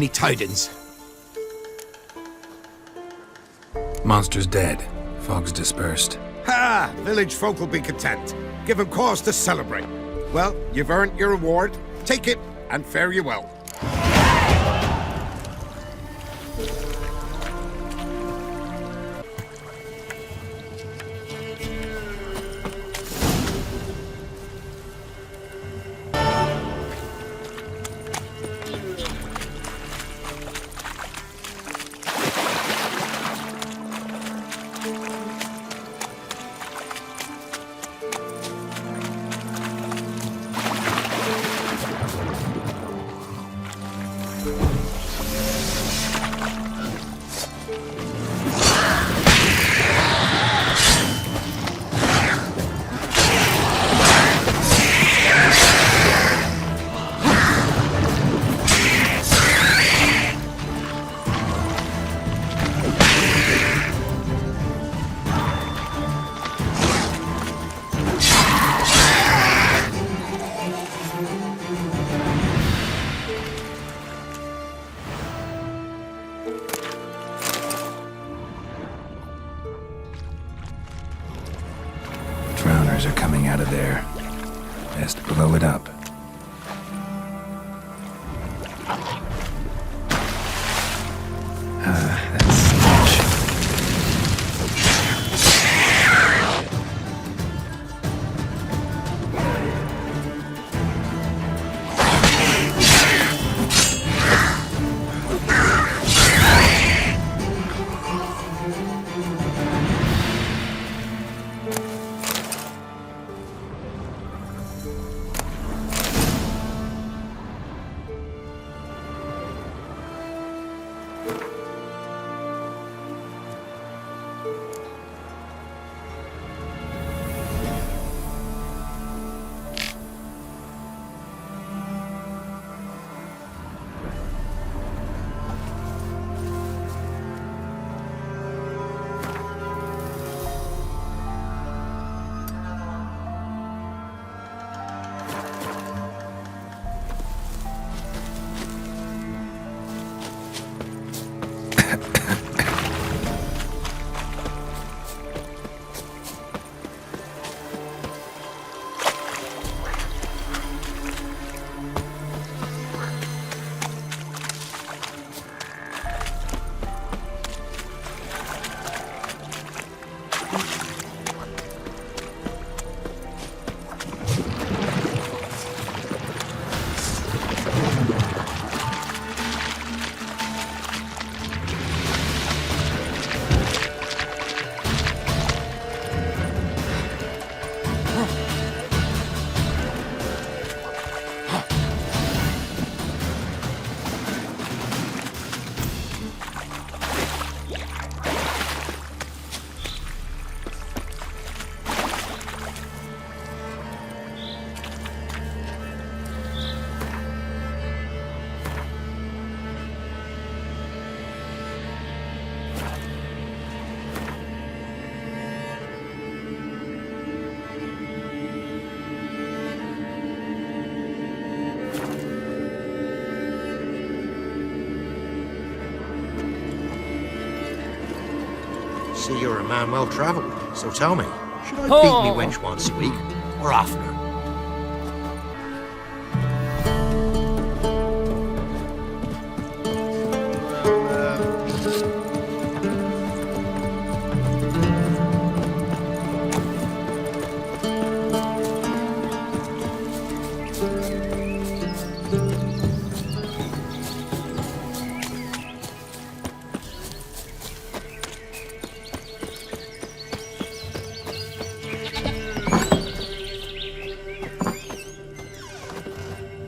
[SPEAKER 8] any tidings?
[SPEAKER 5] Monster's dead. Fog's dispersed.
[SPEAKER 8] Ha! Village folk will be content. Give them cause to celebrate. Well, you've earned your reward. Take it, and fare you well.
[SPEAKER 5] Drowners are coming out of there. Best blow it up. That's stench.
[SPEAKER 8] See, you're a man well travelled, so tell me, should I beat me wench once a week, or oftener?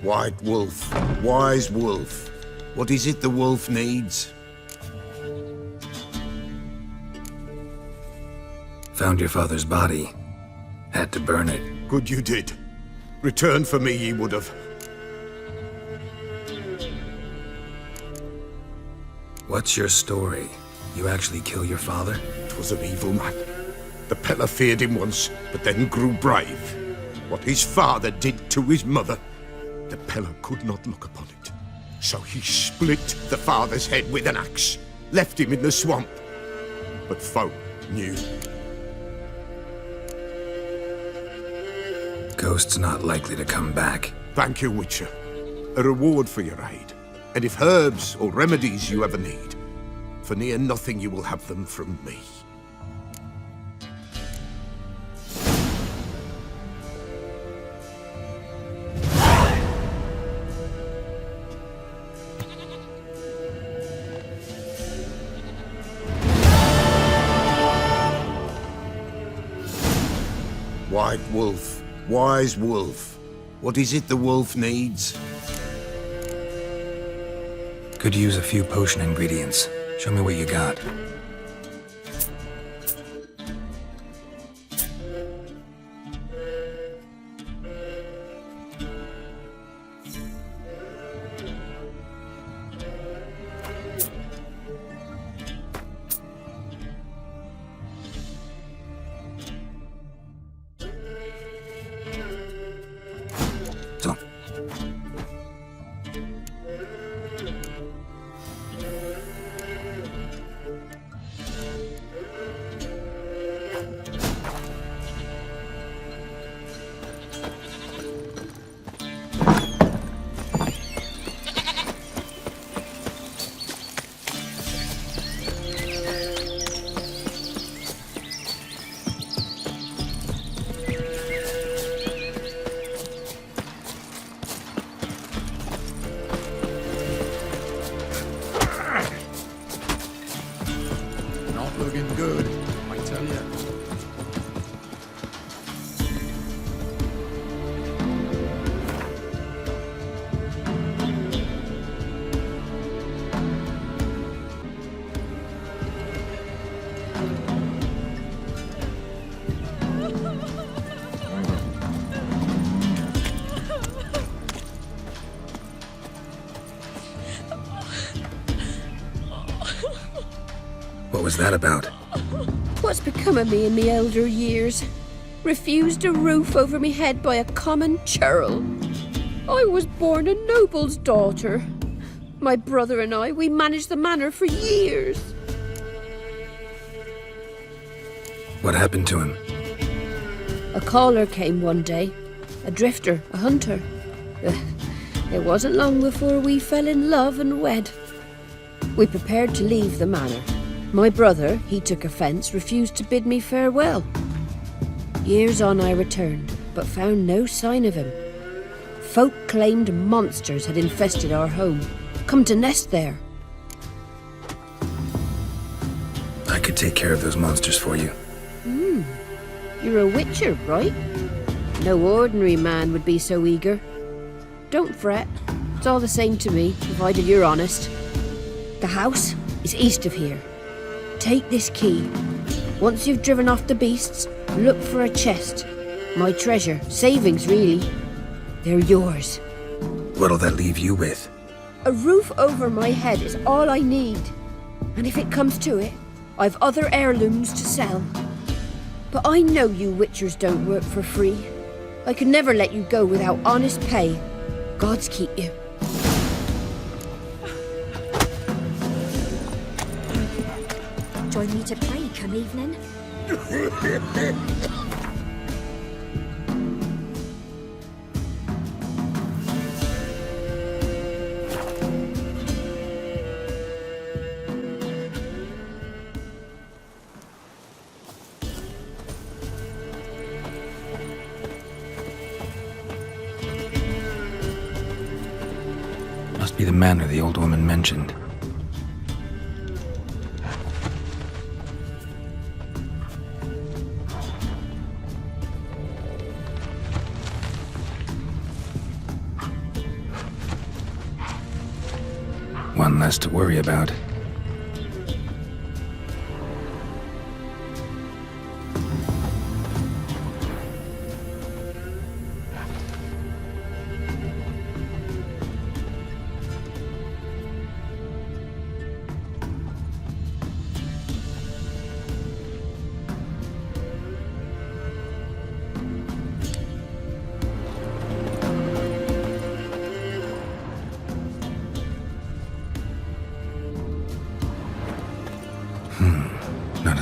[SPEAKER 8] White wolf, wise wolf. What is it the wolf needs?
[SPEAKER 5] Found your father's body. Had to burn it.
[SPEAKER 8] Good you did. Return for me ye would have.
[SPEAKER 5] What's your story? You actually kill your father?
[SPEAKER 8] 'Twas an evil man. The Peller feared him once, but then grew brave. What his father did to his mother, the Peller could not look upon it.
[SPEAKER 2] So he split the father's head with an axe, left him in the swamp. But folk knew.
[SPEAKER 5] Ghost's not likely to come back.
[SPEAKER 2] Thank you, Witcher. A reward for your aid. And if herbs or remedies you ever need, for near nothing you will have them from me. White wolf, wise wolf. What is it the wolf needs?
[SPEAKER 5] Could use a few potion ingredients. Show me what you got. Looking good, I tell you. What was that about?
[SPEAKER 6] What's become of me in me elder years? Refused a roof over me head by a common churl. I was born a noble's daughter. My brother and I, we managed the manor for years.
[SPEAKER 5] What happened to him?
[SPEAKER 6] A caller came one day. A drifter, a hunter. It wasn't long before we fell in love and wed. We prepared to leave the manor. My brother, he took offence, refused to bid me farewell. Years on I returned, but found no sign of him. Folk claimed monsters had infested our home, come to nest there.
[SPEAKER 5] I could take care of those monsters for you.
[SPEAKER 6] You're a witcher, right? No ordinary man would be so eager. Don't fret, it's all the same to me, provided you're honest. The house is east of here. Take this key. Once you've driven off the beasts, look for a chest. My treasure, savings really. They're yours.
[SPEAKER 5] What'll that leave you with?
[SPEAKER 6] A roof over my head is all I need. And if it comes to it, I've other heirlooms to sell. But I know you witchers don't work for free. I could never let you go without honest pay. Gods keep you.
[SPEAKER 1] Join me to play come evening.
[SPEAKER 5] Must be the manor the old woman mentioned. One less to worry about.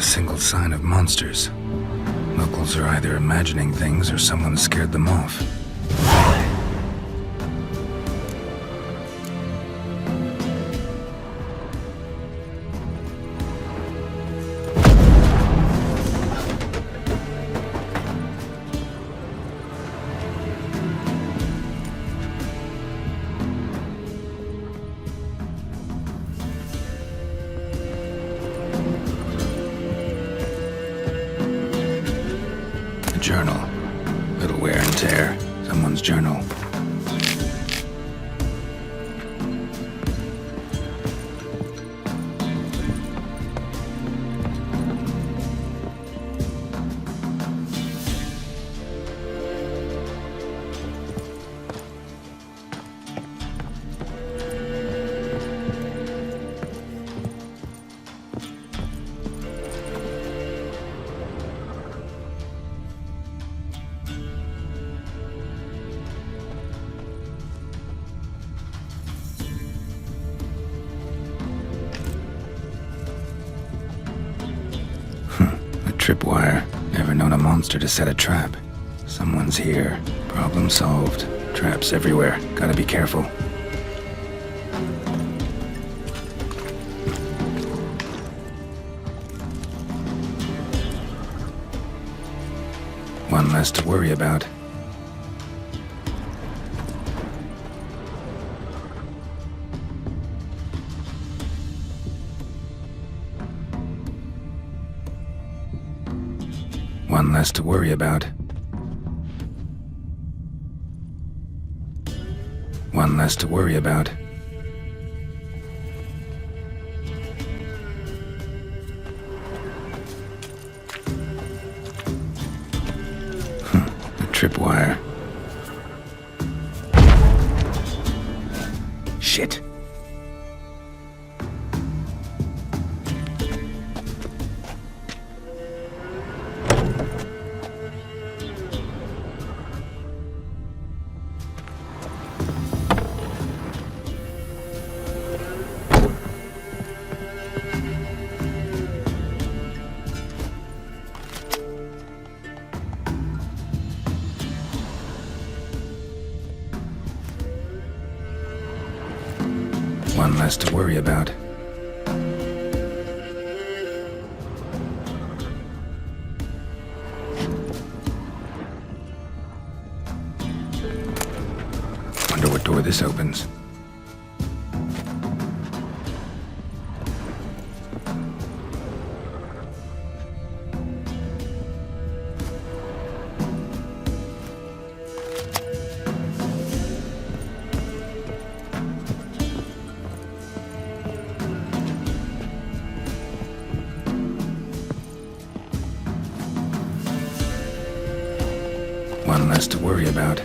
[SPEAKER 5] single sign of monsters. Locals are either imagining things or someone scared them off. Journal. Little wear and tear. Someone's journal. Tripwire. Never known a monster to set a trap. Someone's here. Problem solved. Traps everywhere. Gotta be careful. One less to worry about. One less to worry about. One less to worry about. A tripwire. Shit. One less to worry about. Wonder what door this opens. One less to worry about.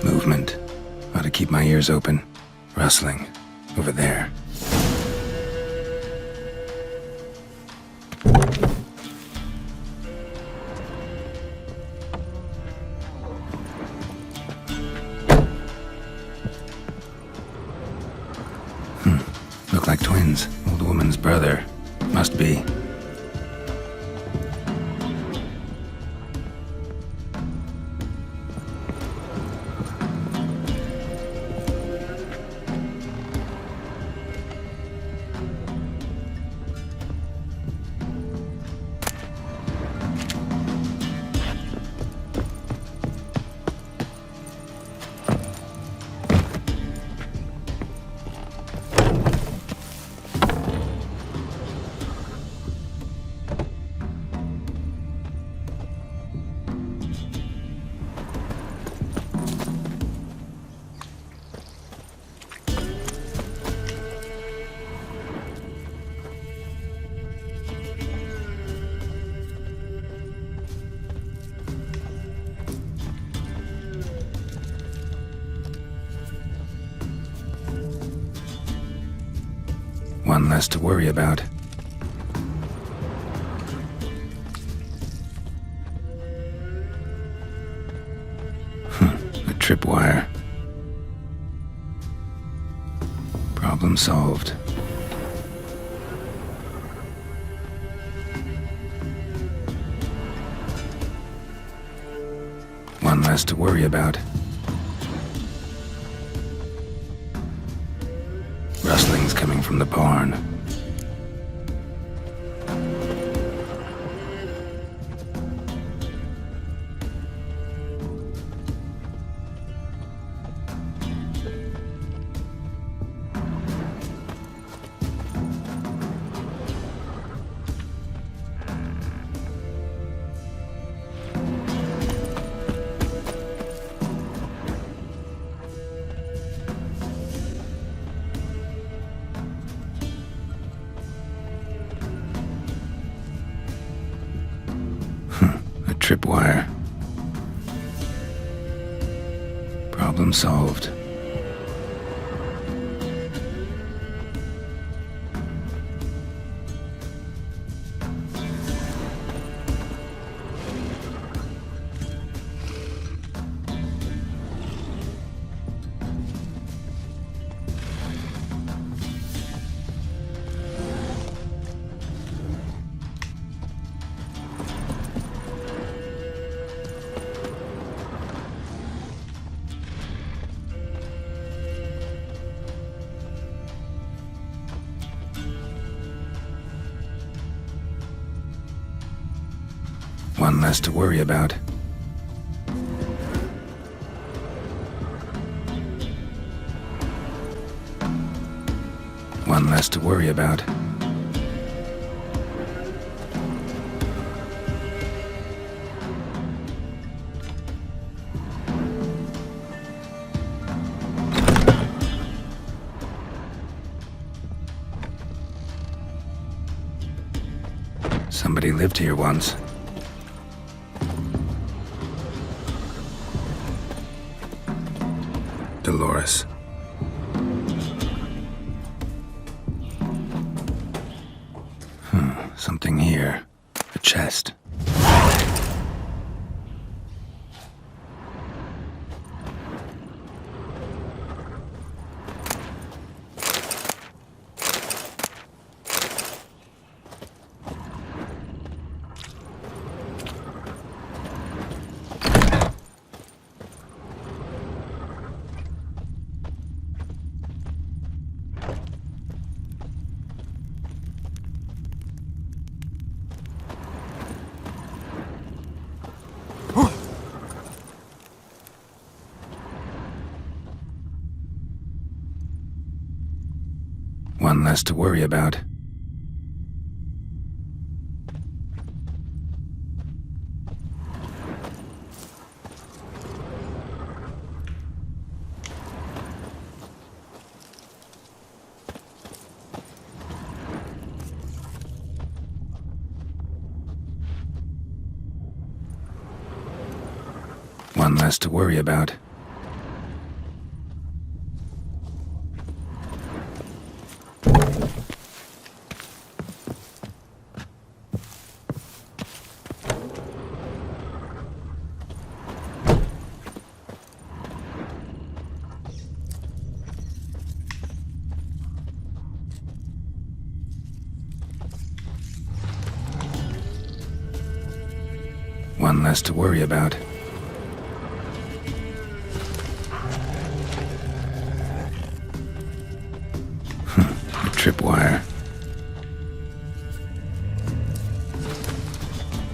[SPEAKER 5] Movement. Ought to keep my ears open. Rustling. Over there. Look like twins. Old woman's brother. Must be. One less to worry about. A tripwire. Problem solved. One less to worry about. Rustlings coming from the barn. Tripwire. Problem solved. One less to worry about. One less to worry about. Somebody lived here once. Dolores. Something here. A chest. One less to worry about. One less to worry about. One less to worry about. A tripwire.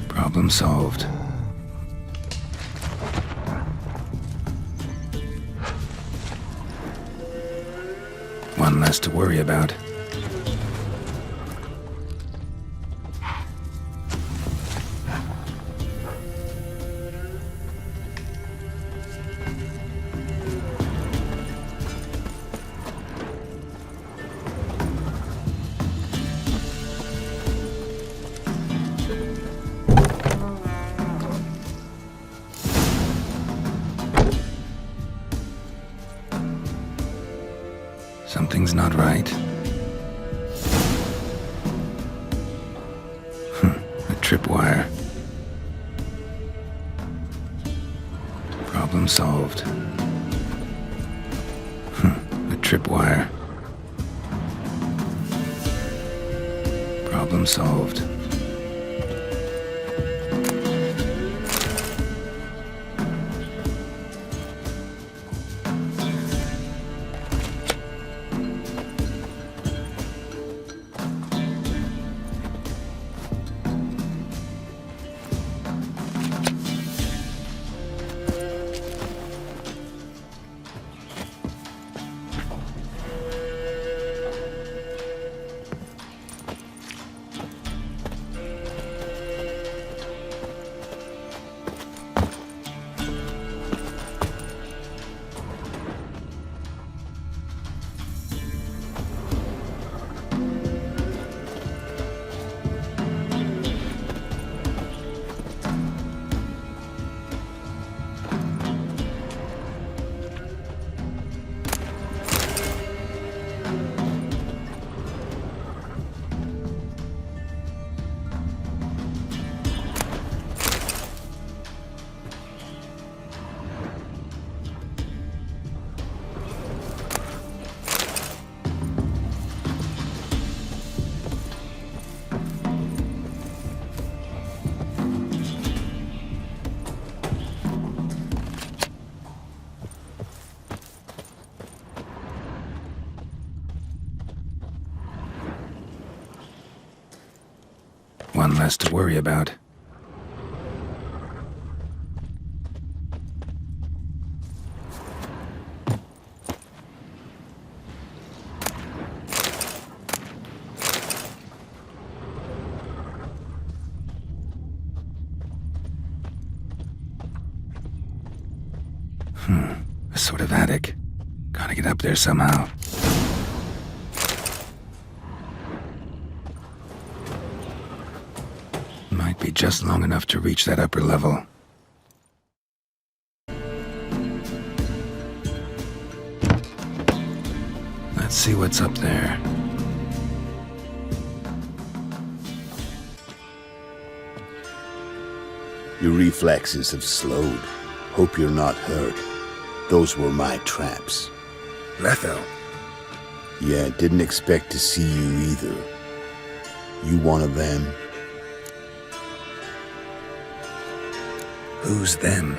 [SPEAKER 5] Problem solved. One less to worry about. Something's not right. tripwire. Problem solved. A tripwire. Problem solved. One less to worry about. A sort of attic. Gotta get up there somehow. Might be just long enough to reach that upper level. Let's see what's up there.
[SPEAKER 4] Your reflexes have slowed. Hope you're not hurt. Those were my traps.
[SPEAKER 5] Lethal?
[SPEAKER 4] Yeah, didn't expect to see you either. You one of them?
[SPEAKER 5] Who's them?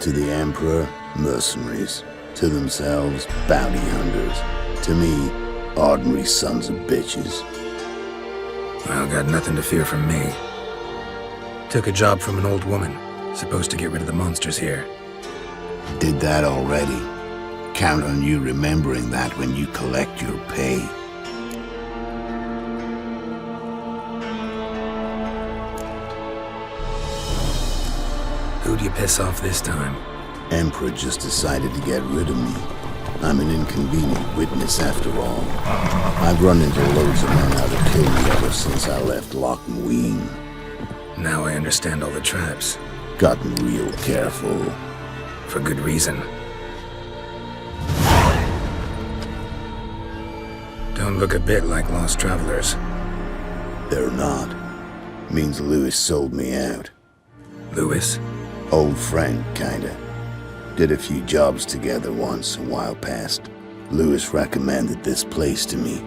[SPEAKER 4] To the Emperor, mercenaries. To themselves, bounty hunters. To me, ordinary sons of bitches.
[SPEAKER 5] Well, got nothing to fear from me. Took a job from an old woman. Supposed to get rid of the monsters here.
[SPEAKER 4] Did that already. Count on you remembering that when you collect your pay.
[SPEAKER 5] Who'd you piss off this time?
[SPEAKER 4] Emperor just decided to get rid of me. I'm an inconvenient witness after all. I've run into loads of men out to kill me ever since I left Loch Mween.
[SPEAKER 5] Now I understand all the traps.
[SPEAKER 4] Gotten real careful.
[SPEAKER 5] For good reason. Don't look a bit like lost travelers.
[SPEAKER 4] They're not. Means Lewis sold me out.
[SPEAKER 5] Lewis?
[SPEAKER 4] Old friend, kinda. Did a few jobs together once, a while past. Lewis recommended this place to me.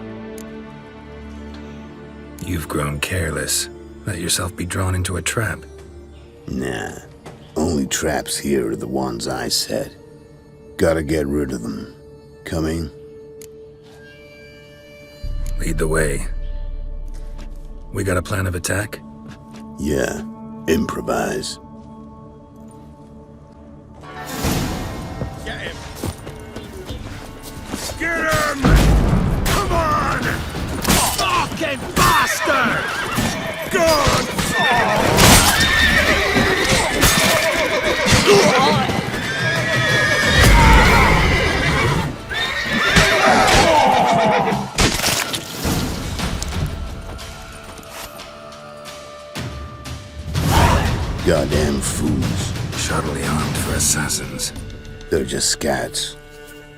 [SPEAKER 5] You've grown careless. Let yourself be drawn into a trap.
[SPEAKER 4] Nah. Only traps here are the ones I set. Gotta get rid of them. Coming?
[SPEAKER 5] Lead the way. We got a plan of attack?
[SPEAKER 4] Yeah. Improvise.
[SPEAKER 7] Get him! Get him! Come on! Fucking bastard! Good!
[SPEAKER 4] Goddamn fools.
[SPEAKER 5] Shoddily armed for assassins.
[SPEAKER 4] They're just scats.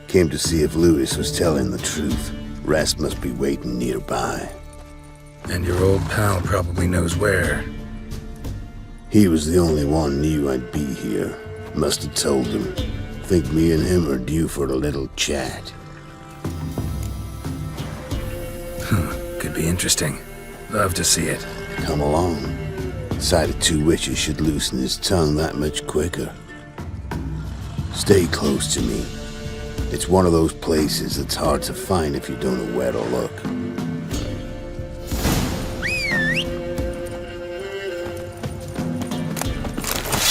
[SPEAKER 4] Came to see if Lewis was telling the truth. Rest must be waiting nearby.
[SPEAKER 5] And your old pal probably knows where.
[SPEAKER 21] He was the only one knew I'd be here. Must have told him. Think me and him are due for a little chat.
[SPEAKER 5] Could be interesting. Love to see it.
[SPEAKER 21] Come along. Sight of two witches should loosen his tongue that much quicker. Stay close to me. It's one of those places that's hard to find if you don't know where to look.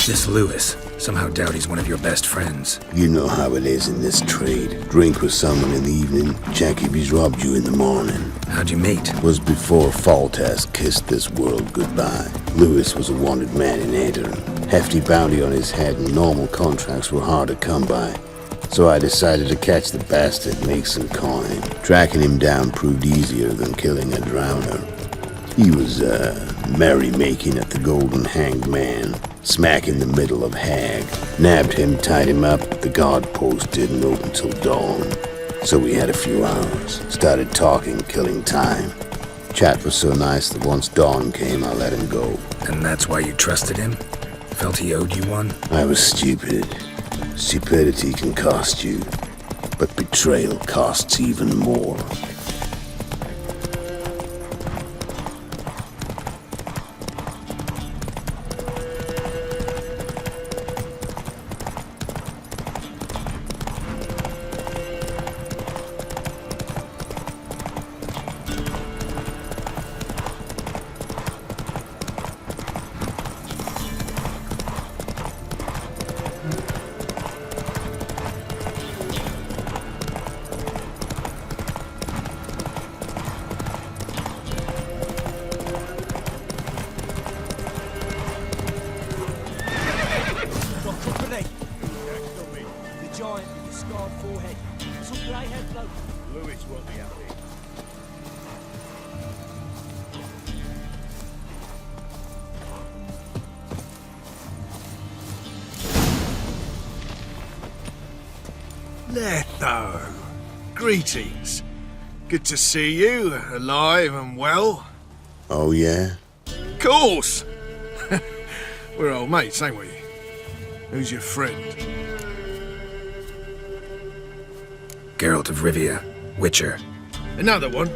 [SPEAKER 5] This Lewis. Somehow doubt he's one of your best friends.
[SPEAKER 21] You know how it is in this trade. Drink with someone in the evening, check if he's robbed you in the morning.
[SPEAKER 5] How'd you meet?
[SPEAKER 21] Was before Faltas kissed this world goodbye. Lewis was a wanted man in Aedirn. Hefty bounty on his head and normal contracts were hard to come by. So I decided to catch the bastard and make some coin. Tracking him down proved easier than killing a drowner. He was, merrymaking at the Golden Hanged Man, smack in the middle of Hag. Nabbed him, tied him up. The guard post didn't open till dawn. So we had a few hours. Started talking, killing time. Chat was so nice that once dawn came, I let him go.
[SPEAKER 5] And that's why you trusted him? Felt he owed you one?
[SPEAKER 21] I was stupid. Stupidity can cost you, but betrayal costs even more.
[SPEAKER 16] Letho, greetings. Good to see you, alive and well.
[SPEAKER 21] Oh, yeah?
[SPEAKER 16] Course! We're old mates, ain't we? Who's your friend?
[SPEAKER 5] Geralt of Rivia, Witcher.
[SPEAKER 16] Another one?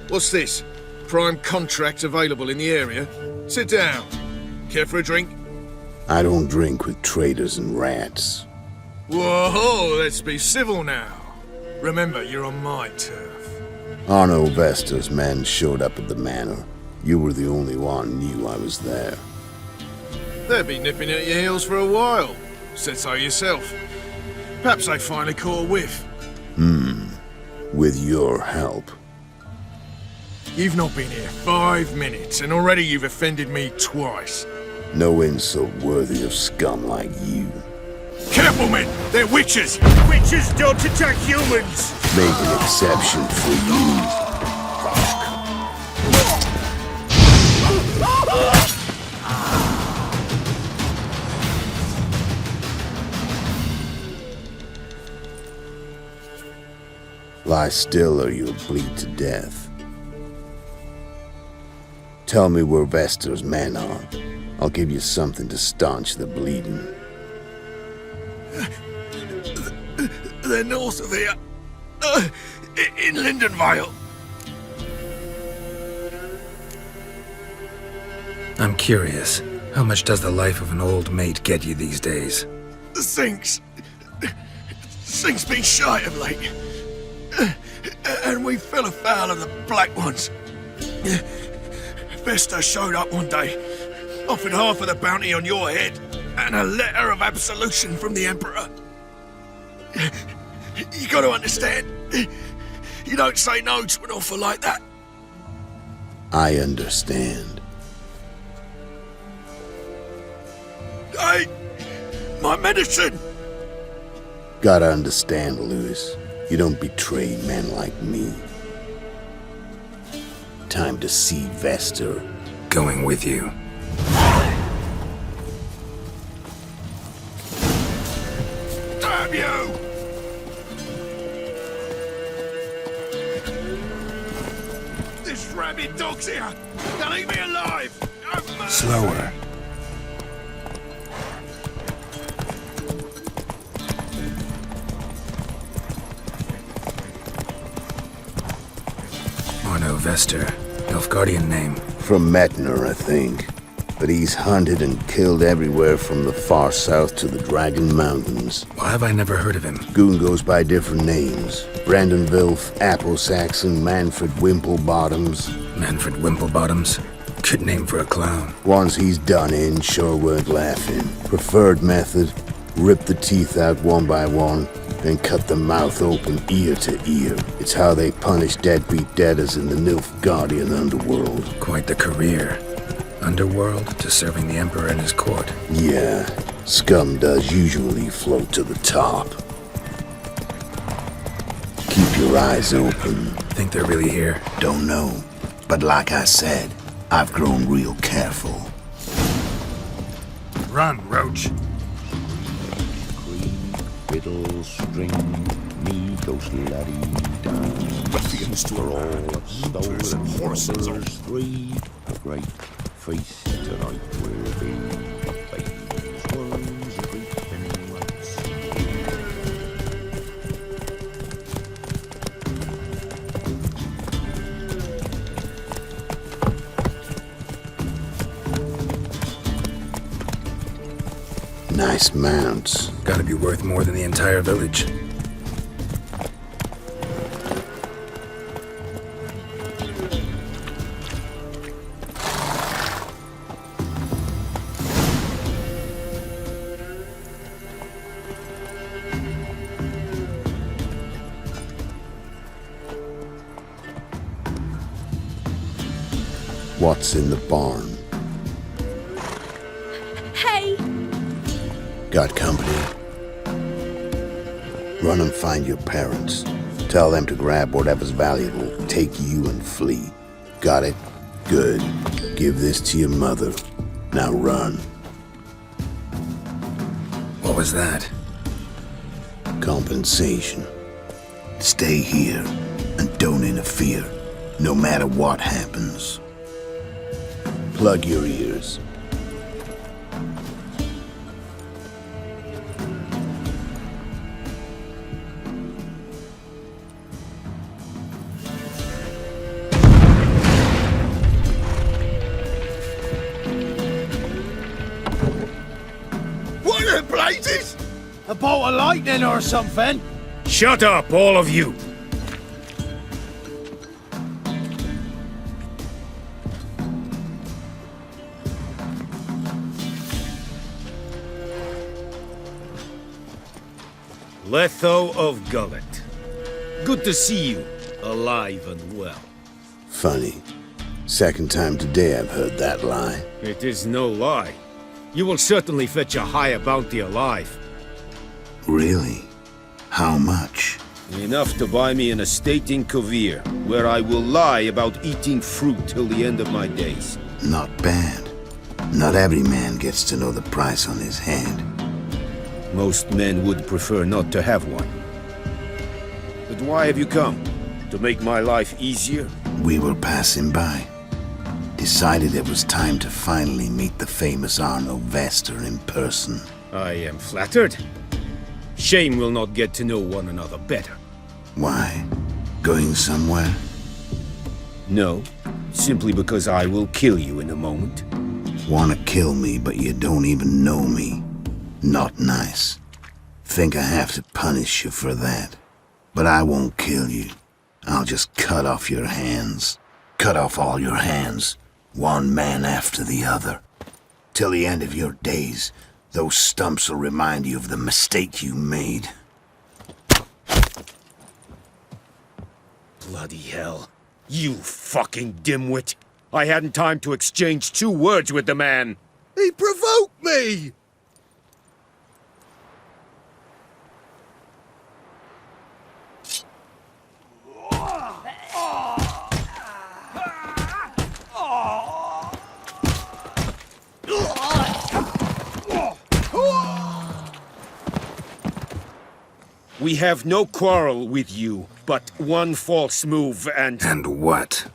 [SPEAKER 16] What's this? Prime contract available in the area? Sit down. Care for a drink?
[SPEAKER 21] I don't drink with traitors and rats.
[SPEAKER 16] Whoa, let's be civil now. Remember, you're on my turf.
[SPEAKER 21] Arno Vestor's men showed up at the manor. You were the only one knew I was there.
[SPEAKER 16] They've been nipping at your heels for a while. Said so yourself. Perhaps they finally caught a whiff.
[SPEAKER 21] With your help.
[SPEAKER 16] You've not been here 5 minutes, and already you've offended me twice.
[SPEAKER 21] No insult worthy of scum like you.
[SPEAKER 4] Careful, men! They're witches! Witches don't attack humans!
[SPEAKER 21] Make an exception for you. Lie still or you'll bleed to death. Tell me where Vestor's men are. I'll give you something to staunch the bleeding.
[SPEAKER 16] They're north of here. In Lindenvale.
[SPEAKER 5] I'm curious. How much does the life of an old mate get you these days?
[SPEAKER 16] Sinks been shy of late. And we fell afoul of the Black Ones. Vestor showed up one day, offered half of the bounty on your head, and a letter of absolution from the Emperor. You gotta understand, you don't say no to an offer like that.
[SPEAKER 21] I understand.
[SPEAKER 16] Hey, my medicine!
[SPEAKER 21] Gotta understand, Lewis. You don't betray men like me. Time to see Vestor.
[SPEAKER 5] Going with you.
[SPEAKER 16] Damn you! There's rabid dogs here! They'll eat me alive!
[SPEAKER 5] Slower. Arno Vester. Nilfgaardian name.
[SPEAKER 21] From Metner, I think. But he's hunted and killed everywhere from the far south to the Dragon Mountains.
[SPEAKER 5] Why have I never heard of him?
[SPEAKER 21] Goon goes by different names. Brandon Vilf, Apple Saxon, Manfred Wimplebottoms.
[SPEAKER 5] Manfred Wimplebottoms? Good name for a clown.
[SPEAKER 21] Ones he's done in sure weren't laughing. Preferred method, rip the teeth out one by one, then cut the mouth open ear to ear. It's how they punish deadbeat debtors in the Nilfgaardian underworld.
[SPEAKER 5] Quite the career. Underworld to serving the Emperor and his court.
[SPEAKER 21] Yeah, scum does usually float to the top. Keep your eyes open.
[SPEAKER 5] Think they're really here?
[SPEAKER 21] Don't know. But like I said, I've grown real careful.
[SPEAKER 5] Run, Roach.
[SPEAKER 3] Fiddle, string, me, those laddie
[SPEAKER 2] Ruffians to
[SPEAKER 3] all
[SPEAKER 2] hunters and horses are
[SPEAKER 3] three. A great feast tonight will be. Babies, worms, a great many rights.
[SPEAKER 21] Nice mounts.
[SPEAKER 5] Gotta be worth more than the entire village.
[SPEAKER 21] What's in the barn?
[SPEAKER 10] Hey!
[SPEAKER 21] Got company? Run and find your parents. Tell them to grab whatever's valuable, take you and flee. Got it? Good. Give this to your mother. Now run.
[SPEAKER 5] What was that?
[SPEAKER 21] Compensation. Stay here and don't interfere, no matter what happens. Plug your ears.
[SPEAKER 16] What the blazes?
[SPEAKER 9] A bolt of lightning or something?
[SPEAKER 7] Shut up, all of you! Letho of Gullet. Good to see you, alive and well.
[SPEAKER 21] Funny. Second time today I've heard that lie.
[SPEAKER 7] It is no lie. You will certainly fetch a higher bounty alive.
[SPEAKER 21] Really? How much?
[SPEAKER 7] Enough to buy me an estate in Kovir, where I will lie about eating fruit till the end of my days.
[SPEAKER 21] Not bad. Not every man gets to know the price on his head.
[SPEAKER 7] Most men would prefer not to have one. But why have you come? To make my life easier?
[SPEAKER 21] We were passing by. Decided it was time to finally meet the famous Arno Vester in person.
[SPEAKER 7] I am flattered. Shame we'll not get to know one another better.
[SPEAKER 21] Why? Going somewhere?
[SPEAKER 7] No, simply because I will kill you in a moment.
[SPEAKER 21] Wanna kill me, but you don't even know me. Not nice. Think I have to punish you for that. But I won't kill you. I'll just cut off your hands. Cut off all your hands, one man after the other. Till the end of your days, those stumps will remind you of the mistake you made.
[SPEAKER 7] Bloody hell. You fucking dimwit. I hadn't time to exchange 2 words with the man.
[SPEAKER 16] He provoked me!
[SPEAKER 7] We have no quarrel with you, but one false move and...
[SPEAKER 5] And what?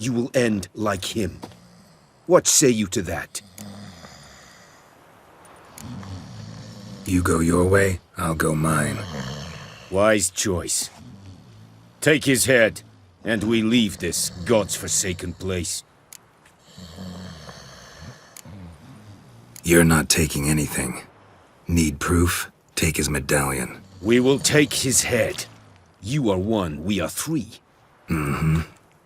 [SPEAKER 3] you will end like him. What say you to that?
[SPEAKER 5] You go your way, I'll go mine.
[SPEAKER 3] Wise choice. Take his head, and we leave this God's forsaken place.
[SPEAKER 5] You're not taking anything. Need proof? Take his medallion.
[SPEAKER 3] We will take his head. You are one, we are three.
[SPEAKER 5] Mm-hmm.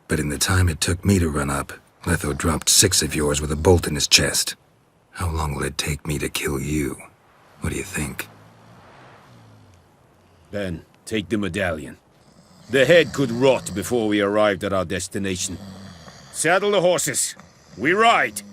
[SPEAKER 5] But in the time it took me to run up, Letho dropped 6 of yours with a bolt in his chest. How long will it take me to kill you? What do you think?
[SPEAKER 3] Ben, take the medallion. The head could rot before we arrived at our destination. Saddle the horses. We ride!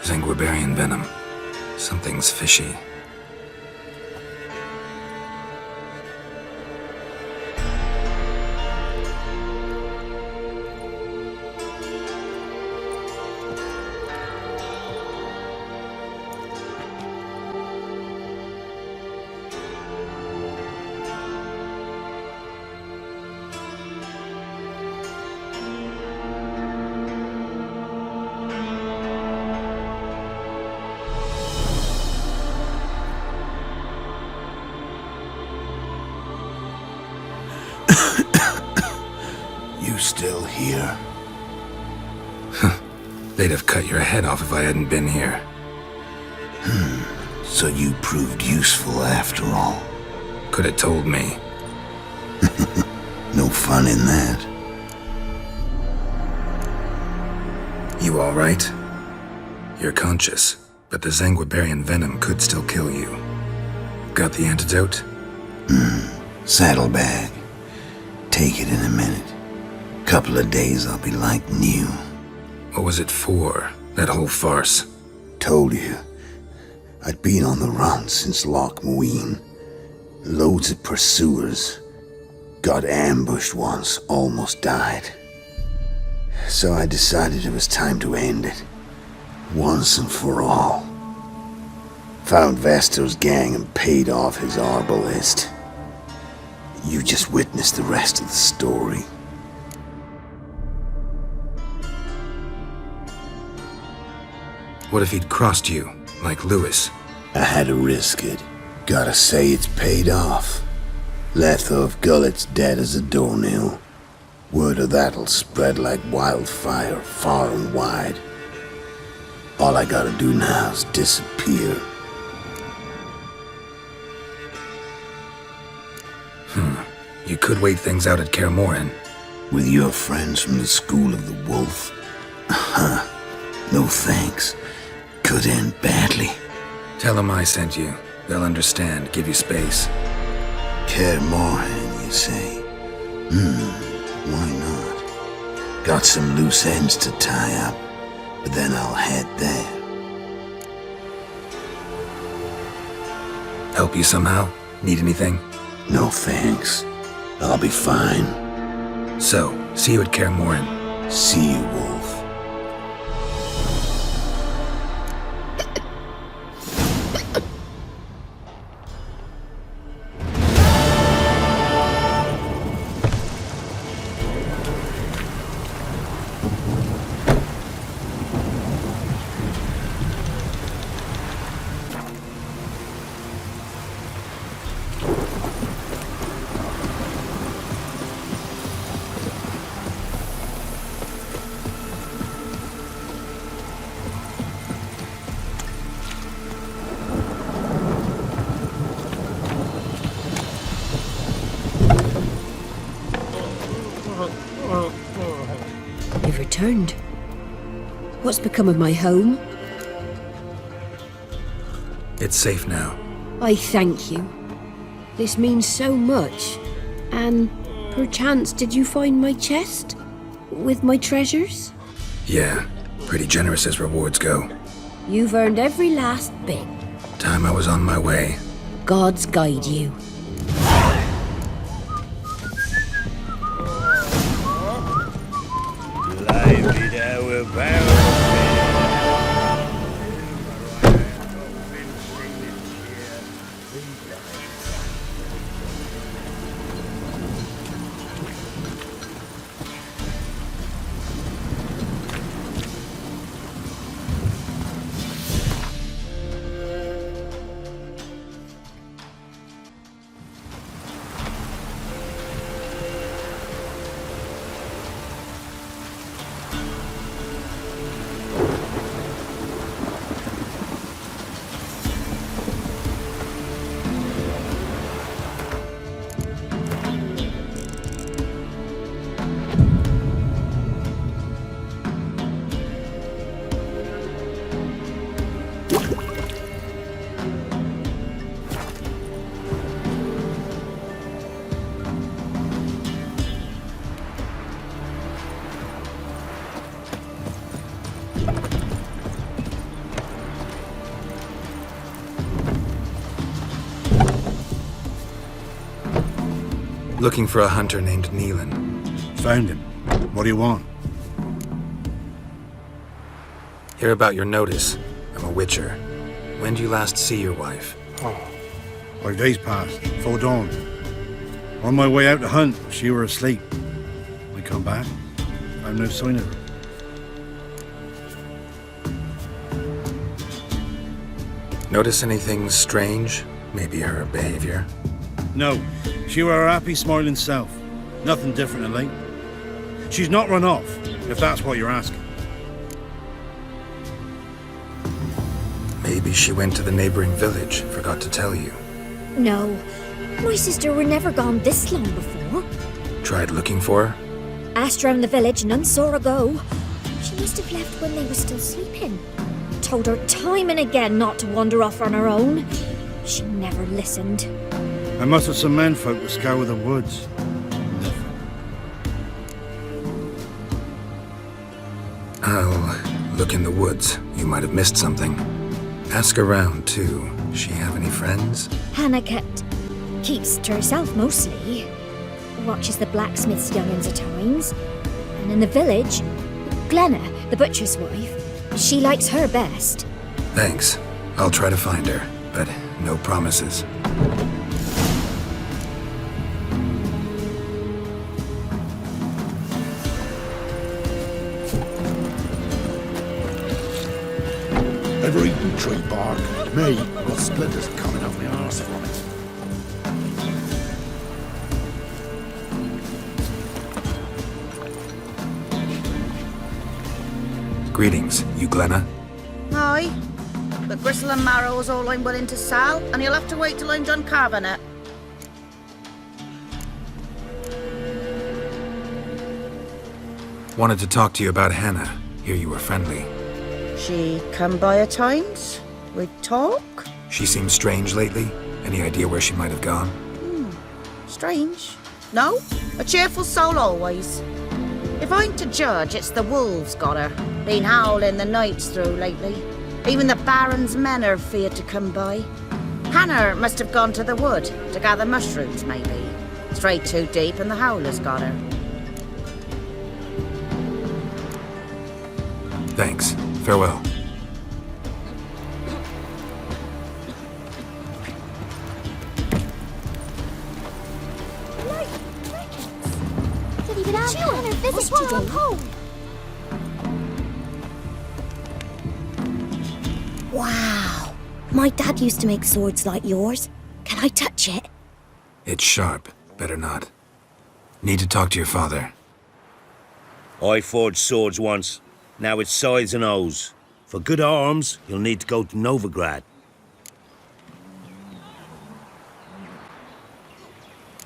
[SPEAKER 5] Zanguibarian venom. Something's fishy.
[SPEAKER 8] You still here?
[SPEAKER 5] They'd have cut your head off if I hadn't been here.
[SPEAKER 8] So you proved useful after all.
[SPEAKER 5] Could have told me.
[SPEAKER 8] No fun in that.
[SPEAKER 5] You all right? You're conscious, but the Zanguibarian venom could still kill you. Got the antidote?
[SPEAKER 8] Saddlebag. Take it in a minute. Couple of days I'll be like new.
[SPEAKER 5] What was it for, that whole farce?
[SPEAKER 8] Told you. I'd been on the run since Loch Muin. Loads of pursuers. Got ambushed once, almost died. So I decided it was time to end it. Once and for all. Found Vasto's gang and paid off his arbalist. You just witnessed the rest of the story.
[SPEAKER 5] What if he'd crossed you, like Lewis?
[SPEAKER 8] I had to risk it. Gotta say it's paid off. Letho of Gullet's dead as a doornail. Word of that'll spread like wildfire far and wide. All I gotta do now is disappear.
[SPEAKER 5] You could wait things out at Kaer Morhen.
[SPEAKER 8] With your friends from the School of the Wolf? No thanks. Could end badly.
[SPEAKER 5] Tell them I sent you. They'll understand, give you space.
[SPEAKER 8] Kaer Morhen, you say? Why not? Got some loose ends to tie up, but then I'll head there.
[SPEAKER 5] Help you somehow? Need anything?
[SPEAKER 8] No thanks. I'll be fine.
[SPEAKER 5] So, see you at Kaer Morhen.
[SPEAKER 8] See you, Wolf.
[SPEAKER 6] You've returned. What's become of my home?
[SPEAKER 5] It's safe now.
[SPEAKER 6] I thank you. This means so much. And perchance did you find my chest? With my treasures?
[SPEAKER 5] Yeah, pretty generous as rewards go.
[SPEAKER 6] You've earned every last bit.
[SPEAKER 5] Time I was on my way.
[SPEAKER 6] Gods guide you.
[SPEAKER 5] Looking for a hunter named Neelan.
[SPEAKER 14] Found him. What do you want?
[SPEAKER 5] Hear about your notice. I'm a witcher. When did you last see your wife?
[SPEAKER 14] 5 days passed, before dawn. On my way out to hunt, she were asleep. I come back, found no sign of her.
[SPEAKER 5] Notice anything strange? Maybe her behavior?
[SPEAKER 14] No, she were her happy, smiling self. Nothing different than late. She's not run off, if that's what you're asking.
[SPEAKER 5] Maybe she went to the neighboring village, forgot to tell you.
[SPEAKER 1] No, my sister were never gone this long before.
[SPEAKER 5] Tried looking for her?
[SPEAKER 1] Asked round the village, none saw her go. She must have left when they were still sleeping. Told her time and again not to wander off on her own. She never listened.
[SPEAKER 14] I must have some menfolk to scour the woods.
[SPEAKER 5] I'll look in the woods. You might have missed something. Ask around, too. She have any friends?
[SPEAKER 1] Hannah keeps to herself mostly. Watches the blacksmith's young'uns at times. And in the village, Glenna, the butcher's wife, she likes her best.
[SPEAKER 5] Thanks. I'll try to find her, but no promises.
[SPEAKER 21] Ever eaten tree bark? Me, I've got splinters coming out my arse from it.
[SPEAKER 5] Greetings, you Glenna?
[SPEAKER 10] Aye. But gristle and marrow's all I'm willing to sell, and you'll have to wait till I'm done carving it.
[SPEAKER 5] Wanted to talk to you about Hannah. Hear you were friendly.
[SPEAKER 10] She come by at times. We'd talk.
[SPEAKER 5] She seems strange lately. Any idea where she might have gone?
[SPEAKER 10] Strange. No, a cheerful soul always. If I'm to judge, it's the wolves got her. Been howling the nights through lately. Even the Baron's men are feared to come by. Hannah must have gone to the wood to gather mushrooms, maybe. Strayed too deep and the howlers got her.
[SPEAKER 5] Thanks. Farewell.
[SPEAKER 1] Didn't even ask her on her visit today. Wow. My dad used to make swords like yours. Can I touch it?
[SPEAKER 5] It's sharp. Better not. Need to talk to your father.
[SPEAKER 7] I forged swords once. Now it's scythes and hoes. For good arms, you'll need to go to Novigrad.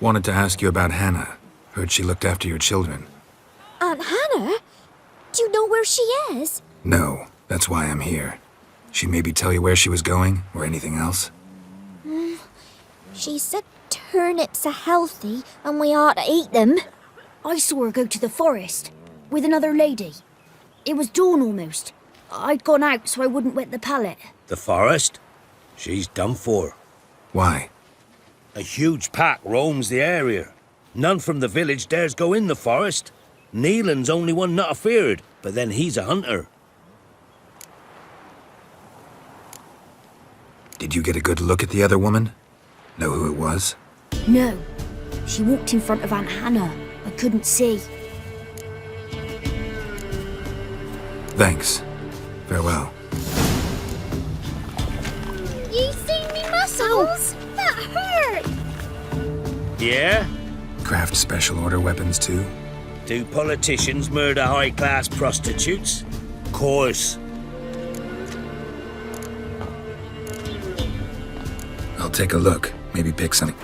[SPEAKER 5] Wanted to ask you about Hannah. Heard she looked after your children.
[SPEAKER 1] Aunt Hannah? Do you know where she is?
[SPEAKER 5] No, that's why I'm here. She maybe tell you where she was going, or anything else?
[SPEAKER 1] She said turnips are healthy and we ought to eat them. I saw her go to the forest with another lady. It was dawn almost. I'd gone out so I wouldn't wet the pallet.
[SPEAKER 7] The forest? She's done for.
[SPEAKER 5] Why?
[SPEAKER 7] A huge pack roams the area. None from the village dares go in the forest. Neelan's only one not afeared, but but then he's a hunter.
[SPEAKER 5] Did you get a good look at the other woman? Know who it was?
[SPEAKER 1] No. She walked in front of Aunt Hannah. I couldn't see.
[SPEAKER 5] Thanks. Farewell.
[SPEAKER 1] You seen me muscles? That hurt!
[SPEAKER 7] Yeah?
[SPEAKER 5] Craft special order weapons too?
[SPEAKER 7] Do politicians murder high-class prostitutes? Course.
[SPEAKER 5] I'll take a look. Maybe pick something.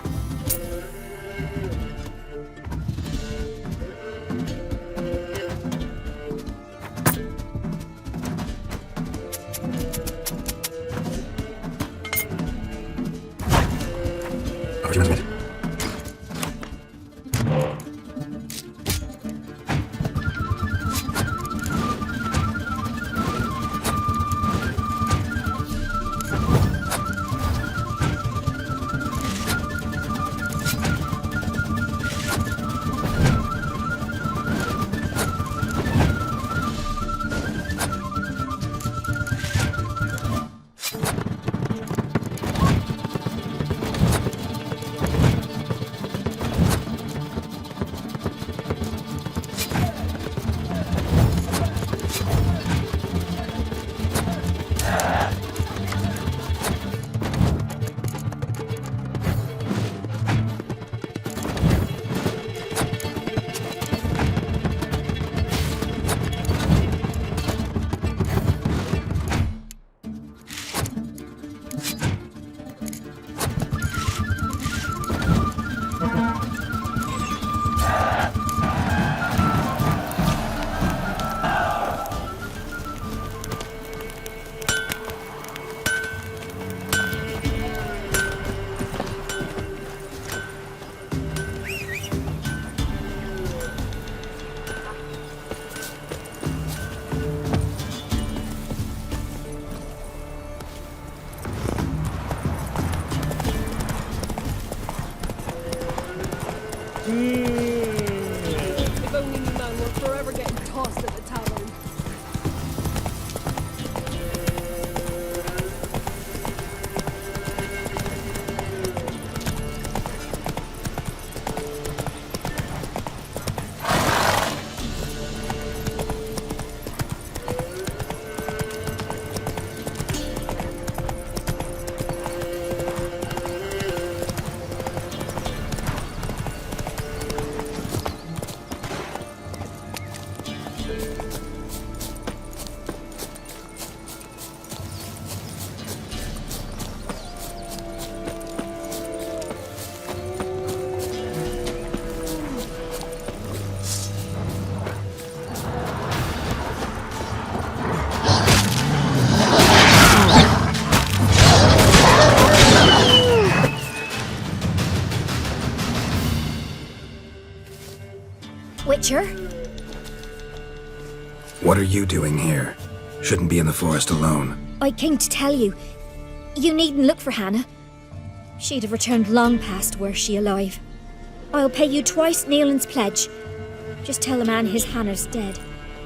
[SPEAKER 6] If only you man were forever getting tossed at the tavern.
[SPEAKER 1] Witcher?
[SPEAKER 5] What are you doing here? Shouldn't be in the forest alone.
[SPEAKER 1] I came to tell you. You needn't look for Hannah. She'd have returned long past were she alive. I'll pay you twice Nealon's pledge. Just tell the man his Hannah's dead.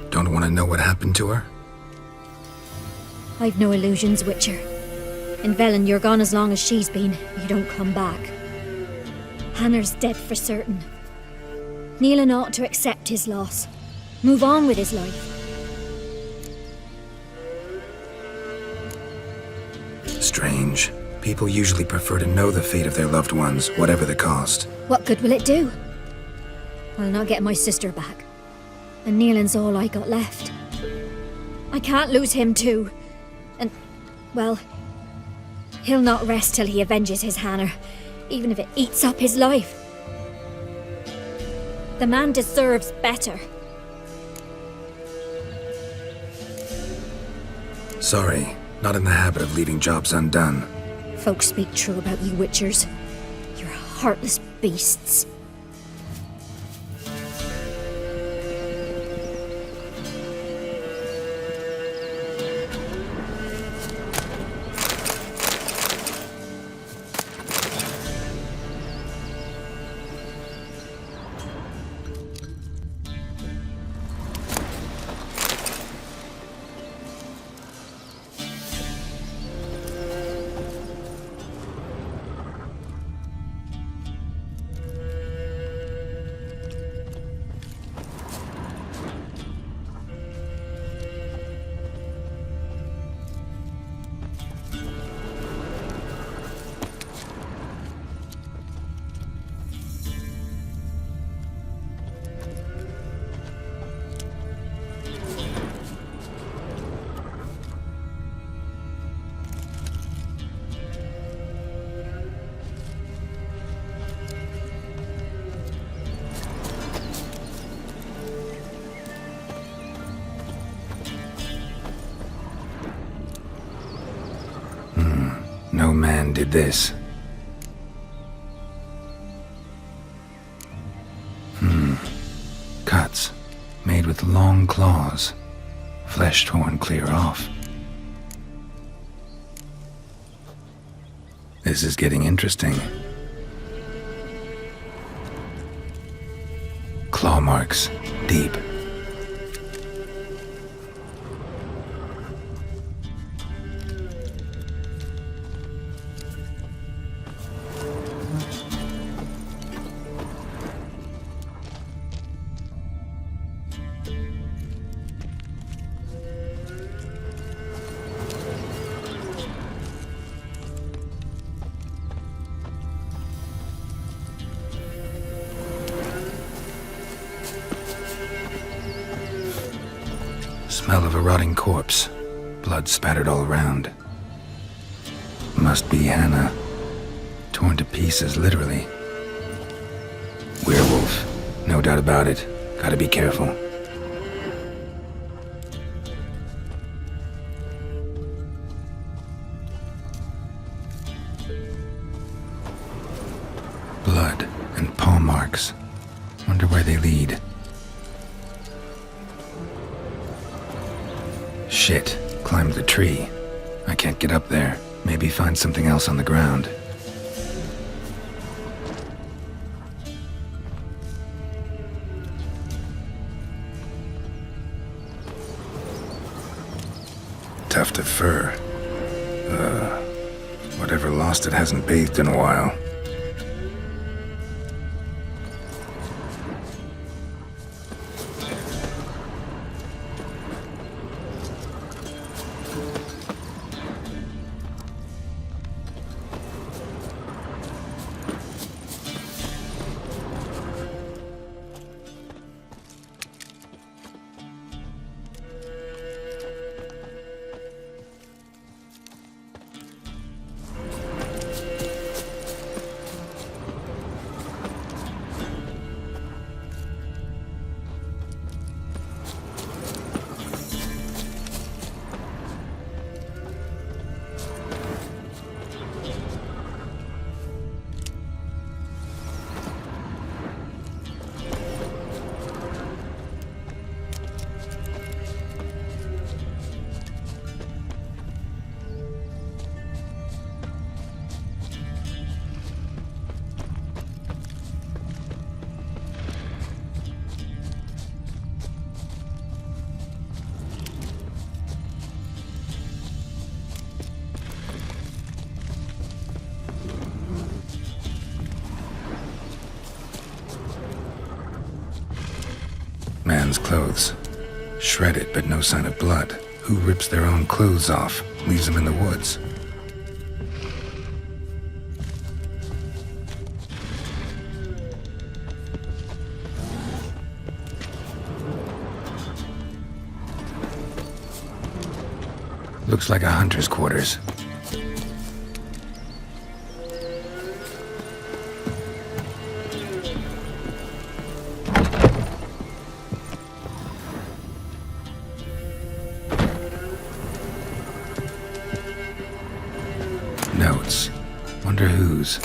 [SPEAKER 5] Don't want to know what happened to her?
[SPEAKER 1] I've no illusions, Witcher. In Valen, you're gone as long as she's been. You don't come back. Hannah's dead for certain. Nealon ought to accept his loss. Move on with his life.
[SPEAKER 5] Strange. People usually prefer to know the fate of their loved ones, whatever the cost.
[SPEAKER 1] What good will it do? I'll not get my sister back. And Nealon's all I got left. I can't lose him too. And, well, he'll not rest till he avenges his Hannah, even if it eats up his life. The man deserves better.
[SPEAKER 5] Sorry, not in the habit of leaving jobs undone.
[SPEAKER 1] Folks speak true about you Witchers. You're heartless beasts.
[SPEAKER 5] No man did this. Cuts, made with long claws, flesh torn clear off. This is getting interesting. Claw marks, deep. Smell of a rotting corpse. Blood spattered all around. Must be Hannah. Torn to pieces, literally. Werewolf. No doubt about it. Gotta be careful. Blood and paw marks. Wonder where they lead. Shit, climbed the tree. I can't get up there. Maybe find something else on the ground. Tuft of fur. Whatever lost it hasn't bathed in a while. Man's clothes. Shredded, but no sign of blood. Who rips their own clothes off, leaves them in the woods? Looks like a hunter's quarters. Notes. Wonder whose.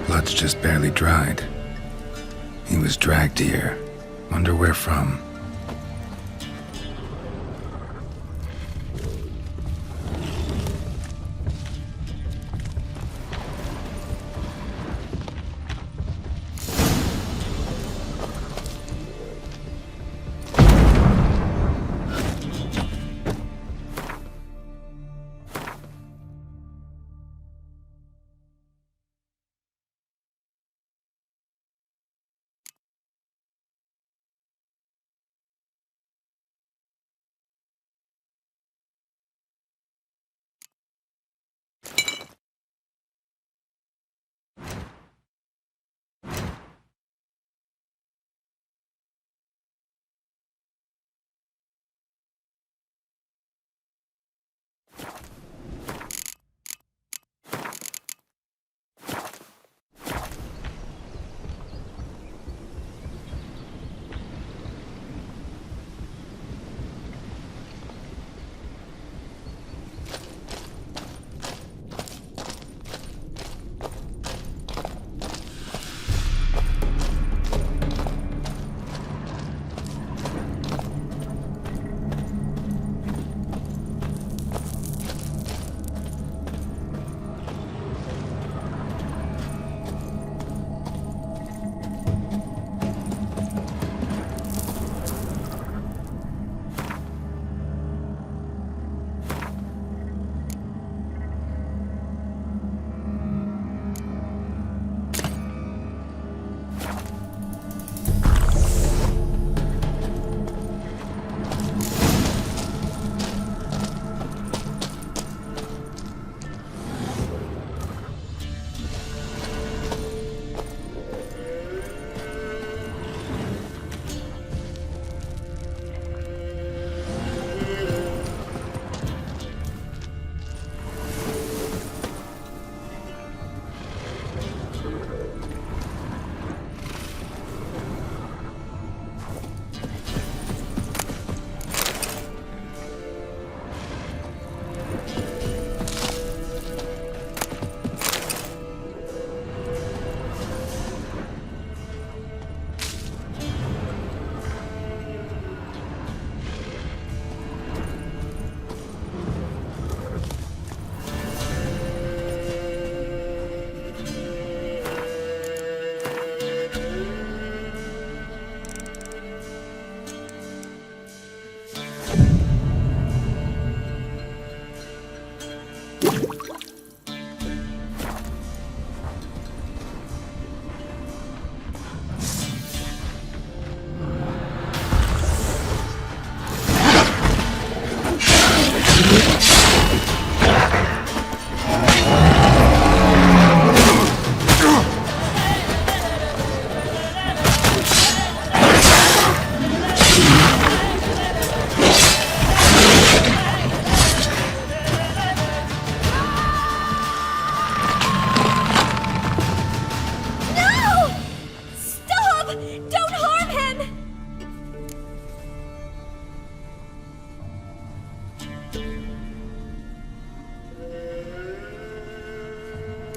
[SPEAKER 5] Blood's just barely dried. He was dragged here. Wonder where from.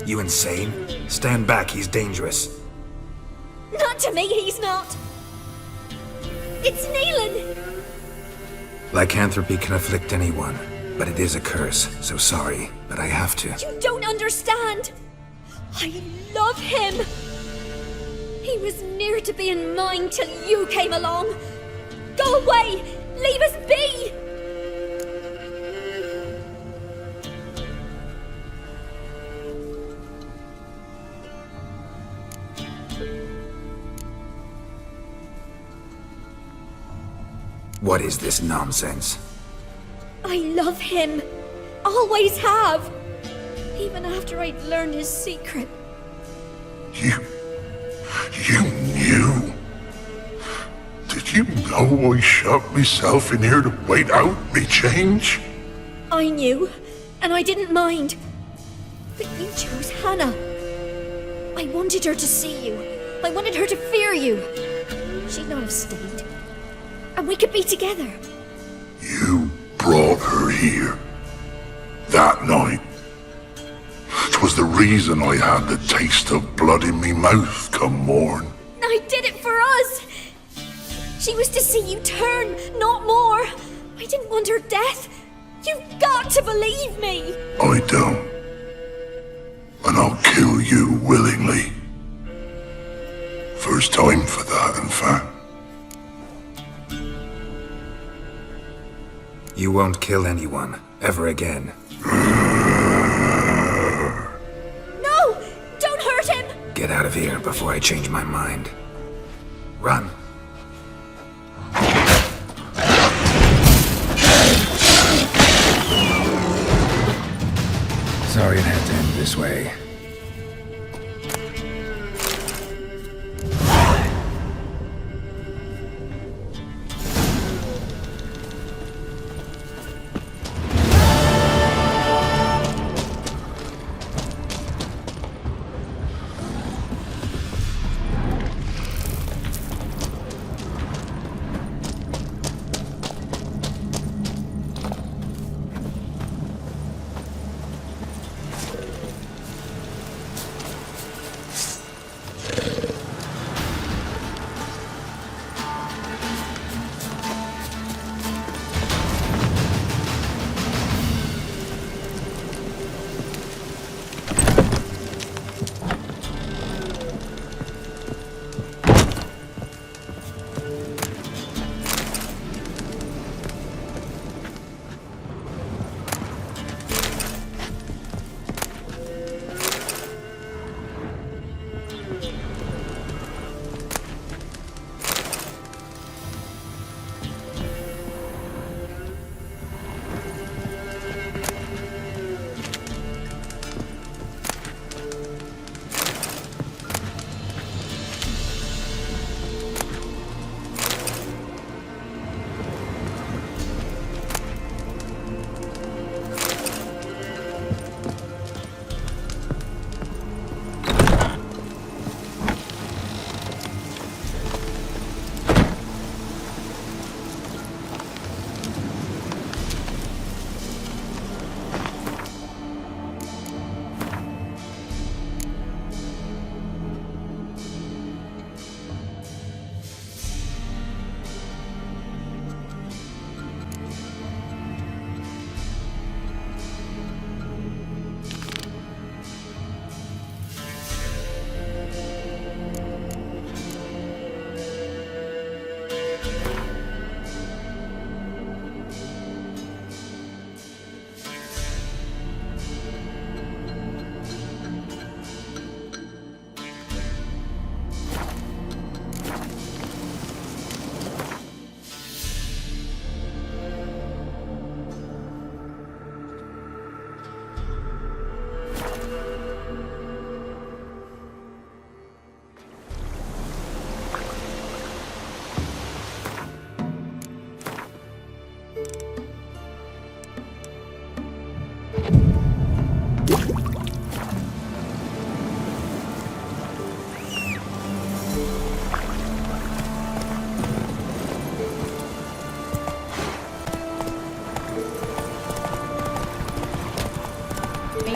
[SPEAKER 5] You insane? Stand back, he's dangerous.
[SPEAKER 1] Not to me, he's not. It's Neelan!
[SPEAKER 5] Lycanthropy can afflict anyone, but it is a curse, so sorry, but I have to.
[SPEAKER 1] You don't understand! I love him! He was near to being mine till you came along! Go away! Leave us be!
[SPEAKER 5] What is this nonsense?
[SPEAKER 1] I love him! Always have! Even after I'd learned his secret.
[SPEAKER 19] You knew? Did you know I shut myself in here to wait out me change?
[SPEAKER 1] I knew, and I didn't mind. But you chose Hannah. I wanted her to see you. I wanted her to fear you. She'd not have stayed. And we could be together.
[SPEAKER 19] You brought her here. That night. 'Twas the the reason I had the taste of blood in me mouth come morn.
[SPEAKER 1] I did it for us! She was to see you turn, not more. I didn't want her death. You've got to believe me!
[SPEAKER 19] I don't. And I'll kill you willingly. First time for that, in fact.
[SPEAKER 5] You won't kill anyone, ever again.
[SPEAKER 1] No! Don't hurt him!
[SPEAKER 5] Get out of here before I change my mind. Run. Sorry it had to end this way.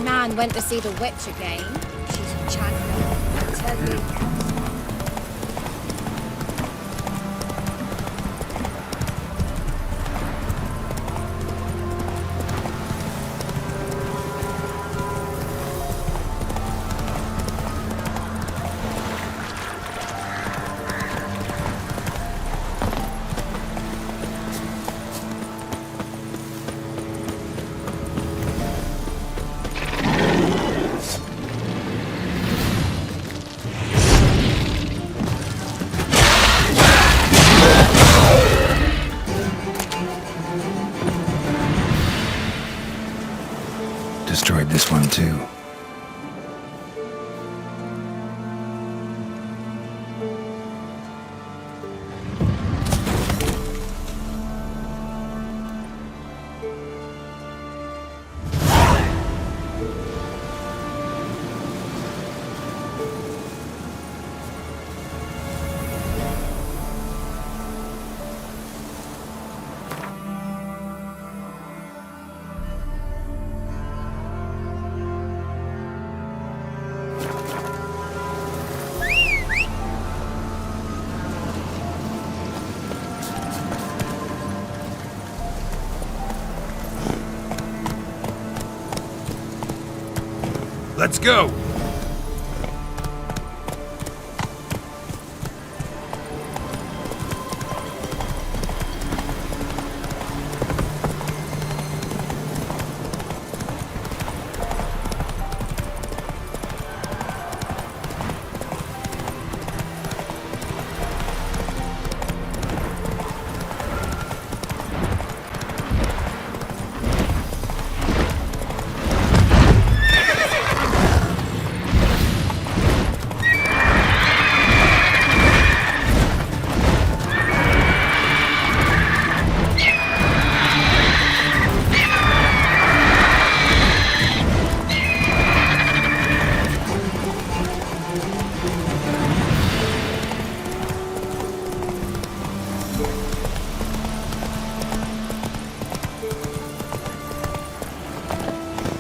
[SPEAKER 12] Man went to see the witch again. She's a champion, I tell you.
[SPEAKER 5] Destroyed this one too. Let's go!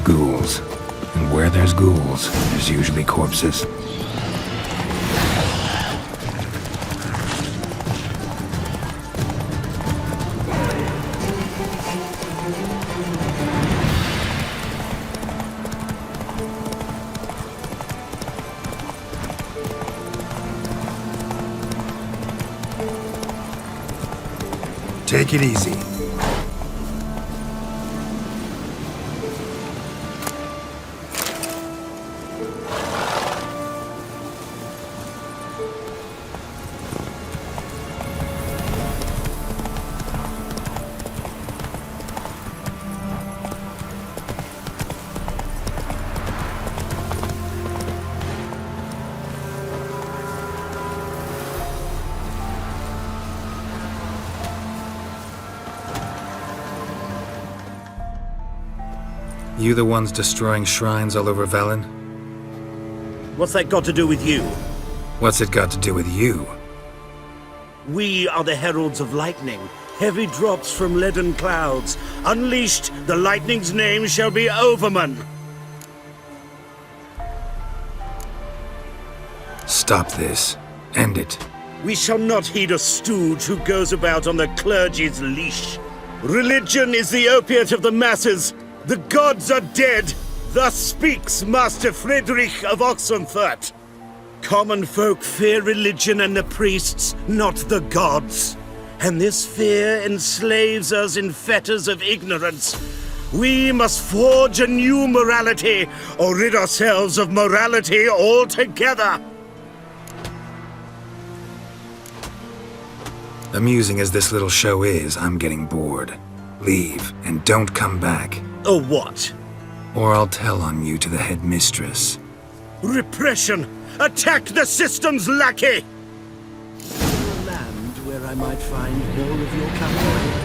[SPEAKER 5] Ghouls. And where there's ghouls, there's usually corpses. Take it easy. You the ones destroying shrines all over Valen?
[SPEAKER 4] What's that got to do with you?
[SPEAKER 5] What's it got to do with you?
[SPEAKER 4] We are the heralds of lightning. Heavy drops from leaden clouds. Unleashed, the lightning's name shall be Overman.
[SPEAKER 5] Stop this. End it.
[SPEAKER 4] We shall not heed a stooge who goes about on the clergy's leash. Religion is the opiate of the masses. The gods are dead. Thus speaks Master Friedrich of Oxenfurt. Common folk fear religion and the priests, not the gods. And this fear enslaves us in fetters of ignorance. We must forge a new morality, or rid ourselves of morality altogether.
[SPEAKER 5] Amusing as this little show is, I'm getting bored. Leave, and don't come back.
[SPEAKER 4] Or what?
[SPEAKER 5] Or I'll tell on you to the headmistress.
[SPEAKER 4] Repression! Attack the system's lackey! A land where I might find more of your company.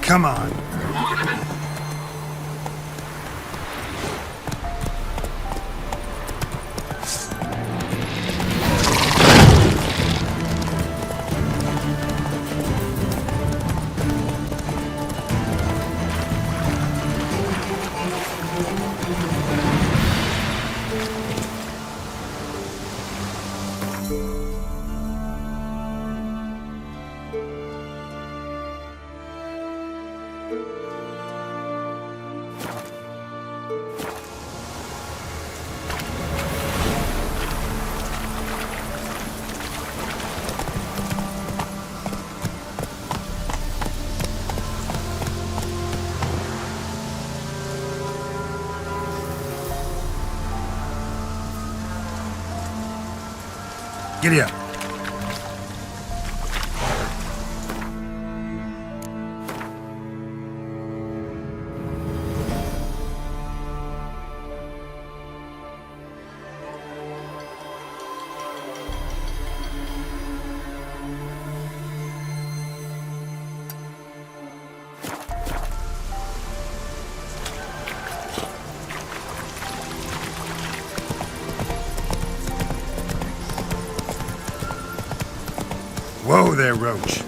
[SPEAKER 5] Come on.
[SPEAKER 14] Giddy up. Whoa there, Roach.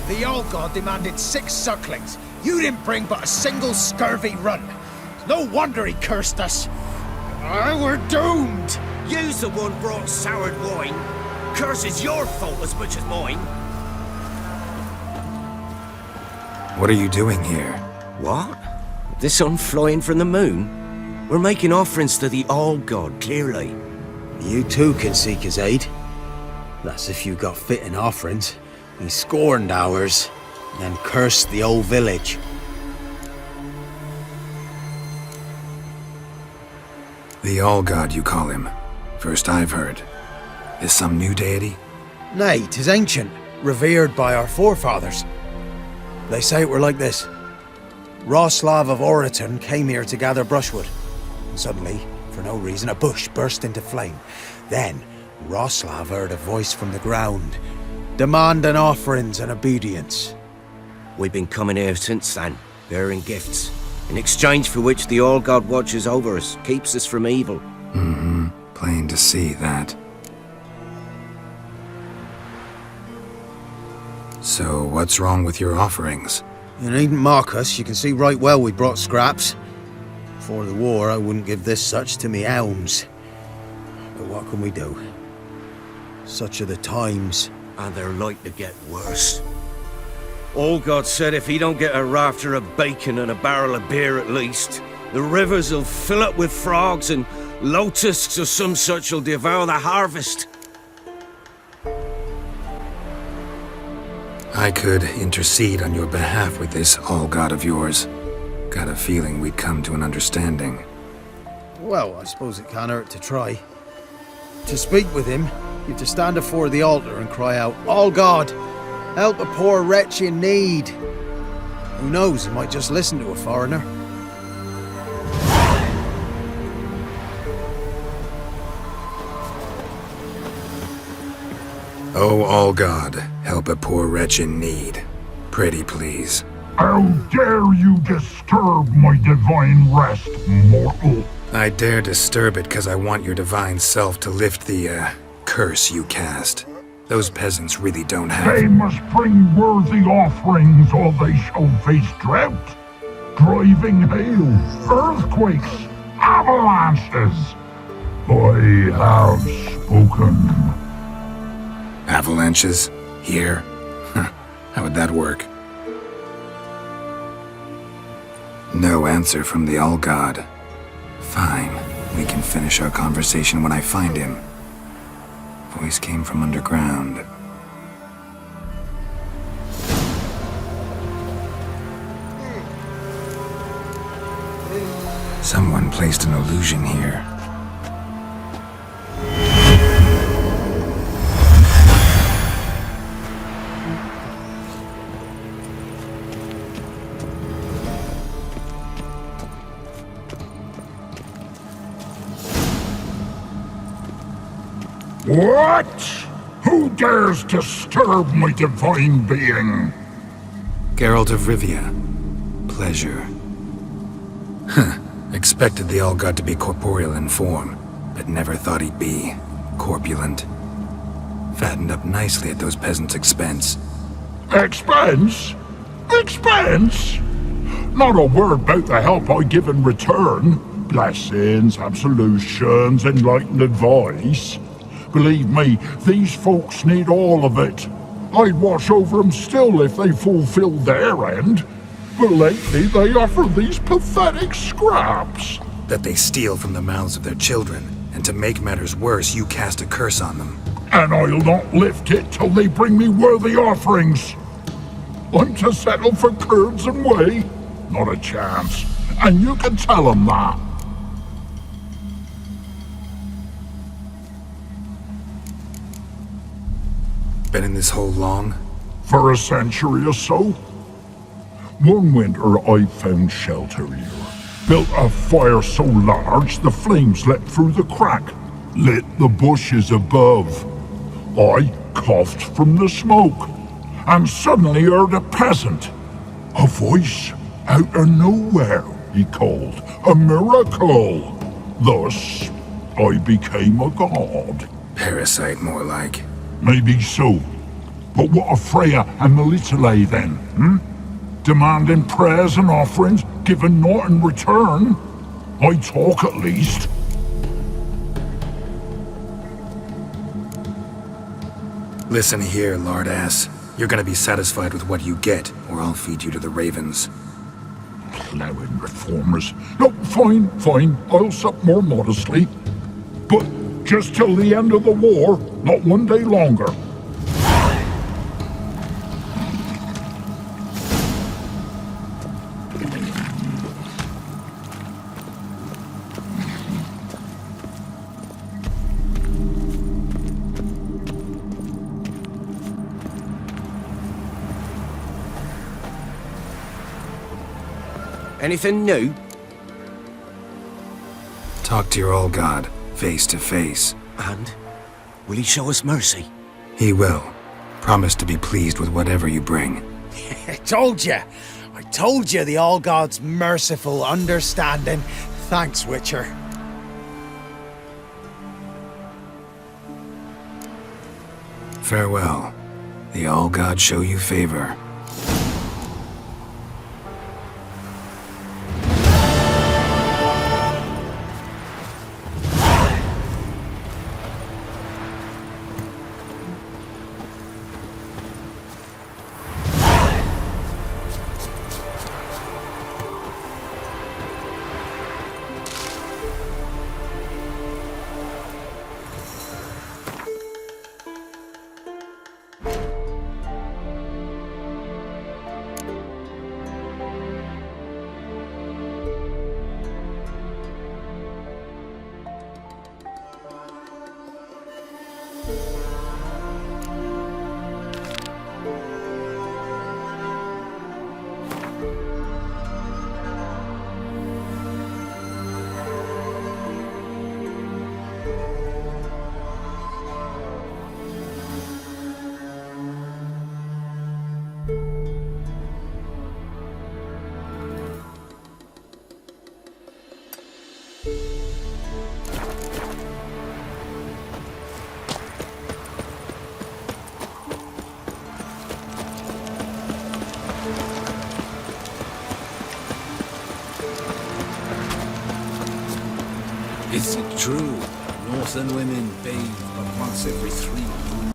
[SPEAKER 9] The old god demanded 6 sucklings. You didn't bring but a single scurvy run. No wonder he cursed us. We're doomed.
[SPEAKER 7] You's the one brought soured wine. Curse is your fault as much as mine.
[SPEAKER 5] What are you doing here?
[SPEAKER 3] What? The sun flying from the moon? We're making offerings to the old god, clearly.
[SPEAKER 9] You too can seek his aid. That's if you got fitting offerings. He scorned ours, then cursed the old village.
[SPEAKER 5] The All-God, you call him. First I've heard. Is some new deity?
[SPEAKER 9] Nay, 'tis ancient, revered by our forefathers. They say it were like this. Roslav of Oriton came here to gather brushwood. And suddenly, for no reason, a bush burst into flame. Then, Roslav heard a voice from the ground, demanding offerings and obedience.
[SPEAKER 3] We've been coming here since then, bearing gifts, in exchange for which the All-God watches over us, keeps us from evil.
[SPEAKER 5] Mm-hmm. Plain to see that. So, what's wrong with your offerings?
[SPEAKER 9] You needn't mock us, you can see right well we brought scraps. Before the war, I wouldn't give this such to me elms. But what can we do? Such are the times.
[SPEAKER 3] And they're like to get worse. Old God said if he don't get a rafter of bacon and a barrel of beer at least, the rivers will fill up with frogs and locusts or some such will devour the harvest.
[SPEAKER 5] I could intercede on your behalf with this all-god of yours. Got a feeling we'd come to an understanding.
[SPEAKER 9] Well, I suppose it can't hurt to try. To speak with him, you've to stand afore the altar and cry out, "All God, help a poor wretch in need." Who knows, he might just listen to a foreigner.
[SPEAKER 5] Oh, all God, help a poor wretch in need. Pretty please.
[SPEAKER 19] How dare you disturb my divine rest, mortal?
[SPEAKER 5] I dare disturb it because I want your divine self to lift the, curse you cast. Those peasants really don't have...
[SPEAKER 19] They must bring worthy offerings or they shall face drought, driving hail, earthquakes, avalanches. I have spoken.
[SPEAKER 5] Avalanches? Here? How would that work? No answer from the All-God. Fine. We can finish our conversation when I find him. Voice came from underground. Someone placed an illusion here.
[SPEAKER 19] What? Who dares disturb my divine being?
[SPEAKER 5] Geralt of Rivia. Pleasure. Expected the All-God to be corporeal in form, but never thought he'd be corpulent. Fattened up nicely at those peasants' expense.
[SPEAKER 19] Expense? Expense? Not a word about the help I give in return. Blessings, absolutions, enlightened advice. Believe me, these folks need all of it. I'd watch over them still if they fulfilled their end. But lately they offer these pathetic scraps.
[SPEAKER 5] That they steal from the mouths of their children, and to make matters worse, you cast a curse on them.
[SPEAKER 19] And I'll not lift it till they bring me worthy offerings. I'm to settle for curds and whey? Not a chance. And you can tell them that.
[SPEAKER 5] Been in this hole long?
[SPEAKER 19] For a century or so. One winter I found shelter here. Built a fire so large the flames leapt through the crack, lit the bushes above. I coughed from the smoke, and suddenly heard a peasant. A voice out of nowhere, he called. A miracle. Thus, I became a god.
[SPEAKER 5] Parasite, more like.
[SPEAKER 19] Maybe so. But what of Freya and Melitele then, Demanding prayers and offerings, given naught in return? I talk at least.
[SPEAKER 5] Listen here, lard-ass. You're gonna be satisfied with what you get, or I'll feed you to the ravens.
[SPEAKER 19] Plowing reformers. No, fine. I'll sup more modestly. But just till the end of the war, not one day longer.
[SPEAKER 3] Anything new?
[SPEAKER 5] Talk to your All-God, face to face.
[SPEAKER 3] And? Will he show us mercy?
[SPEAKER 5] He will. Promise to be pleased with whatever you bring.
[SPEAKER 9] I told you the All-God's merciful, understanding. Thanks, Witcher.
[SPEAKER 5] Farewell. The All-God show you favor.
[SPEAKER 15] Is it true? Northern women bathe but once every 3 moons?